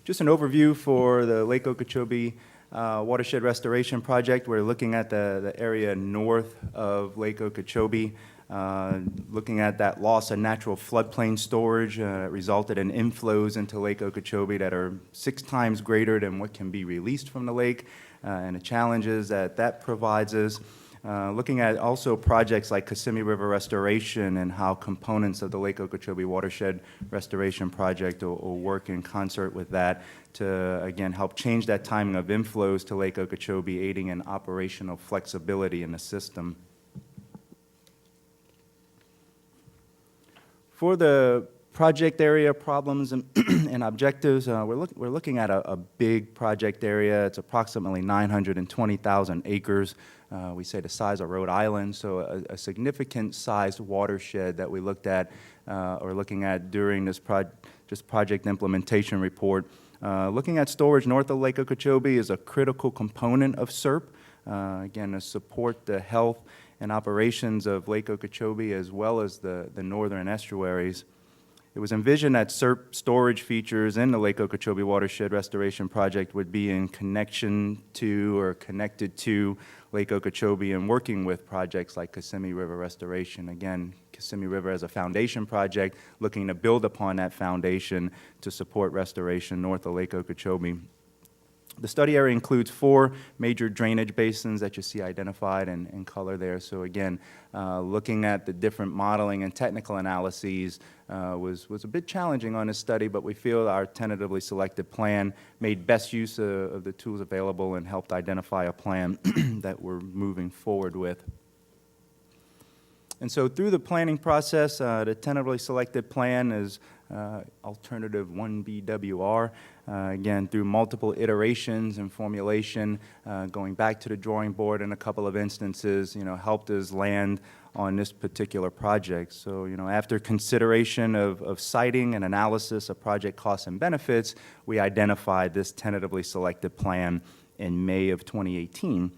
Speaker 15: Just an overview for the Lake Okeechobee Watershed Restoration Project. We're looking at the area north of Lake Okeechobee, looking at that loss of natural floodplain storage resulted in inflows into Lake Okeechobee that are 6 times greater than what can be released from the lake, and the challenges that provides us. Looking at also projects like Kissimmee River Restoration and how components of the Lake Okeechobee Watershed Restoration Project will work in concert with that to, again, help change that timing of inflows to Lake Okeechobee, aiding in operational flexibility in the system. For the project area problems and objectives, we're looking at a big project area. It's approximately 920,000 acres. We say the size of Rhode Island, so a significant sized watershed that we looked at or looking at during this project implementation report. Looking at storage north of Lake Okeechobee is a critical component of SERP, again, to support the health and operations of Lake Okeechobee as well as the northern estuaries. It was envisioned that SERP storage features in the Lake Okeechobee Watershed Restoration Project would be in connection to or connected to Lake Okeechobee and working with projects like Kissimmee River Restoration. Again, Kissimmee River as a foundation project, looking to build upon that foundation to support restoration north of Lake Okeechobee. The study area includes 4 major drainage basins that you see identified in color there. So again, looking at the different modeling and technical analyses was a bit challenging on this study, but we feel our tentatively selected plan made best use of the tools available and helped identify a plan that we're moving forward with. And so through the planning process, the tentatively selected plan is alternative 1BWR. Again, through multiple iterations and formulation, going back to the drawing board in a couple of instances, helped us land on this particular project. So, after consideration of siting and analysis of project costs and benefits, we identified this tentatively selected plan in May of 2018.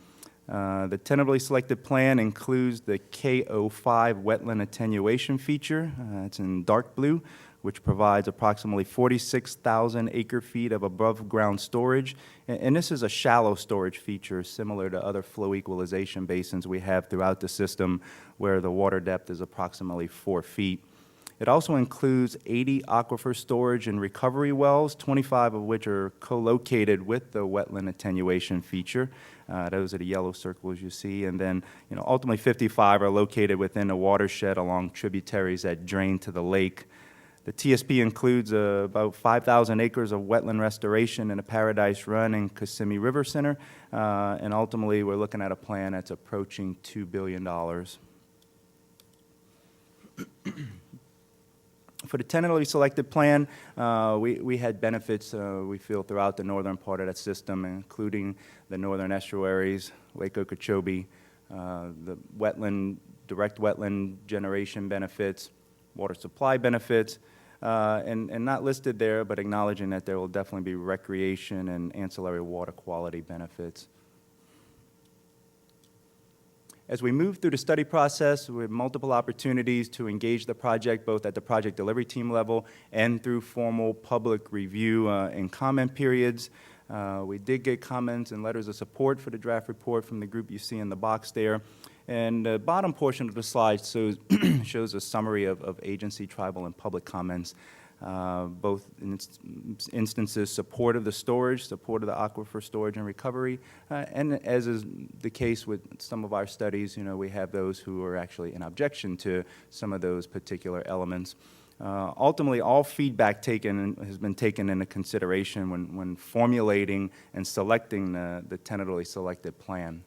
Speaker 15: The tentatively selected plan includes the K05 wetland attenuation feature. It's in dark blue, which provides approximately 46,000 acre-feet of above-ground storage. And this is a shallow storage feature similar to other flow equalization basins we have throughout the system where the water depth is approximately 4 feet. It also includes 80 aquifer storage and recovery wells, 25 of which are co-located with the wetland attenuation feature. Those are the yellow circles you see. And then, ultimately 55 are located within the watershed along tributaries that drain to the lake. The TSP includes about 5,000 acres of wetland restoration in a Paradise Run and Kissimmee River Center. And ultimately, we're looking at a plan that's approaching $2 billion. For the tentatively selected plan, we had benefits, we feel, throughout the northern part of that system, including the northern estuaries, Lake Okeechobee, the direct wetland generation benefits, water supply benefits, and not listed there, but acknowledging that there will definitely be recreation and ancillary water quality benefits. As we move through the study process, we have multiple opportunities to engage the project, both at the project delivery team level and through formal public review and comment periods. We did get comments and letters of support for the draft report from the group you see in the box there. And the bottom portion of the slide shows a summary of agency, tribal, and public comments, both in instances support of the storage, support of the aquifer storage and recovery, and as is the case with some of our studies, we have those who are actually in objection to some of those particular elements. Ultimately, all feedback has been taken into consideration when formulating and selecting the tentatively selected plan.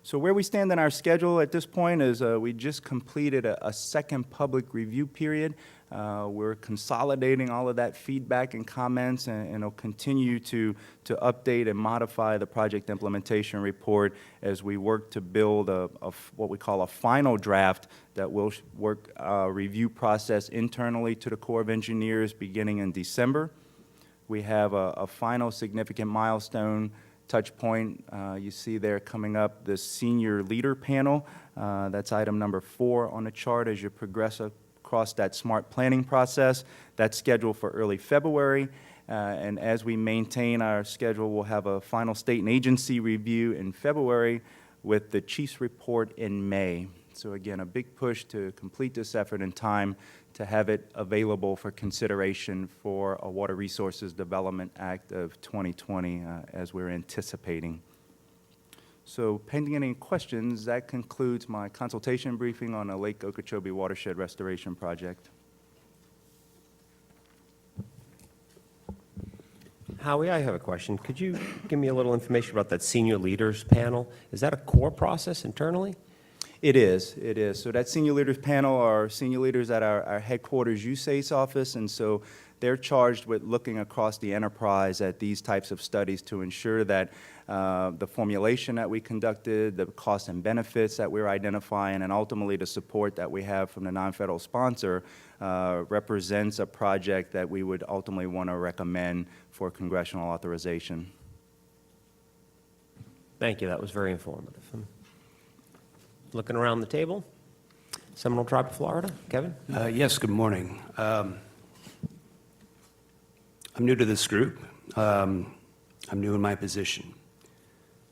Speaker 15: So where we stand in our schedule at this point is we just completed a second public review period. We're consolidating all of that feedback and comments, and will continue to update and modify the project implementation report as we work to build what we call a final draft that will work review process internally to the Corps of Engineers beginning in December. We have a final significant milestone touch point. You see there coming up the senior leader panel. That's item number 4 on the chart as you progress across that smart planning process. That's scheduled for early February. And as we maintain our schedule, we'll have a final state and agency review in February with the chief's report in May. So again, a big push to complete this effort in time to have it available for consideration for a Water Resources Development Act of 2020 as we're anticipating. So pending any questions, that concludes my consultation briefing on the Lake Okeechobee Watershed Restoration Project.
Speaker 1: Howie, I have a question. Could you give me a little information about that senior leaders panel? Is that a core process internally?
Speaker 15: It is. So that senior leaders panel are senior leaders at our headquarters USACE office, and so they're charged with looking across the enterprise at these types of studies to ensure that the formulation that we conducted, the costs and benefits that we're identifying, and ultimately the support that we have from the non-federal sponsor represents a project that we would ultimately want to recommend for congressional authorization.
Speaker 1: Thank you. That was very informative. Looking around the table. Seminole Tribe of Florida. Kevin?
Speaker 19: Yes, good morning. I'm new to this group. I'm new in my position.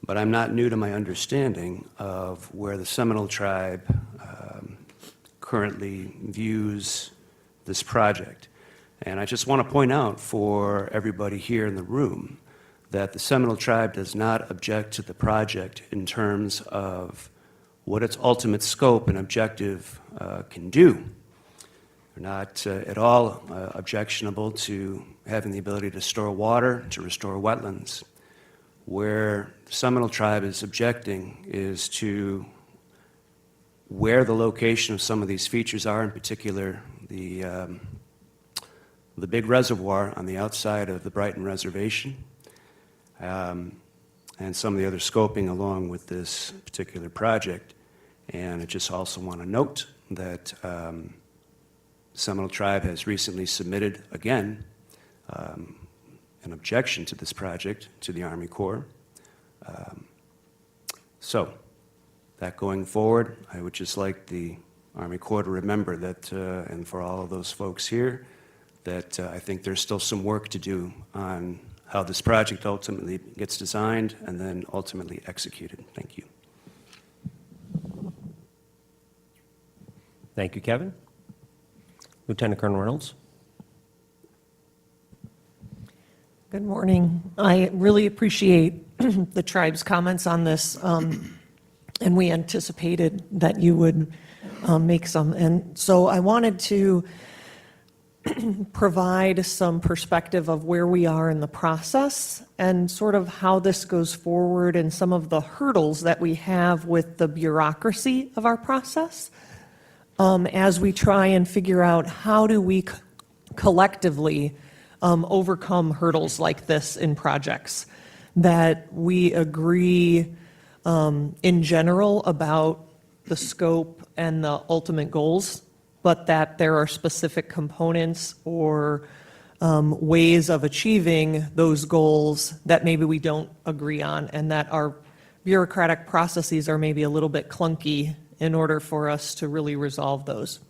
Speaker 19: But I'm not new to my understanding of where the Seminole Tribe currently views this project. And I just want to point out for everybody here in the room that the Seminole Tribe does not object to the project in terms of what its ultimate scope and objective can do. They're not at all objectionable to having the ability to store water, to restore wetlands. Where the Seminole Tribe is objecting is to where the location of some of these features are, in particular the big reservoir on the outside of the Brighton Reservation, and some of the other scoping along with this particular project. And I just also want to note that Seminole Tribe has recently submitted, again, an objection to this project to the Army Corps. So, that going forward, I would just like the Army Corps to remember that, and for all of those folks here, that I think there's still some work to do on how this project ultimately gets designed and then ultimately executed. Thank you.
Speaker 1: Thank you, Kevin. Lieutenant Colonel Reynolds.
Speaker 24: Good morning. I really appreciate the tribe's comments on this, and we anticipated that you would make some. And so I wanted to provide some perspective of where we are in the process and sort of how this goes forward and some of the hurdles that we have with the bureaucracy of our process as we try and figure out how do we collectively overcome hurdles like this in projects, that we agree in general about the scope and the ultimate goals, but that there are specific components or ways of achieving those goals that maybe we don't agree on, and that our bureaucratic processes are maybe a little bit clunky in order for us to really resolve those.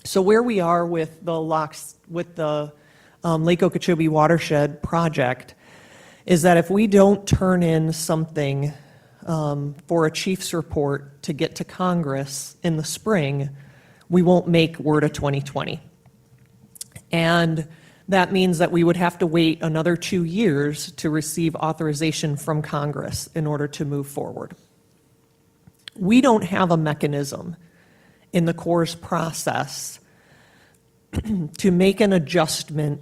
Speaker 24: So where we are with the Lake Okeechobee Watershed project is that if we don't turn in something for a chief's report to get to Congress in the spring, we won't make WRDA 2020. And that means that we would have to wait another 2 years to receive authorization from Congress in order to move forward. We don't have a mechanism in the Corps' process to make an adjustment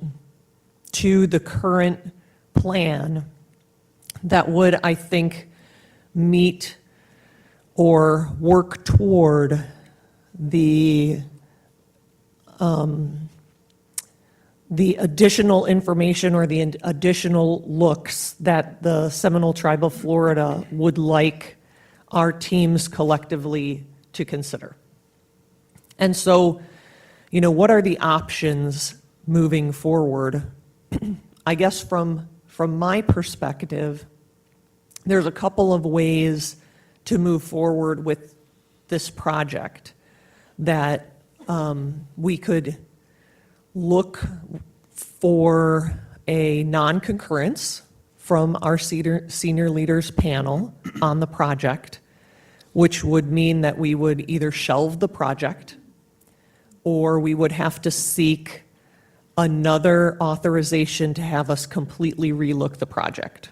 Speaker 24: to the current plan that would, I think, meet or work toward the additional information or the additional looks that the Seminole Tribe of Florida would like our teams collectively to consider. And so, you know, what are the options moving forward? I guess from my perspective, there's a couple of ways to move forward with this project that we could look for a non-concurrence from our senior leaders panel on the project, which would mean that we would either shelve the project or we would have to seek another authorization to have us completely relook the project.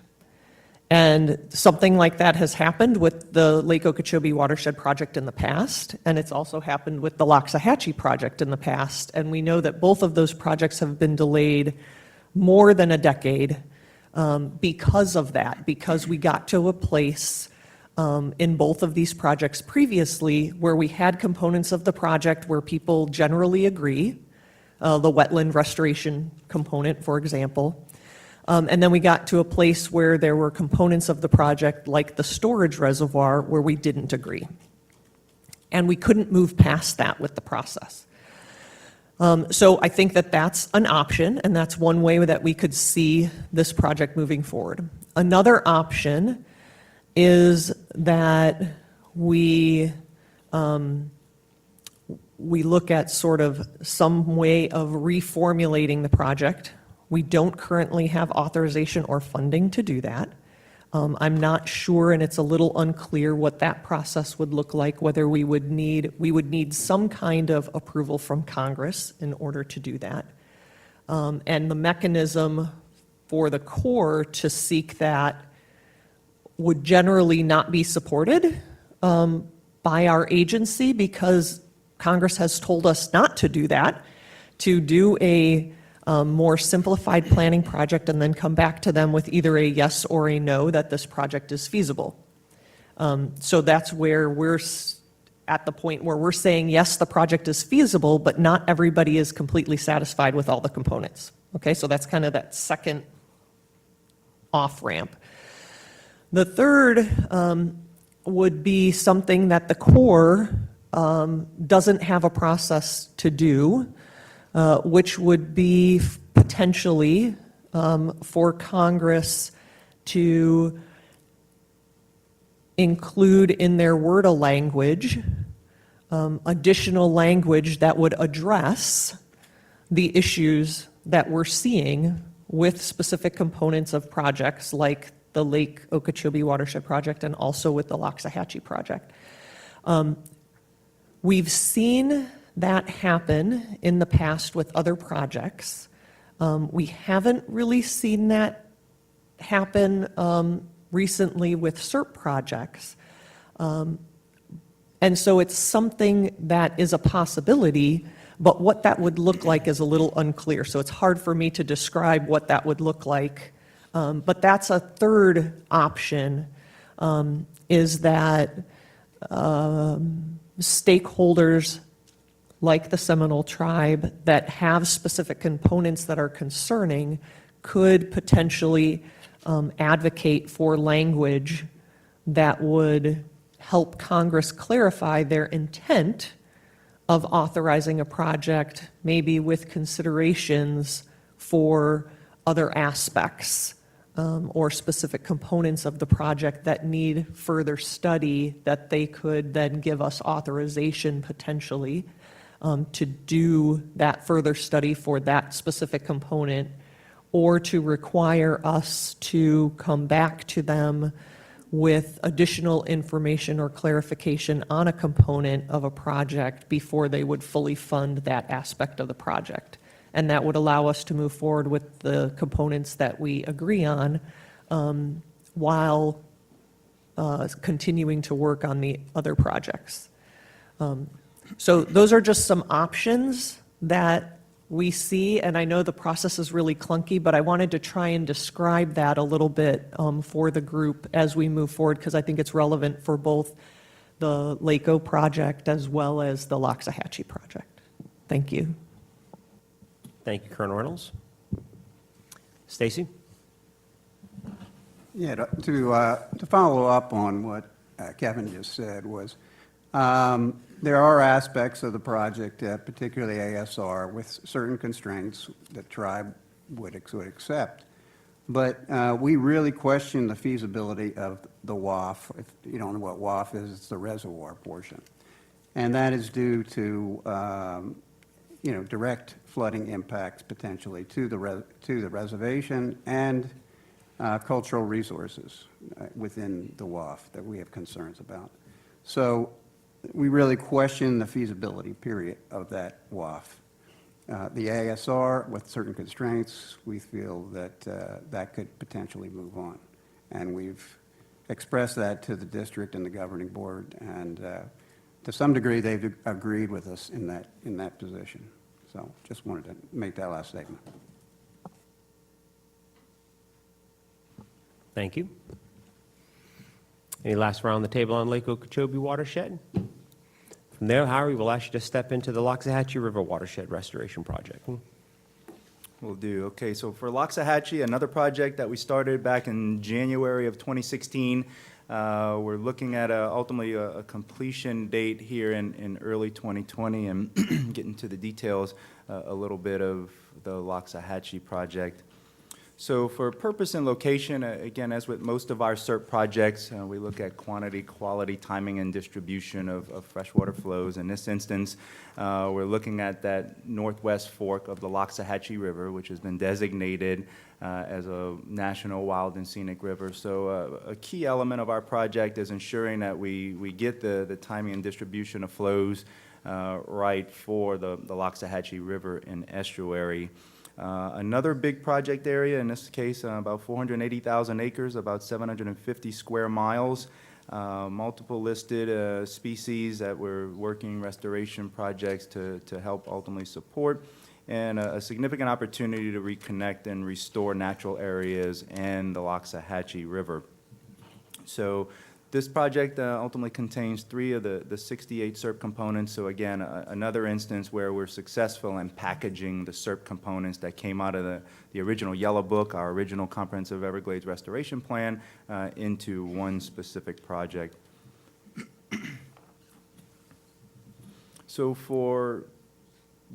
Speaker 24: And something like that has happened with the Lake Okeechobee Watershed project in the past, and it's also happened with the Loxahatchee project in the past. And we know that both of those projects have been delayed more than a decade because of that, because we got to a place in both of these projects previously where we had components of the project where people generally agree, the wetland restoration component, for example. And then we got to a place where there were components of the project, like the storage reservoir, where we didn't agree. And we couldn't move past that with the process. So I think that that's an option, and that's one way that we could see this project moving forward. Another option is that we we look at sort of some way of reformulating the project. We don't currently have authorization or funding to do that. I'm not sure, and it's a little unclear what that process would look like, whether we would need some kind of approval from Congress in order to do that. And the mechanism for the Corps to seek that would generally not be supported by our agency, because Congress has told us not to do that, to do a more simplified planning project and then come back to them with either a yes or a no that this project is feasible. So that's where we're at the point where we're saying, yes, the project is feasible, but not everybody is completely satisfied with all the components. Okay, so that's kind of that second off-ramp. The third would be something that the Corps doesn't have a process to do, which would be potentially for Congress to include in their WRDA language additional language that would address the issues that we're seeing with specific components of projects like the Lake Okeechobee Watershed Project and also with the Loxahatchee Project. We've seen that happen in the past with other projects. We haven't really seen that happen recently with SERP projects. And so it's something that is a possibility, but what that would look like is a little unclear. So it's hard for me to describe what that would look like. But that's a third option, is that stakeholders like the Seminole Tribe that have specific components that are concerning could potentially advocate for language that would help Congress clarify their intent of authorizing a project, maybe with considerations for other aspects or specific components of the project that need further study, that they could then give us authorization potentially to do that further study for that specific component, or to require us to come back to them with additional information or clarification on a component of a project before they would fully fund that aspect of the project. And that would allow us to move forward with the components that we agree on while continuing to work on the other projects. So those are just some options that we see, and I know the process is really clunky, but I wanted to try and describe that a little bit for the group as we move forward, because I think it's relevant for both the LACO project as well as the Loxahatchee project. Thank you.
Speaker 1: Thank you, Colonel Reynolds. Stacy?
Speaker 8: Yeah, to follow up on what Kevin just said was, there are aspects of the project, particularly ASR, with certain constraints that tribe would accept. But we really question the feasibility of the WAF. If you don't know what WAF is, it's the reservoir portion. And that is due to direct flooding impacts potentially to the reservation and cultural resources within the WAF that we have concerns about. So we really question the feasibility, period, of that WAF. The ASR, with certain constraints, we feel that that could potentially move on. And we've expressed that to the district and the governing board, and to some degree, they've agreed with us in that position. So just wanted to make that last statement.
Speaker 1: Thank you. Any last round on the table on Lake Okeechobee watershed? From there, Howard, we'll ask you to step into the Loxahatchee River Watershed Restoration Project.
Speaker 15: Will do. Okay, so for Loxahatchee, another project that we started back in January of 2016, we're looking at ultimately a completion date here in early 2020, and getting to the details a little bit of the Loxahatchee project. So for purpose and location, again, as with most of our SERP projects, we look at quantity, quality, timing, and distribution of freshwater flows. In this instance, we're looking at that northwest fork of the Loxahatchee River, which has been designated as a national wild and scenic river. So a key element of our project is ensuring that we get the timing and distribution of flows right for the Loxahatchee River and estuary. Another big project area, in this case, about 480,000 acres, about 750 square miles, multiple listed species that we're working restoration projects to help ultimately support, and a significant opportunity to reconnect and restore natural areas and the Loxahatchee River. So this project ultimately contains 3 of the 68 SERP components. So again, another instance where we're successful in packaging the SERP components that came out of the original Yellow Book, our original Comprehensive Everglades Restoration Plan, into one specific project. So for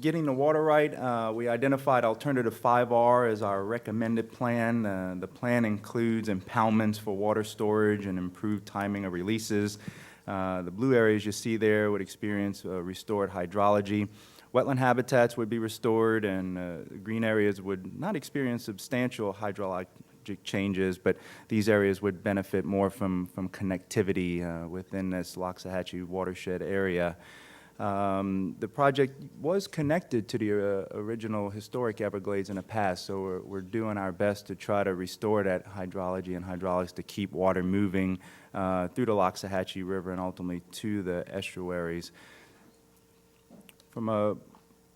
Speaker 15: getting the water right, we identified Alternative 5R as our recommended plan. The plan includes impoundments for water storage and improved timing of releases. The blue areas you see there would experience restored hydrology. Wetland habitats would be restored, and green areas would not experience substantial hydrologic changes, but these areas would benefit more from connectivity within this Loxahatchee watershed area. The project was connected to the original historic Everglades in the past, so we're doing our best to try to restore that hydrology and hydraulics to keep water moving through the Loxahatchee River and ultimately to the estuaries. From a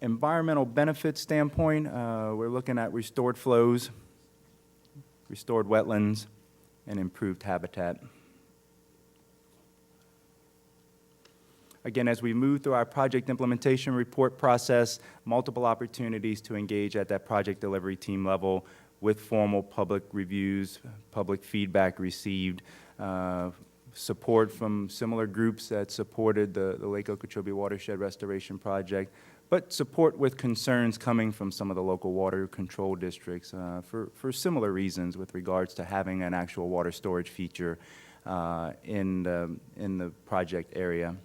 Speaker 15: environmental benefit standpoint, we're looking at restored flows, restored wetlands, and improved habitat. Again, as we move through our project implementation report process, multiple opportunities to engage at that project delivery team level with formal public reviews, public feedback received, support from similar groups that supported the Lake Okeechobee Watershed Restoration Project, but support with concerns coming from some of the local water control districts for similar reasons with regards to having an actual water storage feature in the project area.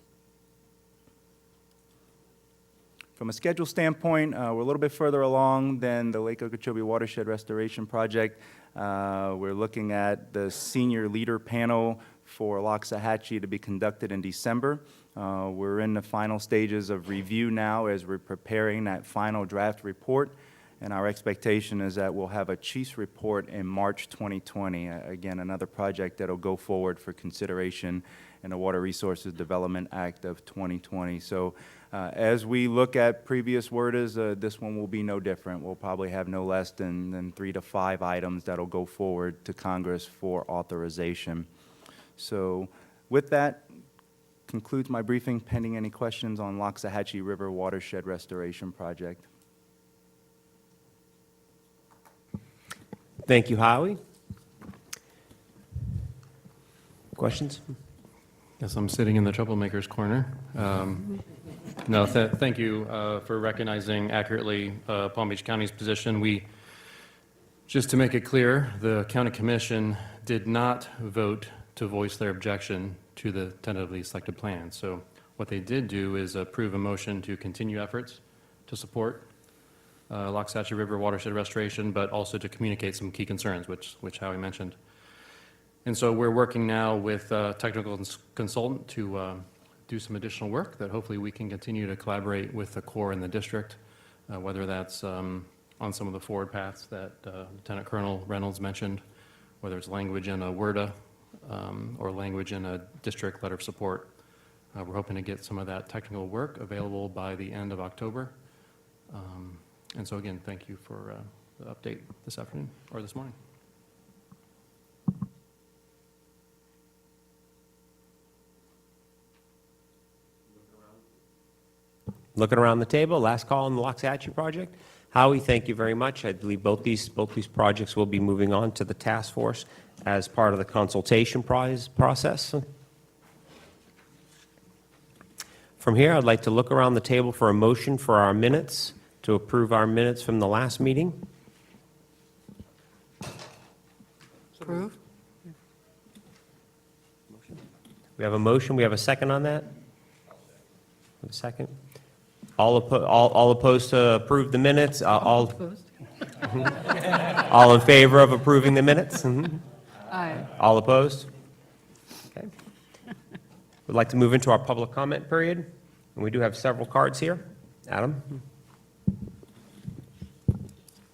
Speaker 15: From a schedule standpoint, we're a little bit further along than the Lake Okeechobee Watershed Restoration Project. We're looking at the senior leader panel for Loxahatchee to be conducted in December. We're in the final stages of review now as we're preparing that final draft report, and our expectation is that we'll have a chief's report in March 2020. Again, another project that'll go forward for consideration in the Water Resources Development Act of 2020. So as we look at previous WRDAs, this one will be no different. We'll probably have no less than 3 to 5 items that'll go forward to Congress for authorization. So with that, concludes my briefing, pending any questions on Loxahatchee River Watershed Restoration Project.
Speaker 1: Thank you, Howie. Questions?
Speaker 20: Guess I'm sitting in the troublemaker's corner. No, thank you for recognizing accurately Palm Beach County's position. Just to make it clear, the county commission did not vote to voice their objection to the tentatively selected plan. So what they did do is approve a motion to continue efforts to support Loxahatchee River watershed restoration, but also to communicate some key concerns, which Howie mentioned. And so we're working now with a technical consultant to do some additional work that hopefully we can continue to collaborate with the Corps and the district, whether that's on some of the forward paths that Lieutenant Colonel Reynolds mentioned, whether it's language in a WRDA or language in a district letter of support. We're hoping to get some of that technical work available by the end of October. And so again, thank you for the update this afternoon or this morning.
Speaker 1: Looking around the table, last call on the Loxahatchee project. Howie, thank you very much. I believe both these projects will be moving on to the task force as part of the consultation process. From here, I'd like to look around the table for a motion for our minutes, to approve our minutes from the last meeting.
Speaker 5: Approve?
Speaker 1: We have a motion, we have a second on that? A second? All opposed to approve the minutes? All in favor of approving the minutes? Mhm.
Speaker 5: Aye.
Speaker 1: All opposed? Okay. We'd like to move into our public comment period, and we do have several cards here. Adam?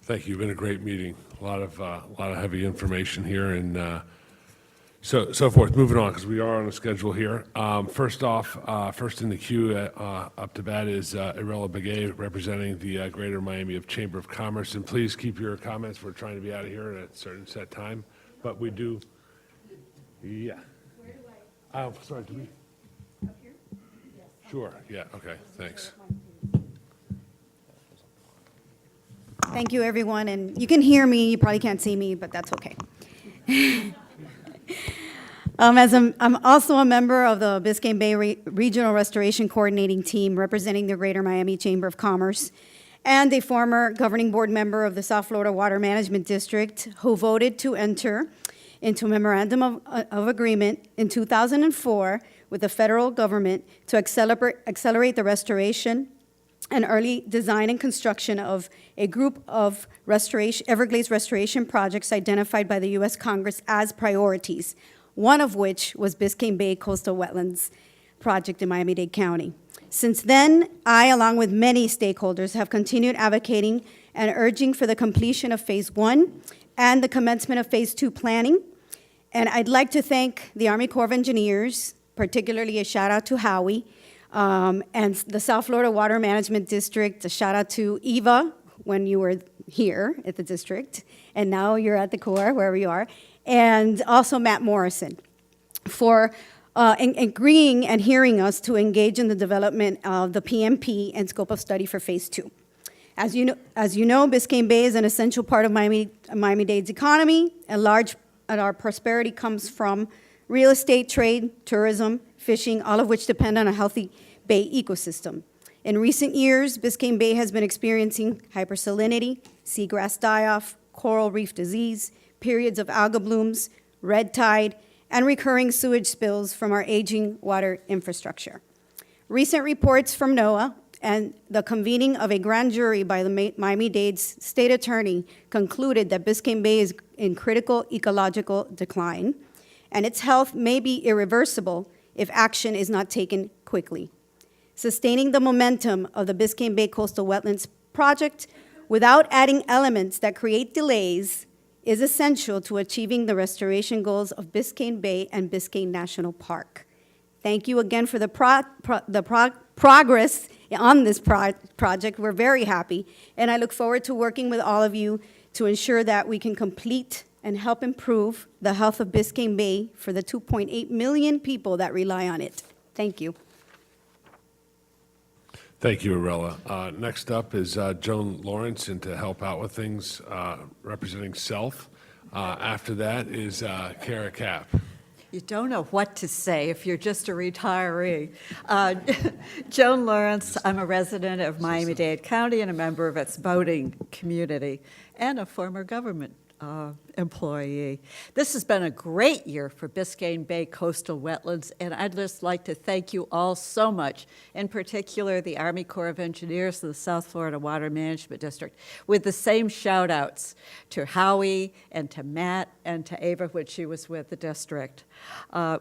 Speaker 7: Thank you. Been a great meeting. A lot of heavy information here and so forth. Moving on, because we are on a schedule here. First off, first in the queue up to bat is Irela Begay, representing the Greater Miami Chamber of Commerce. And please keep your comments. We're trying to be out of here at a certain set time, but we do. Yeah. Oh, sorry. Do we? Up here? Sure. Yeah. Okay. Thanks.
Speaker 12: Thank you, everyone, and you can hear me, you probably can't see me, but that's okay. I'm also a member of the Biscayne Bay Regional Restoration Coordinating Team representing the Greater Miami Chamber of Commerce, and a former governing board member of the South Florida Water Management District who voted to enter into a memorandum of agreement in 2004 with the federal government to accelerate the restoration and early design and construction of a group of Everglades restoration projects identified by the U.S. Congress as priorities, one of which was Biscayne Bay Coastal Wetlands Project in Miami-Dade County. Since then, I, along with many stakeholders, have continued advocating and urging for the completion of Phase 1 and the commencement of Phase 2 planning. And I'd like to thank the Army Corps of Engineers, particularly a shout out to Howie, and the South Florida Water Management District, a shout out to Eva when you were here at the district, and now you're at the Corps, wherever you are, and also Matt Morrison for agreeing and hearing us to engage in the development of the PMP and scope of study for Phase 2. As you know, Biscayne Bay is an essential part of Miami-Dade's economy. Our prosperity comes from real estate, trade, tourism, fishing, all of which depend on a healthy bay ecosystem. In recent years, Biscayne Bay has been experiencing hypersalinity, seagrass die-off, coral reef disease, periods of alga blooms, red tide, and recurring sewage spills from our aging water infrastructure. Recent reports from NOAA and the convening of a grand jury by the Miami-Dade's state attorney concluded that Biscayne Bay is in critical ecological decline, and its health may be irreversible if action is not taken quickly. Sustaining the momentum of the Biscayne Bay Coastal Wetlands Project without adding elements that create delays is essential to achieving the restoration goals of Biscayne Bay and Biscayne National Park. Thank you again for the progress on this project. We're very happy, and I look forward to working with all of you to ensure that we can complete and help improve the health of Biscayne Bay for the 2.8 million people that rely on it. Thank you.
Speaker 7: Thank you, Arella. Next up is Joan Lawrence, and to help out with things, representing SELF. After that is Kara Kapp.
Speaker 21: You don't know what to say if you're just a retiree. Joan Lawrence, I'm a resident of Miami-Dade County and a member of its boating community and a former government employee. This has been a great year for Biscayne Bay Coastal Wetlands, and I'd just like to thank you all so much, in particular the Army Corps of Engineers of the South Florida Water Management District, with the same shout-outs to Howie and to Matt and to Ava when she was with the district.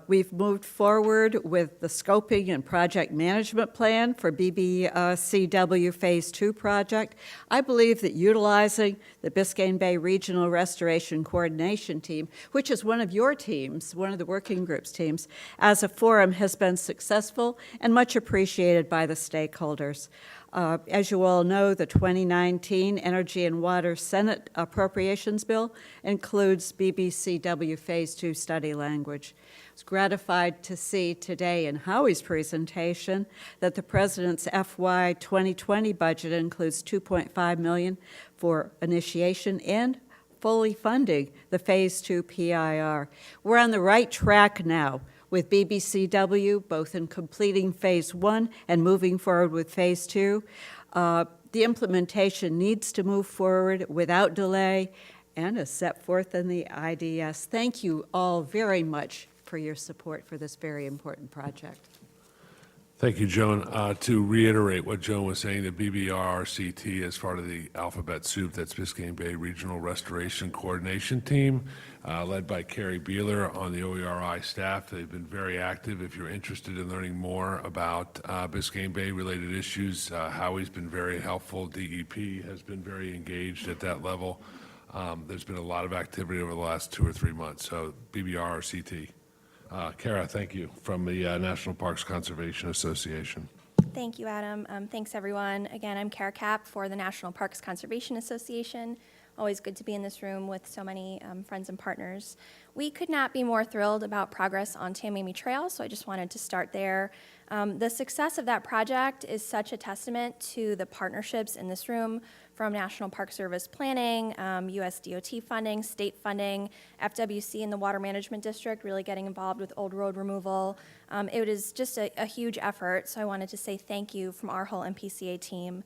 Speaker 21: We've moved forward with the scoping and project management plan for BBCW Phase 2 project. I believe that utilizing the Biscayne Bay Regional Restoration Coordination Team, which is one of your teams, one of the working group's teams, as a forum has been successful and much appreciated by the stakeholders. As you all know, the 2019 Energy and Water Senate Appropriations Bill includes BBCW Phase 2 study language. I was gratified to see today in Howie's presentation that the President's FY 2020 budget includes $2.5 million for initiation and fully funding the Phase 2 PIR. We're on the right track now with BBCW, both in completing Phase 1 and moving forward with Phase 2. The implementation needs to move forward without delay, and as set forth in the IDS. Thank you all very much for your support for this very important project.
Speaker 7: Thank you, Joan. To reiterate what Joan was saying, the BBRCT is part of the alphabet soup, that's Biscayne Bay Regional Restoration Coordination Team, led by Carrie Beeler on the OERI staff. They've been very active. If you're interested in learning more about Biscayne Bay-related issues, Howie's been very helpful. DEP has been very engaged at that level. There's been a lot of activity over the last 2 or 3 months, so BBRCT. Kara, thank you, from the National Parks Conservation Association.
Speaker 6: Thank you, Adam. Thanks, everyone. Again, I'm Kara Kapp for the National Parks Conservation Association. Always good to be in this room with so many friends and partners. We could not be more thrilled about progress on Tamiami Trail, so I just wanted to start there. The success of that project is such a testament to the partnerships in this room from National Park Service planning, US DOT funding, state funding, FWC and the Water Management District really getting involved with old road removal. It was just a huge effort, so I wanted to say thank you from our whole MPCA team.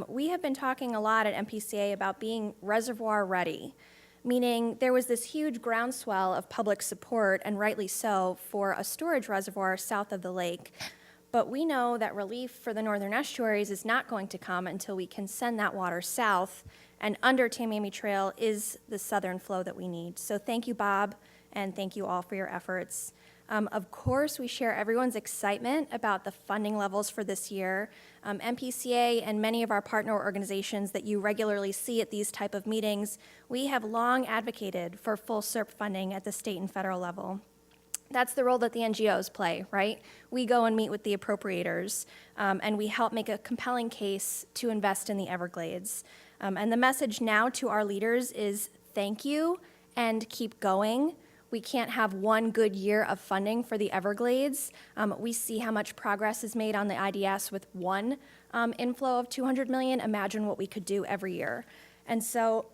Speaker 6: We have been talking a lot at MPCA about being reservoir ready, meaning there was this huge groundswell of public support, and rightly so, for a storage reservoir south of the lake. But we know that relief for the northern estuaries is not going to come until we can send that water south, and under Tamiami Trail is the southern flow that we need. So thank you, Bob, and thank you all for your efforts. Of course, we share everyone's excitement about the funding levels for this year. MPCA and many of our partner organizations that you regularly see at these type of meetings, we have long advocated for full SERP funding at the state and federal level. That's the role that the NGOs play, right? We go and meet with the appropriators, and we help make a compelling case to invest in the Everglades. And the message now to our leaders is thank you and keep going. We can't have one good year of funding for the Everglades. We see how much progress is made on the IDS with one inflow of $200 million. Imagine what we could do every year. And so,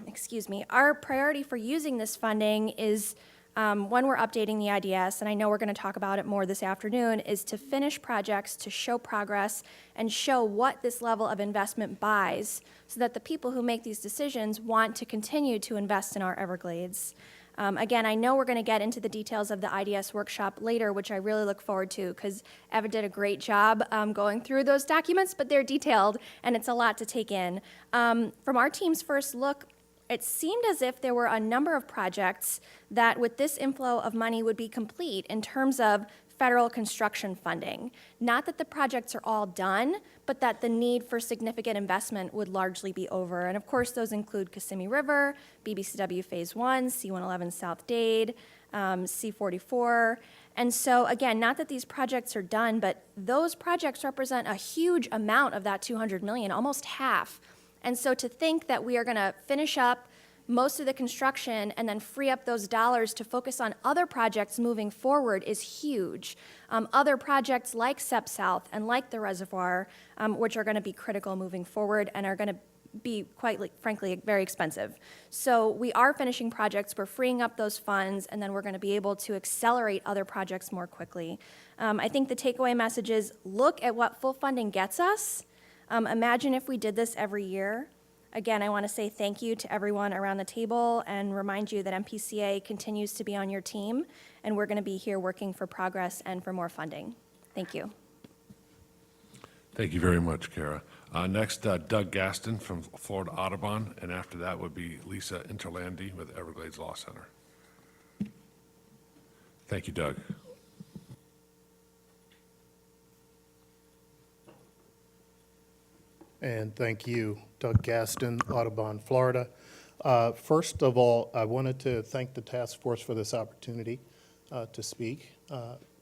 Speaker 6: excuse me, our priority for using this funding is when we're updating the IDS, and I know we're going to talk about it more this afternoon, is to finish projects to show progress and show what this level of investment buys so that the people who make these decisions want to continue to invest in our Everglades. Again, I know we're going to get into the details of the IDS workshop later, which I really look forward to because Eva did a great job going through those documents, but they're detailed and it's a lot to take in. From our team's first look, it seemed as if there were a number of projects that with this inflow of money would be complete in terms of federal construction funding. Not that the projects are all done, but that the need for significant investment would largely be over. And of course, those include Kissimmee River, BBCW Phase 1, C-111 South Dade, C-44. And so again, not that these projects are done, but those projects represent a huge amount of that $200 million, almost half. And so to think that we are going to finish up most of the construction and then free up those dollars to focus on other projects moving forward is huge. Other projects like SEP South and like the reservoir, which are going to be critical moving forward and are going to be quite frankly very expensive. So we are finishing projects, we're freeing up those funds, and then we're going to be able to accelerate other projects more quickly. I think the takeaway message is look at what full funding gets us. Imagine if we did this every year. Again, I want to say thank you to everyone around the table and remind you that MPCA continues to be on your team, and we're going to be here working for progress and for more funding. Thank you.
Speaker 7: Thank you very much, Kara. Next, Doug Gaston from Florida Audubon, and after that would be Lisa Interlandi with Everglades Law Center. Thank you, Doug.
Speaker 13: And thank you, Doug Gaston, Audubon, Florida. First of all, I wanted to thank the task force for this opportunity to speak.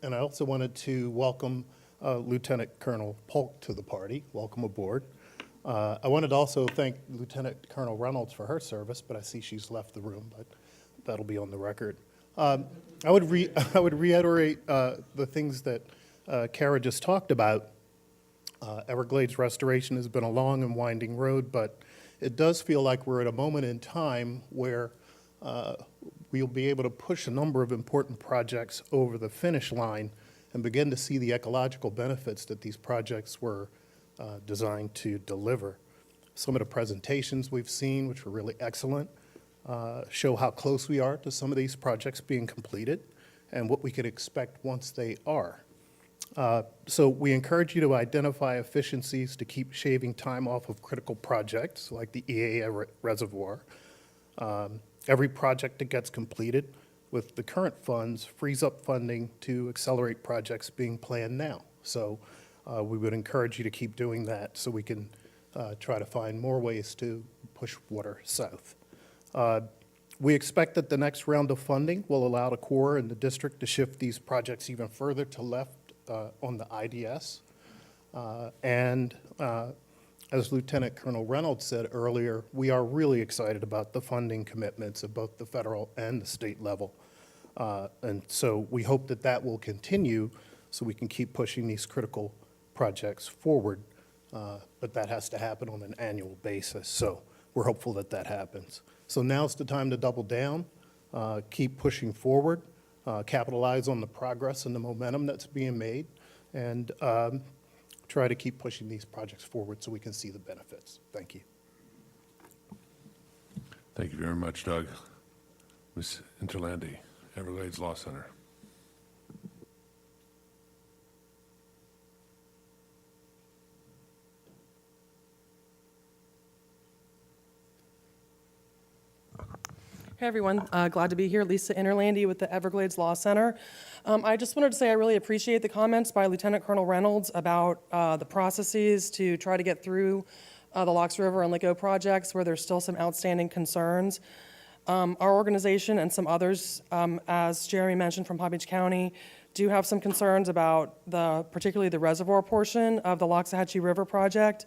Speaker 13: And I also wanted to welcome Lieutenant Colonel Polk to the party. Welcome aboard. I wanted to also thank Lieutenant Colonel Reynolds for her service, but I see she's left the room, but that'll be on the record. I would reiterate the things that Kara just talked about. Everglades restoration has been a long and winding road, but it does feel like we're at a moment in time where we'll be able to push a number of important projects over the finish line and begin to see the ecological benefits that these projects were designed to deliver. Some of the presentations we've seen, which were really excellent, show how close we are to some of these projects being completed and what we can expect once they are. So we encourage you to identify efficiencies to keep shaving time off of critical projects like the EAA reservoir. Every project that gets completed with the current funds frees up funding to accelerate projects being planned now. So we would encourage you to keep doing that so we can try to find more ways to push water south. We expect that the next round of funding will allow the Corps and the district to shift these projects even further to left on the IDS. As Lieutenant Colonel Reynolds said earlier, we are really excited about the funding commitments of both the federal and the state level. And so we hope that that will continue so we can keep pushing these critical projects forward. But that has to happen on an annual basis. So we're hopeful that that happens. So now's the time to double down, keep pushing forward, capitalize on the progress and the momentum that's being made, and try to keep pushing these projects forward so we can see the benefits. Thank you.
Speaker 7: Thank you very much, Doug. Ms. Interlandi, Everglades Law Center.
Speaker 9: Hey everyone, glad to be here. Lisa Interlandi with the Everglades Law Center. I just wanted to say I really appreciate the comments by Lieutenant Colonel Reynolds about the processes to try to get through the Locks River and Lake O projects where there's still some outstanding concerns. Our organization and some others, as Jeremy mentioned from Palm Beach County, do have some concerns about particularly the reservoir portion of the Loxahatchee River project.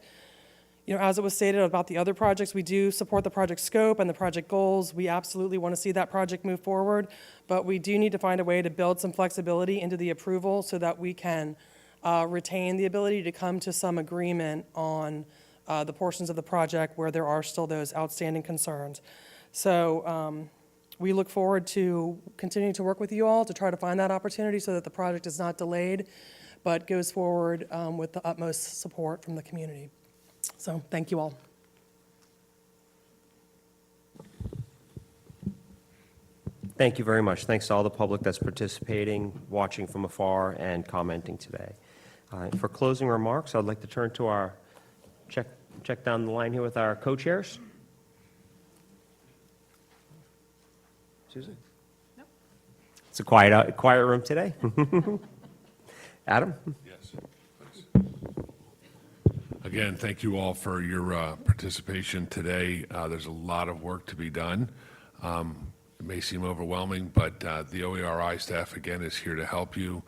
Speaker 9: You know, as it was stated about the other projects, we do support the project scope and the project goals. We absolutely want to see that project move forward, but we do need to find a way to build some flexibility into the approval so that we can retain the ability to come to some agreement on the portions of the project where there are still those outstanding concerns. So we look forward to continuing to work with you all to try to find that opportunity so that the project is not delayed, but goes forward with the utmost support from the community. So thank you all.
Speaker 1: Thank you very much. Thanks to all the public that's participating, watching from afar, and commenting today. For closing remarks, I'd like to turn to our check down the line here with our co-chairs. Susan? No. It's a quiet room today. Adam?
Speaker 7: Yes, please. Again, thank you all for your participation today. There's a lot of work to be done. It may seem overwhelming, but the OERI staff, again, is here to help you.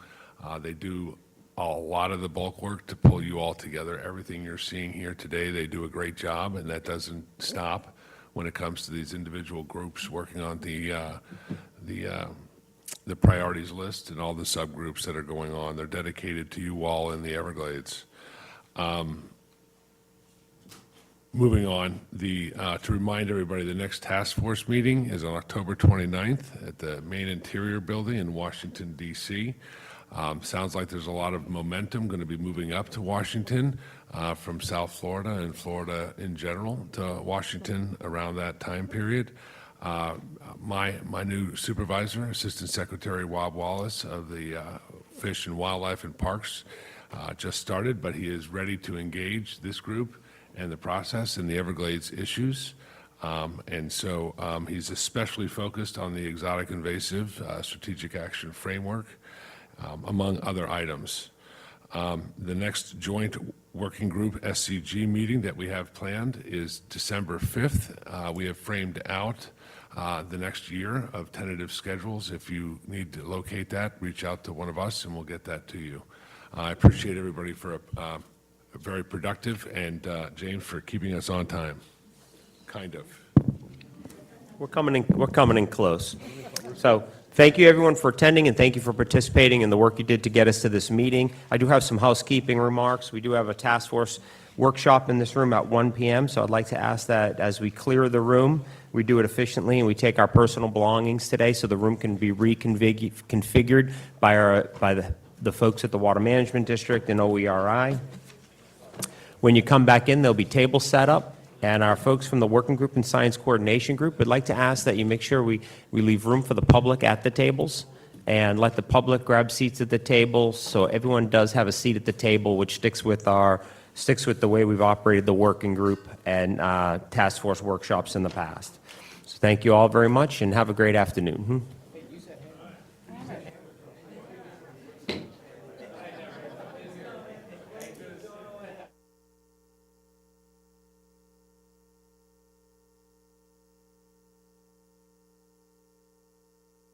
Speaker 7: They do a lot of the bulk work to pull you all together. Everything you're seeing here today, they do a great job, and that doesn't stop when it comes to these individual groups working on the priorities list and all the subgroups that are going on. They're dedicated to you all in the Everglades. Moving on, to remind everybody, the next task force meeting is on October 29th at the Main Interior Building in Washington, D.C. Sounds like there's a lot of momentum going to be moving up to Washington from South Florida and Florida in general to Washington around that time period. My new supervisor, Assistant Secretary Wob Wallace of the Fish and Wildlife and Parks, just started, but he is ready to engage this group and the process and the Everglades issues. And so he's especially focused on the exotic invasive strategic action framework, among other items. The next joint working group SCG meeting that we have planned is December 5th. We have framed out the next year of tentative schedules. If you need to locate that, reach out to one of us and we'll get that to you. I appreciate everybody for a very productive, and James for keeping us on time. Kind of.
Speaker 1: We're coming in close. So thank you everyone for attending, and thank you for participating in the work you did to get us to this meeting. I do have some housekeeping remarks. We do have a task force workshop in this room at 1 p.m., so I'd like to ask that as we clear the room, we do it efficiently and we take our personal belongings today so the room can be reconfigured by the folks at the Water Management District and OERI. When you come back in, there'll be tables set up. And our folks from the Working Group and Science Coordination Group would like to ask that you make sure we leave room for the public at the tables and let the public grab seats at the table so everyone does have a seat at the table, which sticks with the way we've operated the working group and task force workshops in the past. So thank you all very much and have a great afternoon.